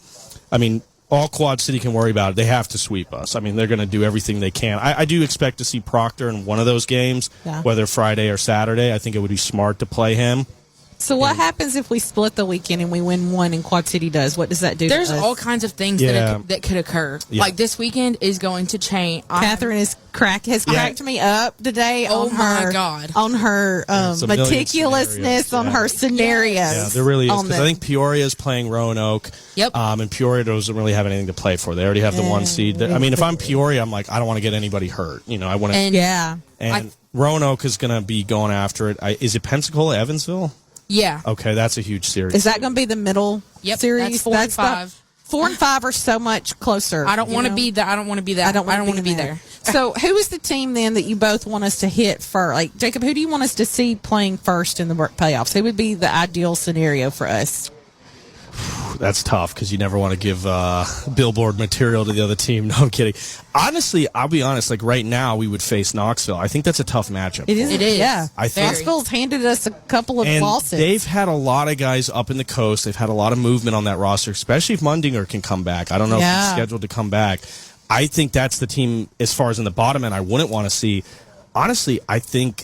Speaker 1: I mean, all Quad City can worry about it. They have to sweep us. I mean, they're going to do everything they can. I do expect to see Proctor in one of those games, whether Friday or Saturday. I think it would be smart to play him.
Speaker 9: So what happens if we split the weekend and we win one and Quad City does? What does that do?
Speaker 10: There's all kinds of things that could occur. Yeah. Like this weekend is going to change.
Speaker 9: Catherine has cracked me up today on her meticulousness on her scenarios.
Speaker 1: Yeah, there really is. Because I think Peoria is playing Roanoke.
Speaker 10: Yep.
Speaker 1: And Peoria doesn't really have anything to play for. They already have the 1 seed. I mean, if I'm Peoria, I'm like, I don't want to get anybody hurt. I want to. And Roanoke is going to be going after it. Is it Pensacola, Evansville?
Speaker 10: Yeah.
Speaker 1: Okay, that's a huge series.
Speaker 9: Is that going to be the middle series?
Speaker 10: That's 4 and 5.
Speaker 9: 4 and 5 are so much closer.
Speaker 10: I don't want to be there. I don't want to be there. I don't want to be there.
Speaker 9: So, who is the team then that you both want us to hit first? Like, Jacob, who do you want us to see playing first in the playoffs? Who would be the ideal scenario for us?
Speaker 1: That's tough because you never want to give billboard material to the other team. No, I'm kidding. Honestly, I'll be honest. Like right now, we would face Knoxville. I think that's a tough matchup.
Speaker 9: It is. Yeah.
Speaker 1: I think
Speaker 9: Knoxville's handed us a couple of losses.
Speaker 1: They've had a lot of guys up in the coast. They've had a lot of movement on that roster, especially if Mundinger can come back. I don't know if he's scheduled to come back. I think that's the team as far as in the bottom end I wouldn't want to see. Honestly, I think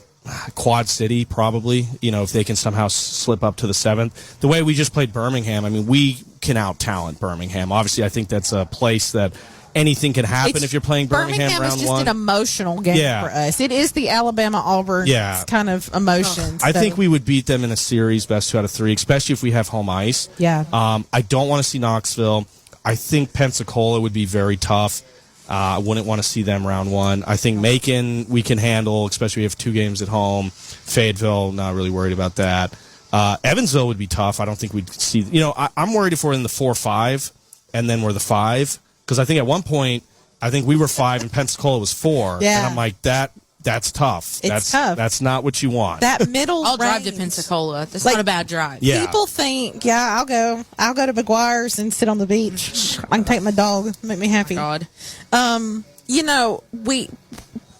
Speaker 1: Quad City probably, if they can somehow slip up to the 7th. The way we just played Birmingham, I mean, we can out-talent Birmingham. Obviously, I think that's a place that anything can happen if you're playing Birmingham round 1.
Speaker 9: Birmingham is just an emotional game for us. It is the Alabama-Auburn kind of emotions.
Speaker 1: I think we would beat them in a series, best 2 out of 3, especially if we have home ice.
Speaker 9: Yeah.
Speaker 1: I don't want to see Knoxville. I think Pensacola would be very tough. I wouldn't want to see them round 1. I think Macon we can handle, especially if we have 2 games at home. Fayetteville, not really worried about that. Evansville would be tough. I don't think we'd see. I'm worried if we're in the 4-5 and then we're the 5. Because I think at one point, I think we were 5 and Pensacola was 4.
Speaker 9: Yeah.
Speaker 1: And I'm like, that's tough.
Speaker 9: It's tough.
Speaker 1: That's not what you want.
Speaker 9: That middle
Speaker 10: I'll drive to Pensacola. That's not a bad drive.
Speaker 1: Yeah.
Speaker 9: People think, I'll go to McGuire's and sit on the beach. I can take my dog. Make me happy.
Speaker 10: God.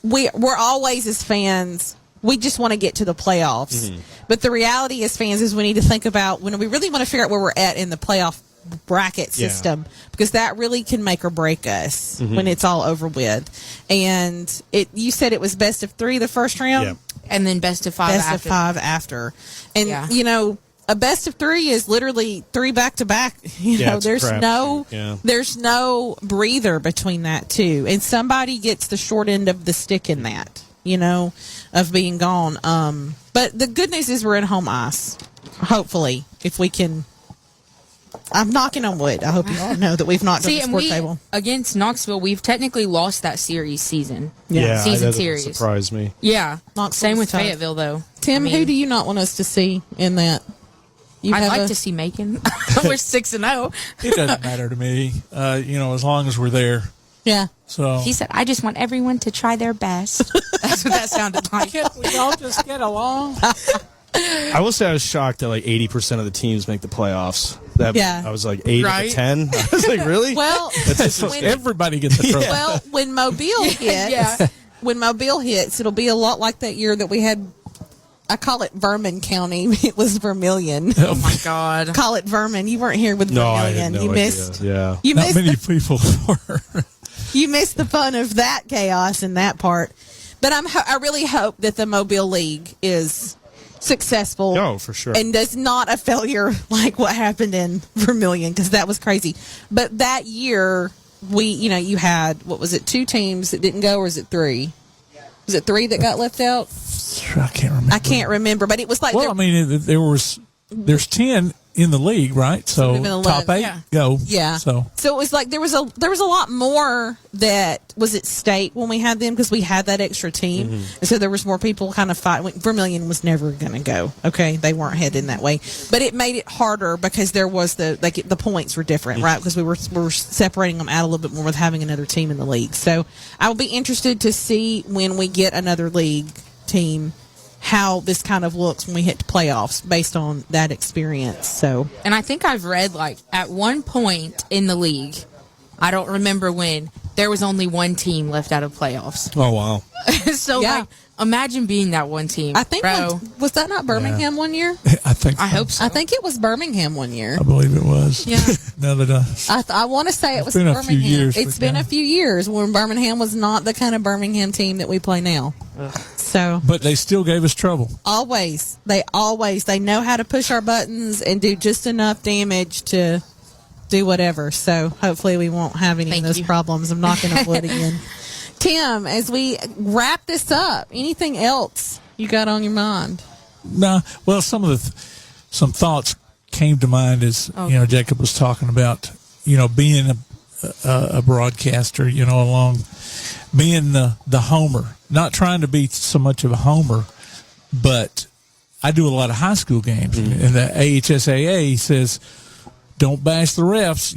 Speaker 9: we're always as fans, we just want to get to the playoffs. Mm-hmm. But the reality as fans is we need to think about when we really want to figure out where we're at in the playoff bracket system, because that really can make or break us when it's all over with. And you said it was best of 3 the first round,
Speaker 10: and then best of 5
Speaker 9: best of 5 after. And you know, a best of 3 is literally 3 back to back. You know, there's no breather between that two, and somebody gets the short end of the stick in that, you know, of being gone. But the good news is we're in home ice. Hopefully, if we can. I'm knocking on wood. I hope you all know that we've not done the sport table.
Speaker 10: Against Knoxville, we've technically lost that season.
Speaker 1: Yeah,
Speaker 10: season
Speaker 1: that
Speaker 10: series.
Speaker 1: Surprised me.
Speaker 10: Yeah, same with
Speaker 9: tough.
Speaker 10: Fayetteville, though.
Speaker 9: Tim, who do you not want us to see in that?
Speaker 10: I'd like to see Macon. We're 6-0.
Speaker 12: It doesn't matter to me. You know, as long as we're there.
Speaker 9: Yeah.
Speaker 12: So
Speaker 10: he said, "I just want everyone to try their best." That's what that sounded like.
Speaker 12: We all just get along.
Speaker 1: I will say I was shocked that like 80% of the teams make the playoffs. I was like 8 out of 10. I was like, really?
Speaker 9: Well,
Speaker 12: everybody gets the trophy.
Speaker 9: Well, when Mobile hits, when Mobile hits, it'll be a lot like that year that we had. I call it Vermin County. It was Vermilion.
Speaker 10: Oh my God!
Speaker 9: Call it Vermin. You weren't here with Vermilion.
Speaker 1: I had no
Speaker 9: you
Speaker 1: idea.
Speaker 9: missed.
Speaker 1: Yeah,
Speaker 9: you
Speaker 12: not
Speaker 9: missed
Speaker 12: many people were.
Speaker 9: You missed the fun of that chaos in that part. But I really hope that the Mobile League is successful.
Speaker 1: Oh, for sure.
Speaker 9: And does not a failure like what happened in Vermilion, because that was crazy. But that year, you had, what was it, 2 teams that didn't go, or was it 3? Was it 3 that got left out?
Speaker 12: I can't remember.
Speaker 9: But it was like...
Speaker 12: Well, I mean, there's 10 in the league, right? So top 8 go.
Speaker 9: Yeah.
Speaker 12: So
Speaker 9: it was like there was a lot more that was at stake when we had them, because we had that extra team, and so there was more people kind of fighting. Vermilion was never going to go. Okay, they weren't heading that way, but it made it harder because there was the points were different, right? Because we were separating them out a little bit more with having another team in the league. So I will be interested to see when we get another league team how this kind of looks when we hit the playoffs based on that experience. So,
Speaker 10: and I think I've read, like, at one point in the league, I don't remember when, there was only one team left out of playoffs.
Speaker 1: Oh, wow.
Speaker 10: So, like, imagine being that one team.
Speaker 9: I think, was that not Birmingham one year?
Speaker 12: I
Speaker 10: hope so.
Speaker 9: I think it was Birmingham one year.
Speaker 12: I believe it was.
Speaker 9: Yeah.
Speaker 12: Now that
Speaker 9: I want to say it was
Speaker 12: been
Speaker 9: Birmingham.
Speaker 12: a few years,
Speaker 9: it's been a few years when Birmingham was not the kind of Birmingham team that we play now. So,
Speaker 12: but they still gave us trouble.
Speaker 9: Always. They know how to push our buttons and do just enough damage to do whatever. So hopefully we won't have any of those problems. I'm knocking on wood again. Tim, as we wrap this up, anything else you got on your mind?
Speaker 12: No. Well, some thoughts came to mind as Jacob was talking about being a broadcaster, along being the homer. Not trying to be so much of a homer, but I do a lot of high school games, and the AHSAA says, don't bash the refs,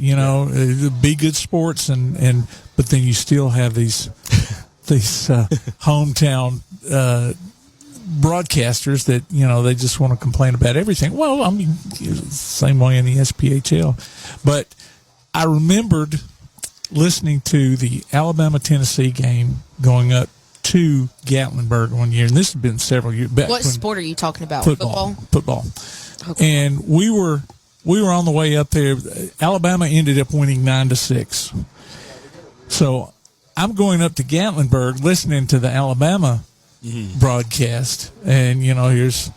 Speaker 12: be good sports, but then you still have these hometown broadcasters that they just want to complain about everything. Well, I mean, same way in the SPHL, but I remembered listening to the Alabama-Tennessee game going up to Gatlinburg one year, and this has been several years back.
Speaker 10: What sport are you talking about?
Speaker 12: Football.
Speaker 10: Okay.
Speaker 12: And we were on the way up there. Alabama ended up winning 9-6. So I'm going up to Gatlinburg listening to the Alabama broadcast, and here's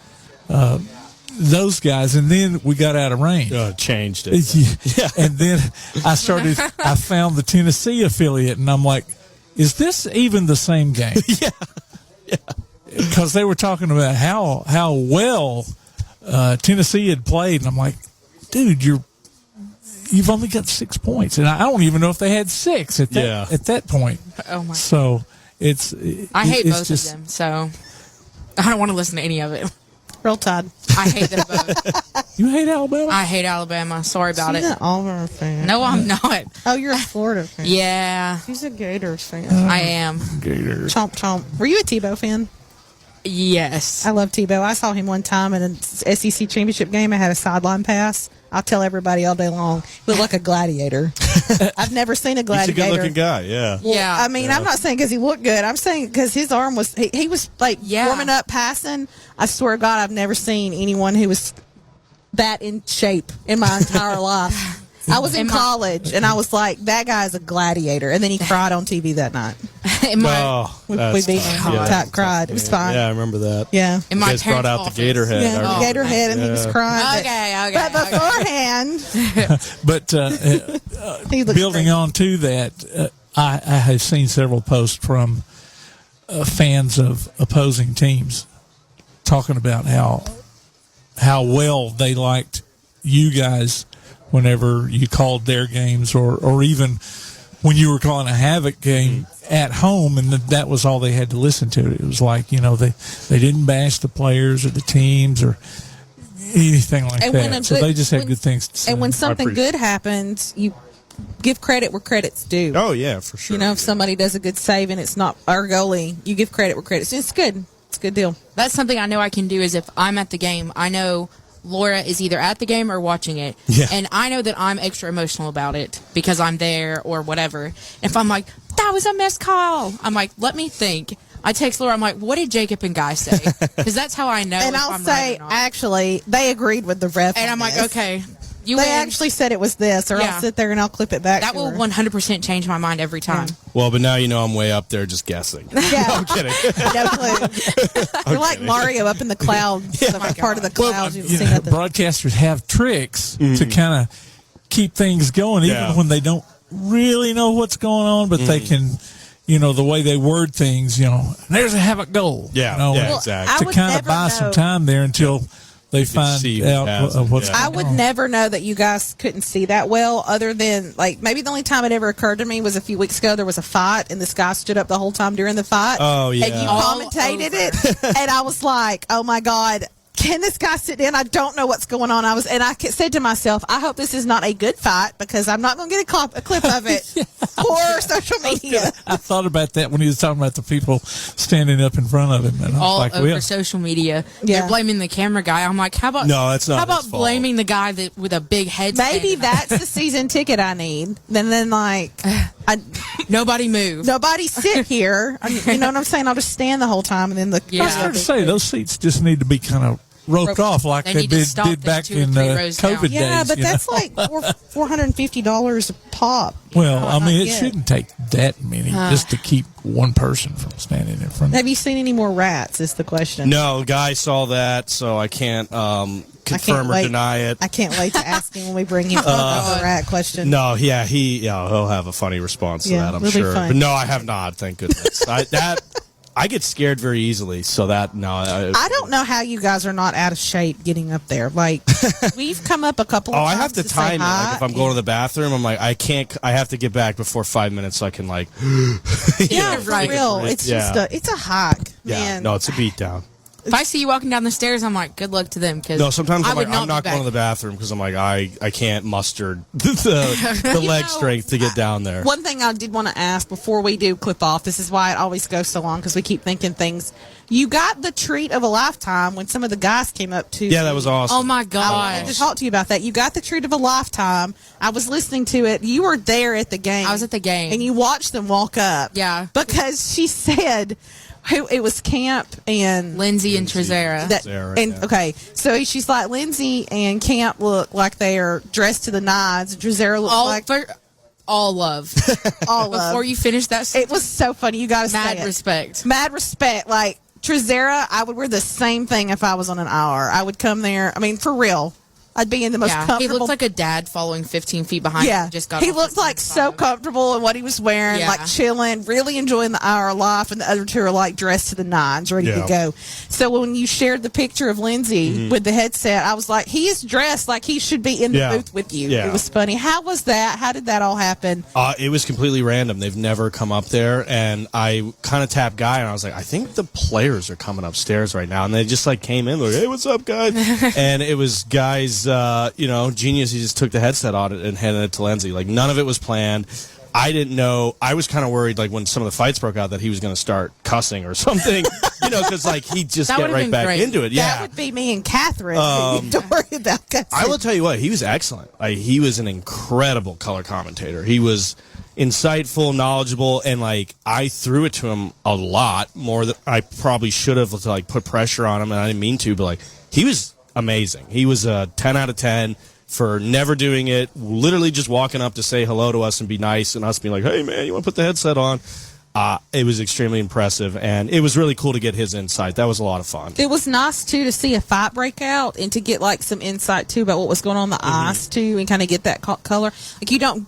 Speaker 12: those guys, and then we got out of range.
Speaker 1: Changed it.
Speaker 12: Yeah. And then I found the Tennessee affiliate, and I'm like, is this even the same game? Yeah. Because they were talking about how well Tennessee had played, and I'm like, dude, you've only got 6 points, and I don't even know if they had 6 at that point.
Speaker 10: Oh my!
Speaker 12: So
Speaker 10: I hate both of them, so I don't want to listen to any of it.
Speaker 9: Roll Tide.
Speaker 10: I hate them both.
Speaker 12: You hate Alabama?
Speaker 10: I hate Alabama. Sorry about it.
Speaker 9: She's an Auburn fan.
Speaker 10: No, I'm not.
Speaker 9: Oh, you're a Florida fan.
Speaker 10: Yeah.
Speaker 9: She's a Gators fan.
Speaker 10: I am.
Speaker 12: Gators.
Speaker 9: Chomp, chomp. Were you a Tebow fan?
Speaker 10: Yes.
Speaker 9: I love Tebow. I saw him one time in an SEC championship game. I had a sideline pass. I'll tell everybody all day long. He looked like a gladiator. I've never seen a gladiator.
Speaker 1: He's a good-looking guy, yeah.
Speaker 9: Well,
Speaker 10: Yeah.
Speaker 9: I mean, I'm not saying because he looked good. I'm saying because his arm was, he was like warming up, passing. I swear to God, I've never seen anyone who was that in shape in my entire life. I was in college, and I was like, that guy's a gladiator. And then he cried on TV that night. We beat him. Cried. It was fine.
Speaker 1: Yeah, I remember that.
Speaker 9: Yeah.
Speaker 1: You guys brought out the gator head.
Speaker 9: Yeah, the gator head, and he was crying.
Speaker 10: Okay.
Speaker 9: But beforehand.
Speaker 12: But building on to that, I have seen several posts from fans of opposing teams talking about how well they liked you guys whenever you called their games, or even when you were calling a Havoc game at home, and that was all they had to listen to. It was like, they didn't bash the players or the teams or anything like that. So they just had good things to say.
Speaker 9: And when something good happens, you give credit where credit's due.
Speaker 1: Oh, yeah, for sure.
Speaker 9: If somebody does a good save and it's not our goalie, you give credit where credit's due. It's good. It's a good deal.
Speaker 10: That's something I know I can do is if I'm at the game, I know Laura is either at the game or watching it.
Speaker 1: Yeah.
Speaker 10: And I know that I'm extra emotional about it because I'm there or whatever. If I'm like, that was a missed call, I'm like, let me think. I text Laura, I'm like, what did Jacob and Guy say? Because that's how I know.
Speaker 9: And
Speaker 10: if
Speaker 9: I'll
Speaker 10: I'm
Speaker 9: say,
Speaker 10: right or not.
Speaker 9: actually, they agreed with the ref.
Speaker 10: And I'm like, okay. You
Speaker 9: they
Speaker 10: win.
Speaker 9: actually said it was this, or I'll sit there and I'll clip it back.
Speaker 10: That
Speaker 9: to
Speaker 10: will
Speaker 9: her.
Speaker 10: 100% change my mind every time.
Speaker 1: Well, but now I'm way up there just guessing.
Speaker 9: Yeah.
Speaker 1: I'm kidding.
Speaker 9: No clue. You're like Mario up in the clouds, part of the clouds. You see nothing.
Speaker 12: Broadcasters have tricks to kind of keep things going, even when they don't really know what's going on, but they can, the way they word things, there's a Havoc goal.
Speaker 1: Yeah, exactly.
Speaker 12: To kind of buy some time there until they find out what's going on.
Speaker 9: I would never know that you guys couldn't see that well, other than maybe the only time it ever occurred to me was a few weeks ago. There was a fight, and this guy stood up the whole time during the fight.
Speaker 1: Oh, yeah.
Speaker 9: And you commentated it, and I was like, oh my God, can this guy sit down? I don't know what's going on. I said to myself, I hope this is not a good fight because I'm not going to get a clip of it for social media.
Speaker 12: I thought about that when he was talking about the people standing up in front of him. And I was
Speaker 10: All
Speaker 12: like,
Speaker 10: over social media.
Speaker 9: Yeah.
Speaker 10: They're blaming the camera guy. I'm like, how about
Speaker 1: no, that's not
Speaker 10: how about
Speaker 1: his fault.
Speaker 10: blaming the guy with a big head?
Speaker 9: Maybe that's the season ticket I need. And then
Speaker 10: nobody move.
Speaker 9: Nobody sit here. You know what I'm saying? I'll just stand the whole time, and then the.
Speaker 12: I was going to say those seats just need to be kind of roped off like they did back in COVID days.
Speaker 9: Yeah, but that's like $450 a pop.
Speaker 12: Well, I mean, it shouldn't take that many just to keep one person from standing in front of
Speaker 9: Have you seen any more rats, is the question.
Speaker 1: No, Guy saw that, so I can't confirm or deny it.
Speaker 9: I can't wait to ask him when we bring him up the rat question.
Speaker 1: No, he'll have a funny response to that, I'm sure. But no, I have not, thank goodness. I get scared very easily, so I
Speaker 9: don't know how you guys are not out of shape getting up there. Like, we've come up a couple of times.
Speaker 1: I have to time it. Like, if I'm going to the bathroom, I'm like, I can't, I have to get back before 5 minutes so I can, like,
Speaker 9: yeah, for real. It's just it's a hike.
Speaker 1: Yeah,
Speaker 9: man.
Speaker 1: no, it's a beatdown.
Speaker 10: If I see you walking down the stairs, I'm like, good luck to them.
Speaker 1: No, sometimes I'm like,
Speaker 10: not
Speaker 1: I'm not going to the bathroom because I'm like, I can't muster the leg strength to get down there.
Speaker 9: One thing I did want to ask before we do clip off, this is why it always goes so long because we keep thinking things. You got the treat of a lifetime when some of the guys came up to
Speaker 1: that was awesome.
Speaker 10: Oh, my God.
Speaker 9: I wanted to talk to you about that. You got the treat of a lifetime. I was listening to it. You were there at the game.
Speaker 10: I was at the game.
Speaker 9: And you watched them walk up.
Speaker 10: Yeah.
Speaker 9: Because she said... It was Camp and
Speaker 10: Lindsay and Trezera.
Speaker 9: Okay, so she's like, Lindsay and Camp look like they are dressed to the nines. And Trezera looks like
Speaker 10: all love.
Speaker 9: All love.
Speaker 10: Before you finish that,
Speaker 9: it was so funny. You got to say
Speaker 10: mad respect.
Speaker 9: Mad respect. Like Trezera, I would wear the same thing if I was on an hour. I would come there. I mean, for real. I'd be in the most comfortable.
Speaker 10: He looked like a dad following 15 feet behind him.
Speaker 9: He looked like so comfortable in what he was wearing, like chilling, really enjoying the hour of life, and the other two are like dressed to the nines, ready to go. So when you shared the picture of Lindsay with the headset, I was like, he is dressed like he should be in the booth with you. It was funny. How was that? How did that all happen?
Speaker 1: It was completely random. They've never come up there, and I kind of tapped Guy, and I was like, I think the players are coming upstairs right now, and they just like came in, like, hey, what's up, guys? And it was Guy's, genius. He just took the headset on it and handed it to Lindsay. Like, none of it was planned. I didn't know. I was kind of worried, like, when some of the fights broke out that he was going to start cussing or something. because like he'd just
Speaker 10: That
Speaker 1: get
Speaker 10: would've
Speaker 1: right
Speaker 10: been
Speaker 1: back
Speaker 10: great.
Speaker 1: into it. Yeah.
Speaker 9: That would be me and Catherine. Don't worry about that.
Speaker 1: I will tell you what, he was excellent. He was an incredible color commentator. He was insightful, knowledgeable, and like I threw it to him a lot more than I probably should have to like put pressure on him, and I didn't mean to, but like he was amazing. He was a 10 out of 10 for never doing it, literally just walking up to say hello to us and be nice, and us being like, hey man, you want to put the headset on? It was extremely impressive, and it was really cool to get his insight. That was a lot of fun.
Speaker 9: It was nice too to see a fight break out and to get like some insight too about what was going on in the ice too, and kind of get that color. Like you don't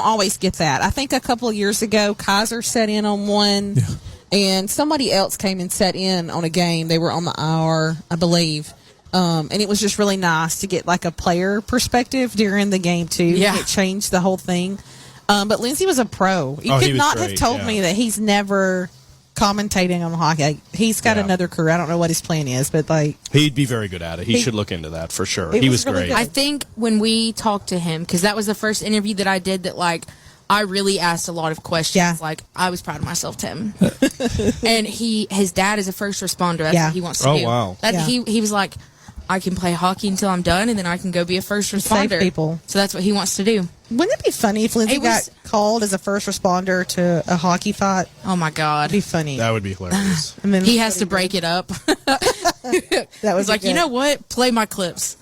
Speaker 9: always get that. I think a couple of years ago, Kaiser sat in on one, and somebody else came and sat in on a game. They were on the hour, I believe. And it was just really nice to get like a player perspective during the game too.
Speaker 10: Yeah.
Speaker 9: It changed the whole thing. But Lindsay was a pro. You
Speaker 1: Oh, he
Speaker 9: could
Speaker 1: was
Speaker 9: not
Speaker 1: great,
Speaker 9: have told me that he's never commentating on hockey. Like, he's got another career. I don't know what his plan is, but like
Speaker 1: He'd be very good at it. He should look into that for sure.
Speaker 9: It
Speaker 1: He
Speaker 9: was
Speaker 1: was
Speaker 9: really
Speaker 1: great.
Speaker 9: good.
Speaker 10: I think when we talked to him, because that was the first interview that I did that, like, I really asked a lot of questions.
Speaker 9: Yeah.
Speaker 10: Like, I was proud of myself, Tim. And his dad is a first responder. That's
Speaker 9: Yeah.
Speaker 10: what he wants to
Speaker 1: Oh,
Speaker 10: do.
Speaker 1: wow.
Speaker 10: He was like, I can play hockey until I'm done, and then I can go be a first
Speaker 9: Save
Speaker 10: responder.
Speaker 9: people.
Speaker 10: So that's what he wants to do.
Speaker 9: Wouldn't it be funny if Lindsay
Speaker 10: It was-
Speaker 9: got called as a first responder to a hockey fight?
Speaker 10: Oh, my God.
Speaker 9: It'd be funny.
Speaker 1: That would be hilarious.
Speaker 9: And then
Speaker 10: He has to break it up.
Speaker 9: That was
Speaker 10: He's like, you know what? Play my clips.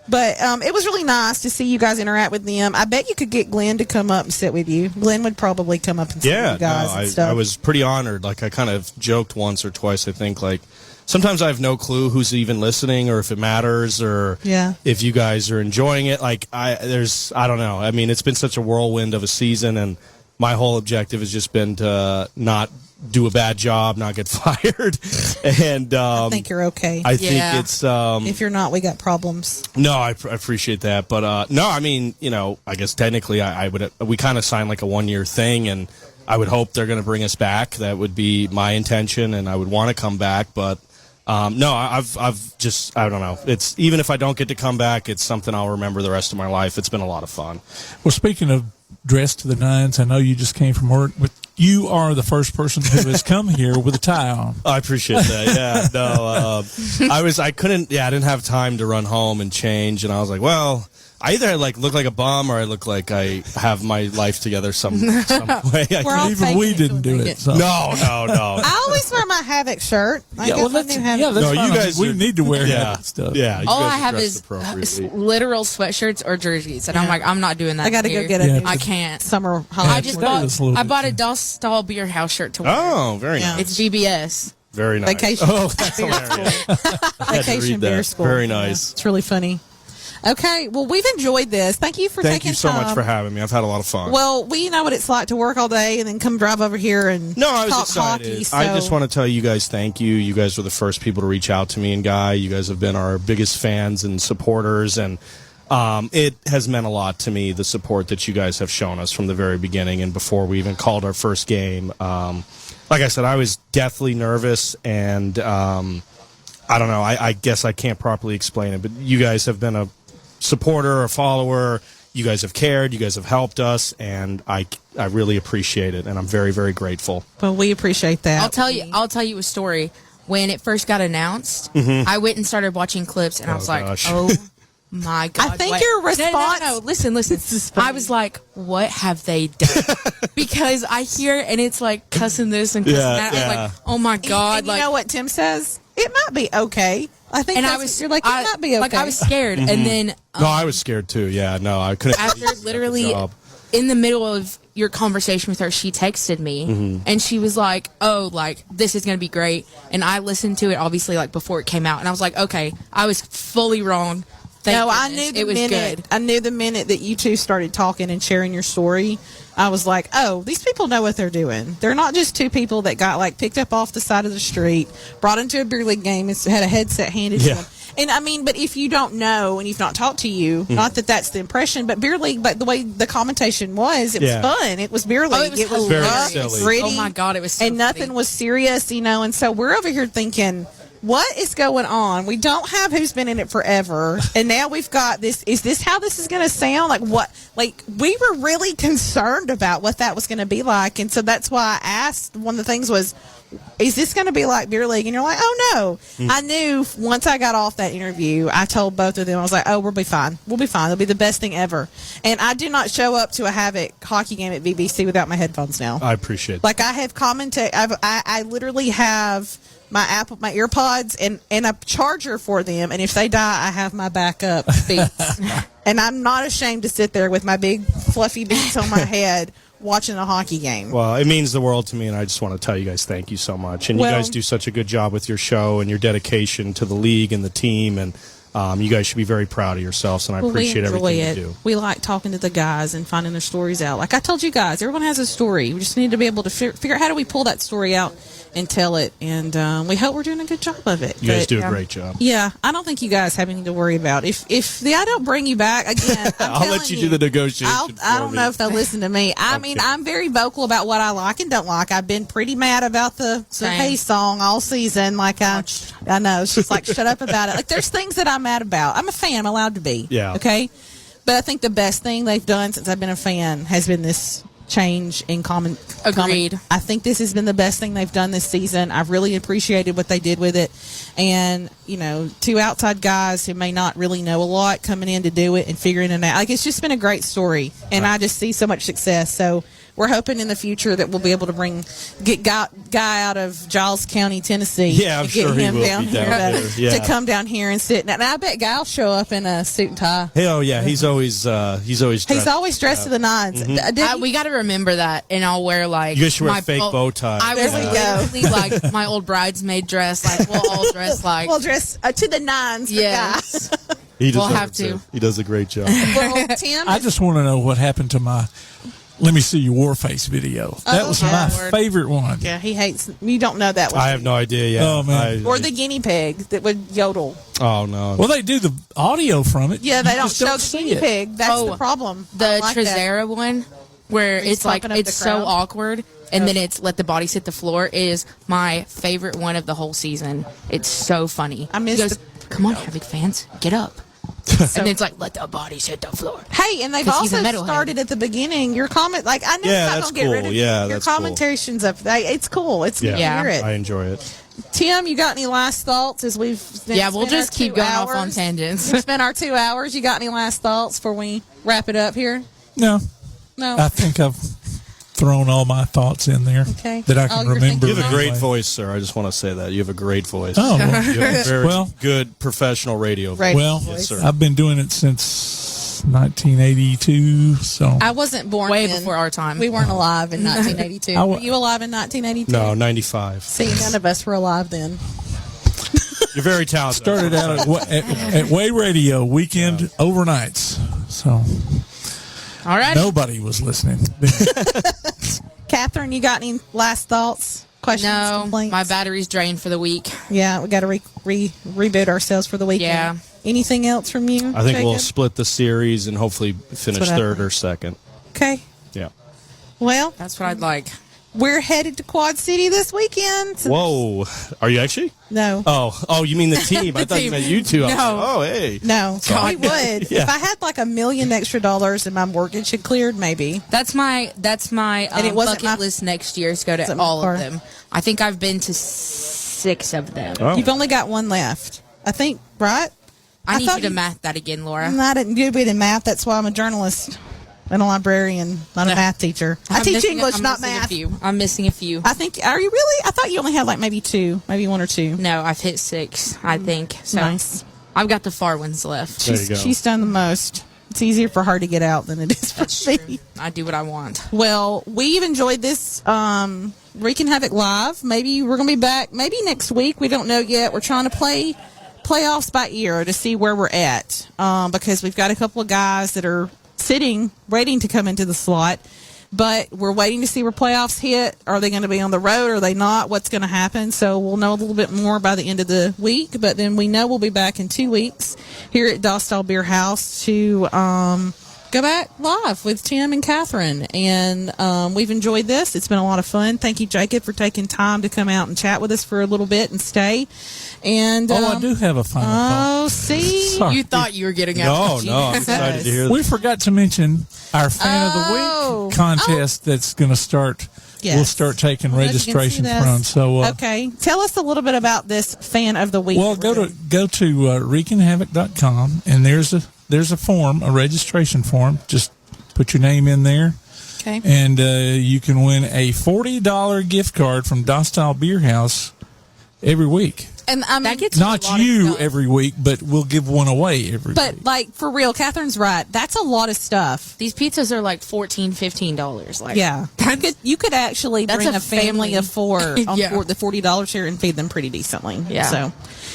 Speaker 9: But it was really nice to see you guys interact with them. I bet you could get Glenn to come up and sit with you. Glenn would probably come up and sit with you guys and stuff.
Speaker 1: I was pretty honored. Like I kind of joked once or twice. I think like sometimes I have no clue who's even listening or if it matters or if you guys are enjoying it. Like I don't know. I mean, it's been such a whirlwind of a season, and my whole objective has just been to not do a bad job, not get fired. And
Speaker 9: I think you're okay.
Speaker 1: I think it's
Speaker 9: if you're not, we got problems.
Speaker 1: no, I appreciate that, but no, I mean, I guess technically, we kind of signed like a 1-year thing, and I would hope they're going to bring us back. That would be my intention, and I would want to come back, but no, I've just I don't know. It's even if I don't get to come back, it's something I'll remember the rest of my life. It's been a lot of fun.
Speaker 12: Well, speaking of dressed to the nines, I know you just came from work, but you are the first person who has come here with a tie on.
Speaker 1: I appreciate that. Yeah, no, I didn't have time to run home and change, and I was like, well, I either look like a bum or I look like I have my life together some way.
Speaker 12: Even we didn't do it. So.
Speaker 1: No.
Speaker 9: I always wear my Havoc shirt.
Speaker 12: That's fine.
Speaker 1: You guys
Speaker 12: we need to wear Havoc stuff.
Speaker 1: Yeah, you
Speaker 10: All
Speaker 1: guys
Speaker 10: I
Speaker 1: are
Speaker 10: have
Speaker 1: dressed
Speaker 10: is literal sweatsshirts or jerseys, and I'm like, I'm not doing that.
Speaker 9: I got to go
Speaker 10: here.
Speaker 9: get it.
Speaker 10: I can't.
Speaker 9: Summer
Speaker 10: I
Speaker 9: holiday.
Speaker 10: just bought a Dostal Beer House shirt to wear.
Speaker 1: Oh, very nice.
Speaker 10: It's VBS.
Speaker 1: Very nice.
Speaker 9: Vacation.
Speaker 1: Oh, that's hilarious.
Speaker 9: Vacation beer school.
Speaker 1: Very nice.
Speaker 9: It's really funny. Okay, well, we've enjoyed this. Thank you for
Speaker 1: Thank
Speaker 9: taking
Speaker 1: you so
Speaker 9: time.
Speaker 1: much for having me. I've had a lot of fun.
Speaker 9: Well, we know what it's like to work all day and then come drive over here and
Speaker 1: I was
Speaker 9: talk
Speaker 1: excited.
Speaker 9: hockey. So.
Speaker 1: I just want to tell you guys thank you. You guys were the first people to reach out to me and Guy. You guys have been our biggest fans and supporters, and it has meant a lot to me, the support that you guys have shown us from the very beginning and before we even called our first game. Like I said, I was deathly nervous, and I don't know. I guess I can't properly explain it, but you guys have been a supporter, a follower. You guys have cared. You guys have helped us, and I really appreciate it, and I'm very, very grateful.
Speaker 9: Well, we appreciate that.
Speaker 10: I'll tell you a story. When it first got announced, I went and started watching clips, and I was like, oh my God.
Speaker 9: I think your response...
Speaker 10: No, listen. I was like, what have they done? Because I hear, and it's like cussing this and cussing that. I was like, oh my God.
Speaker 9: And you know what Tim says? It might be okay. I think
Speaker 10: and
Speaker 9: that's
Speaker 10: I was
Speaker 9: you're like, it might be okay.
Speaker 10: Like, I was scared. And then...
Speaker 1: no, I was scared too. Yeah, no, I couldn't.
Speaker 10: After literally in the middle of your conversation with her, she texted me and she was like, oh, like, this is going to be great. And I listened to it, obviously, like, before it came out. And I was like, okay, I was fully wrong.
Speaker 9: I knew the minute that you two started talking and sharing your story, I was like, oh, these people know what they're doing. They're not just two people that got picked up off the side of the street, brought into a beer league game, and had a headset handed to them. And I mean, but if you don't know and you've not talked to you, not that that's the impression, but beer league, but the way the commentation was, it was fun. It was beer league.
Speaker 10: It was
Speaker 1: very
Speaker 10: rough,
Speaker 1: silly.
Speaker 10: gritty. Oh my God, it was so
Speaker 9: and nothing was serious, and so we're over here thinking, what is going on? We don't have who's been in it forever, and now we've got this. Is this how this is going to sound? We were really concerned about what that was going to be like, and so that's why I asked. One of the things was, is this going to be like beer league? And you're like, oh no. I knew once I got off that interview, I told both of them, I was like, oh, we'll be fine. We'll be fine. It'll be the best thing ever. And I do not show up to a Havoc hockey game at BBC without my headphones now.
Speaker 1: I appreciate that.
Speaker 9: Like, I have I literally have my earpods and a charger for them, and if they die, I have my backup Beats. And I'm not ashamed to sit there with my big fluffy Beats on my head watching a hockey game.
Speaker 1: Well, it means the world to me, and I just want to tell you guys thank you so much. And you guys do such a good job with your show and your dedication to the league and the team, and you guys should be very proud of yourselves, and I appreciate everything you do.
Speaker 9: We like talking to the guys and finding their stories out. Like I told you guys, everyone has a story. We just need to be able to figure out how do we pull that story out and tell it, and we hope we're doing a good job of it.
Speaker 1: You guys do a great job.
Speaker 9: Yeah, I don't think you guys have anything to worry about. If I don't bring you back again,
Speaker 1: I'll let you do the negotiation.
Speaker 9: I don't know if they'll listen to me. I mean, I'm very vocal about what I like and don't like. I've been pretty mad about the Hey song all season. Like I know, it's just like shut up about it. Like there's things that I'm mad about. I'm a fan. I'm allowed to be.
Speaker 1: Yeah.
Speaker 9: Okay. But I think the best thing they've done since I've been a fan has been this change in common.
Speaker 10: Agreed.
Speaker 9: I think this has been the best thing they've done this season. I've really appreciated what they did with it. And, two outside guys who may not really know a lot coming in to do it and figuring it out. Like, it's just been a great story. And I just see so much success. So we're hoping in the future that we'll be able to get guy out of Giles County, Tennessee.
Speaker 1: Yeah, I'm sure he will be down here
Speaker 9: to come down here and sit. And I bet Guy will show up in a suit and tie.
Speaker 1: Hell yeah, he's always dressed.
Speaker 9: He's always dressed to the nines.
Speaker 10: Mm-hmm. We got to remember that, and I'll wear like
Speaker 1: you should wear a fake bow tie.
Speaker 10: I was literally like my old bridesmaid dress. Like we'll all dress like
Speaker 9: we'll dress to the nines.
Speaker 10: Yes.
Speaker 1: We'll have to. He does a great job.
Speaker 9: Well, Tim,
Speaker 12: I just want to know what happened to my "Let Me See Your War Face" video. That was my favorite one.
Speaker 9: Yeah, he hates. You don't know that one.
Speaker 1: I have no idea yet.
Speaker 12: Oh man!
Speaker 9: Or the guinea pig that would yodel.
Speaker 1: Oh no!
Speaker 12: Well, they do the audio from it.
Speaker 9: Yeah, they don't show the guinea pig. That's the problem.
Speaker 10: The Trezera one, where it's like it's so awkward, and then it's let the bodies hit the floor, is my favorite one of the whole season. It's so funny.
Speaker 9: I missed.
Speaker 10: He goes, "Come on, Havoc fans, get up." And then it's like, let the bodies hit the floor.
Speaker 9: Hey, and they've also started at the beginning. Your comment, like, I know you're not going to get rid of it.
Speaker 1: Yeah,
Speaker 9: your commentation's up. It's cool. It's good to hear it.
Speaker 1: I enjoy it.
Speaker 9: Tim, you got any last thoughts as we've
Speaker 10: we'll just keep going off on tangents.
Speaker 9: We've spent our 2 hours. You got any last thoughts before we wrap it up here?
Speaker 12: No.
Speaker 9: I
Speaker 12: think I've thrown all my thoughts in there that I can remember.
Speaker 1: You have a great voice, sir. I just want to say that. You have a great voice.
Speaker 12: Oh,
Speaker 1: you have a very good professional radio voice.
Speaker 12: Well,
Speaker 1: yes, sir.
Speaker 12: I've been doing it since 1982, so.
Speaker 9: I wasn't born
Speaker 10: way before our time.
Speaker 9: We weren't alive in 1982. Were you alive in 1982?
Speaker 1: No, 95.
Speaker 9: See, none of us were alive then.
Speaker 1: You're very talented.
Speaker 12: Started out at Way Radio, weekend overnights, so.
Speaker 10: All right.
Speaker 12: Nobody was listening.
Speaker 9: Catherine, you got any last thoughts, questions, complaints?
Speaker 10: My battery's drained for the week.
Speaker 9: Yeah, we got to reboot ourselves for the weekend.
Speaker 10: Yeah.
Speaker 9: Anything else from you?
Speaker 1: I think
Speaker 9: Jacob?
Speaker 1: we'll split the series and hopefully finish third or second.
Speaker 9: Okay.
Speaker 1: Yeah.
Speaker 9: Well,
Speaker 10: that's what I'd like.
Speaker 9: We're headed to Quad City this weekend. So
Speaker 1: whoa. Are you actually?
Speaker 9: No.
Speaker 1: Oh, you mean the team. I thought you meant you two.
Speaker 9: No.
Speaker 1: Like, oh, hey.
Speaker 9: No. We would.
Speaker 1: Yeah.
Speaker 9: If I had like $1 million extra and my mortgage had cleared, maybe.
Speaker 10: That's my
Speaker 9: and it wasn't
Speaker 10: bucket list next year is go to all of them. I think I've been to 6 of them.
Speaker 1: Oh.
Speaker 9: You've only got one left. I think, right?
Speaker 10: I need you to math that again, Laura.
Speaker 9: I didn't do it in math. That's why I'm a journalist and a librarian, not a math teacher. I teach English, not math.
Speaker 10: I'm missing a few.
Speaker 9: I think. Are you really? I thought you only had like maybe 2, maybe 1 or 2.
Speaker 10: No, I've hit 6. I think. So
Speaker 9: nice.
Speaker 10: I've got the far ones left.
Speaker 9: She's done the most. It's easier for her to get out than it is for me.
Speaker 10: I do what I want.
Speaker 9: Well, we've enjoyed this Reekin Havoc Live. Maybe we're going to be back maybe next week. We don't know yet. We're trying to play playoffs by ear to see where we're at because we've got a couple of guys that are sitting, waiting to come into the slot. But we're waiting to see where playoffs hit. Are they going to be on the road? Are they not? What's going to happen? So we'll know a little bit more by the end of the week. But then we know we'll be back in 2 weeks here at Dostal Beer House to go back live with Tim and Catherine. And we've enjoyed this. It's been a lot of fun. Thank you, Jacob, for taking time to come out and chat with us for a little bit and stay. And
Speaker 12: I do have a final thought.
Speaker 9: Oh, see?
Speaker 12: Sorry.
Speaker 10: You thought you were getting out.
Speaker 1: No, I'm excited to hear
Speaker 12: We forgot to mention our Fan of the Week contest that's going to start
Speaker 9: Yes.
Speaker 12: we'll start taking registrations from. So
Speaker 9: okay, tell us a little bit about this Fan of the Week.
Speaker 12: Well, go to reekinhavoc.com, and there's a form, a registration form. Just put your name in there.
Speaker 9: Okay.
Speaker 12: And you can win a $40 gift card from Dostal Beer House every week.
Speaker 9: And I mean, that gets
Speaker 12: not you every week, but we'll give one away every week.
Speaker 9: But like for real, Catherine's right. That's a lot of stuff.
Speaker 10: These pizzas are like $14, $15. Like,
Speaker 9: yeah, you could actually bring a family of four on for the $40 here and feed them pretty decently.
Speaker 10: Yeah.
Speaker 9: So,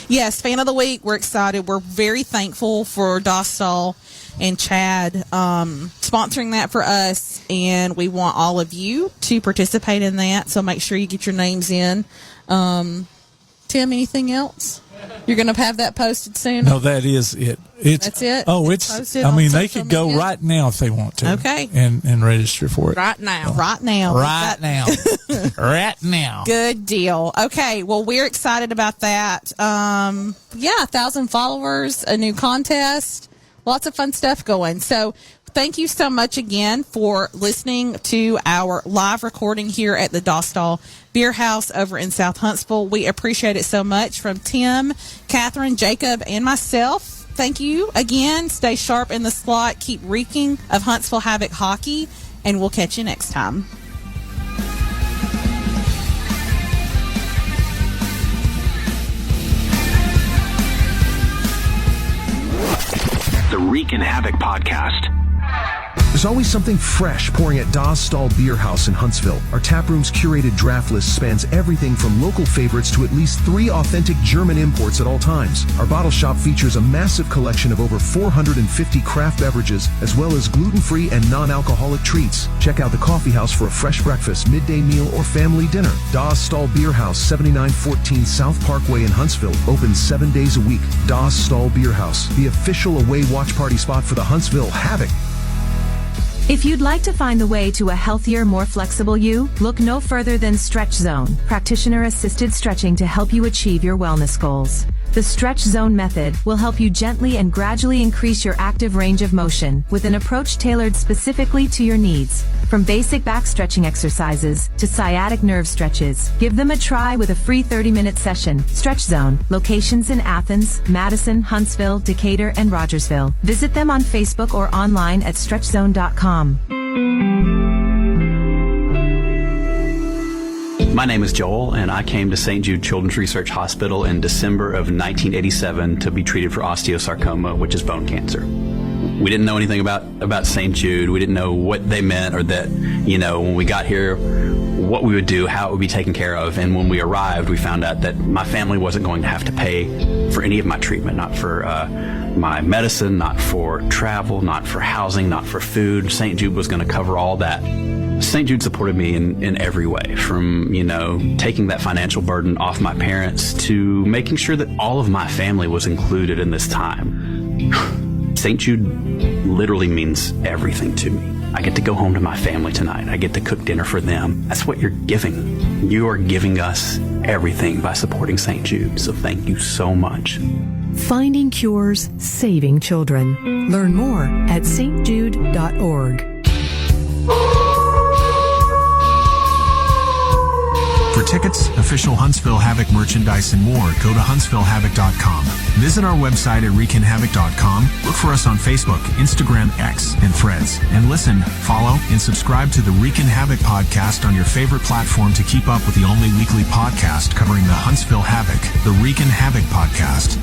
Speaker 9: yes, Fan of the Week. We're excited. We're very thankful for Dostal and Chad sponsoring that for us, and we want all of you to participate in that. So make sure you get your names in. Tim, anything else? You're going to have that posted soon?
Speaker 12: No, that is it.
Speaker 9: That's it?
Speaker 12: Oh,
Speaker 9: posted
Speaker 12: I
Speaker 9: on
Speaker 12: mean, they
Speaker 9: social
Speaker 12: could go
Speaker 9: media?
Speaker 12: right now if they want to.
Speaker 9: Okay.
Speaker 12: And register for it.
Speaker 10: Right now.
Speaker 9: Right now.
Speaker 12: Right now. Right now.
Speaker 9: Good deal. Okay, well, we're excited about that. 1,000 followers, a new contest, lots of fun stuff going. So thank you so much again for listening to our live recording here at the Dostal Beer House over in South Huntsville. We appreciate it so much. From Tim, Catherine, Jacob, and myself, thank you again. Stay sharp in the slot. Keep reeking of Huntsville Havoc hockey, and we'll catch you next time.
Speaker 4: The Reekin Havoc Podcast.
Speaker 6: There's always something fresh pouring at Dostal Beer House in Huntsville. Our taproom's curated draft list spans everything from local favorites to at least 3 authentic German imports at all times. Our bottle shop features a massive collection of over 450 craft beverages, as well as gluten-free and non-alcoholic treats. Check out the coffee house for a fresh breakfast, midday meal, or family dinner. Dostal Beer House, 7914 South Parkway in Huntsville. Open 7 days a week. Dostal Beer House, the official away watch party spot for the Huntsville Havoc.
Speaker 7: If you'd like to find the way to a healthier, more flexible you, look no further than Stretch Zone, practitioner-assisted stretching to help you achieve your wellness goals. The Stretch Zone method will help you gently and gradually increase your active range of motion with an approach tailored specifically to your needs. From basic back stretching exercises to sciatic nerve stretches, give them a try with a free 30-minute session. Stretch Zone, locations in Athens, Madison, Huntsville, Decatur, and Rogersville. Visit them on Facebook or online at stretchzone.com.
Speaker 17: My name is Joel, and I came to St. Jude Children's Research Hospital in December of 1987 to be treated for osteosarcoma, which is bone cancer. We didn't know anything about St. Jude. We didn't know what they meant, or that, when we got here, what we would do, how it would be taken care of. And when we arrived, we found out that my family wasn't going to have to pay for any of my treatment, not for my medicine, not for travel, not for housing, not for food. St. Jude was going to cover all that. St. Jude supported me in every way, from, taking that financial burden off my parents to making sure that all of my family was included in this time. St. Jude literally means everything to me. I get to go home to my family tonight. I get to cook dinner for them. That's what you're giving. You are giving us everything by supporting St. Jude, so thank you so much.
Speaker 18: Finding cures, saving children. Learn more at stjude.org.
Speaker 4: For tickets, official Huntsville Havoc merchandise, and more, go to huntsvillehavoc.com. Visit our website at reekinhavoc.com. Look for us on Facebook, Instagram, X, and Threads. And listen, follow, and subscribe to the Reekin Havoc podcast on your favorite platform to keep up with the only weekly podcast covering the Huntsville Havoc, the Reekin Havoc podcast.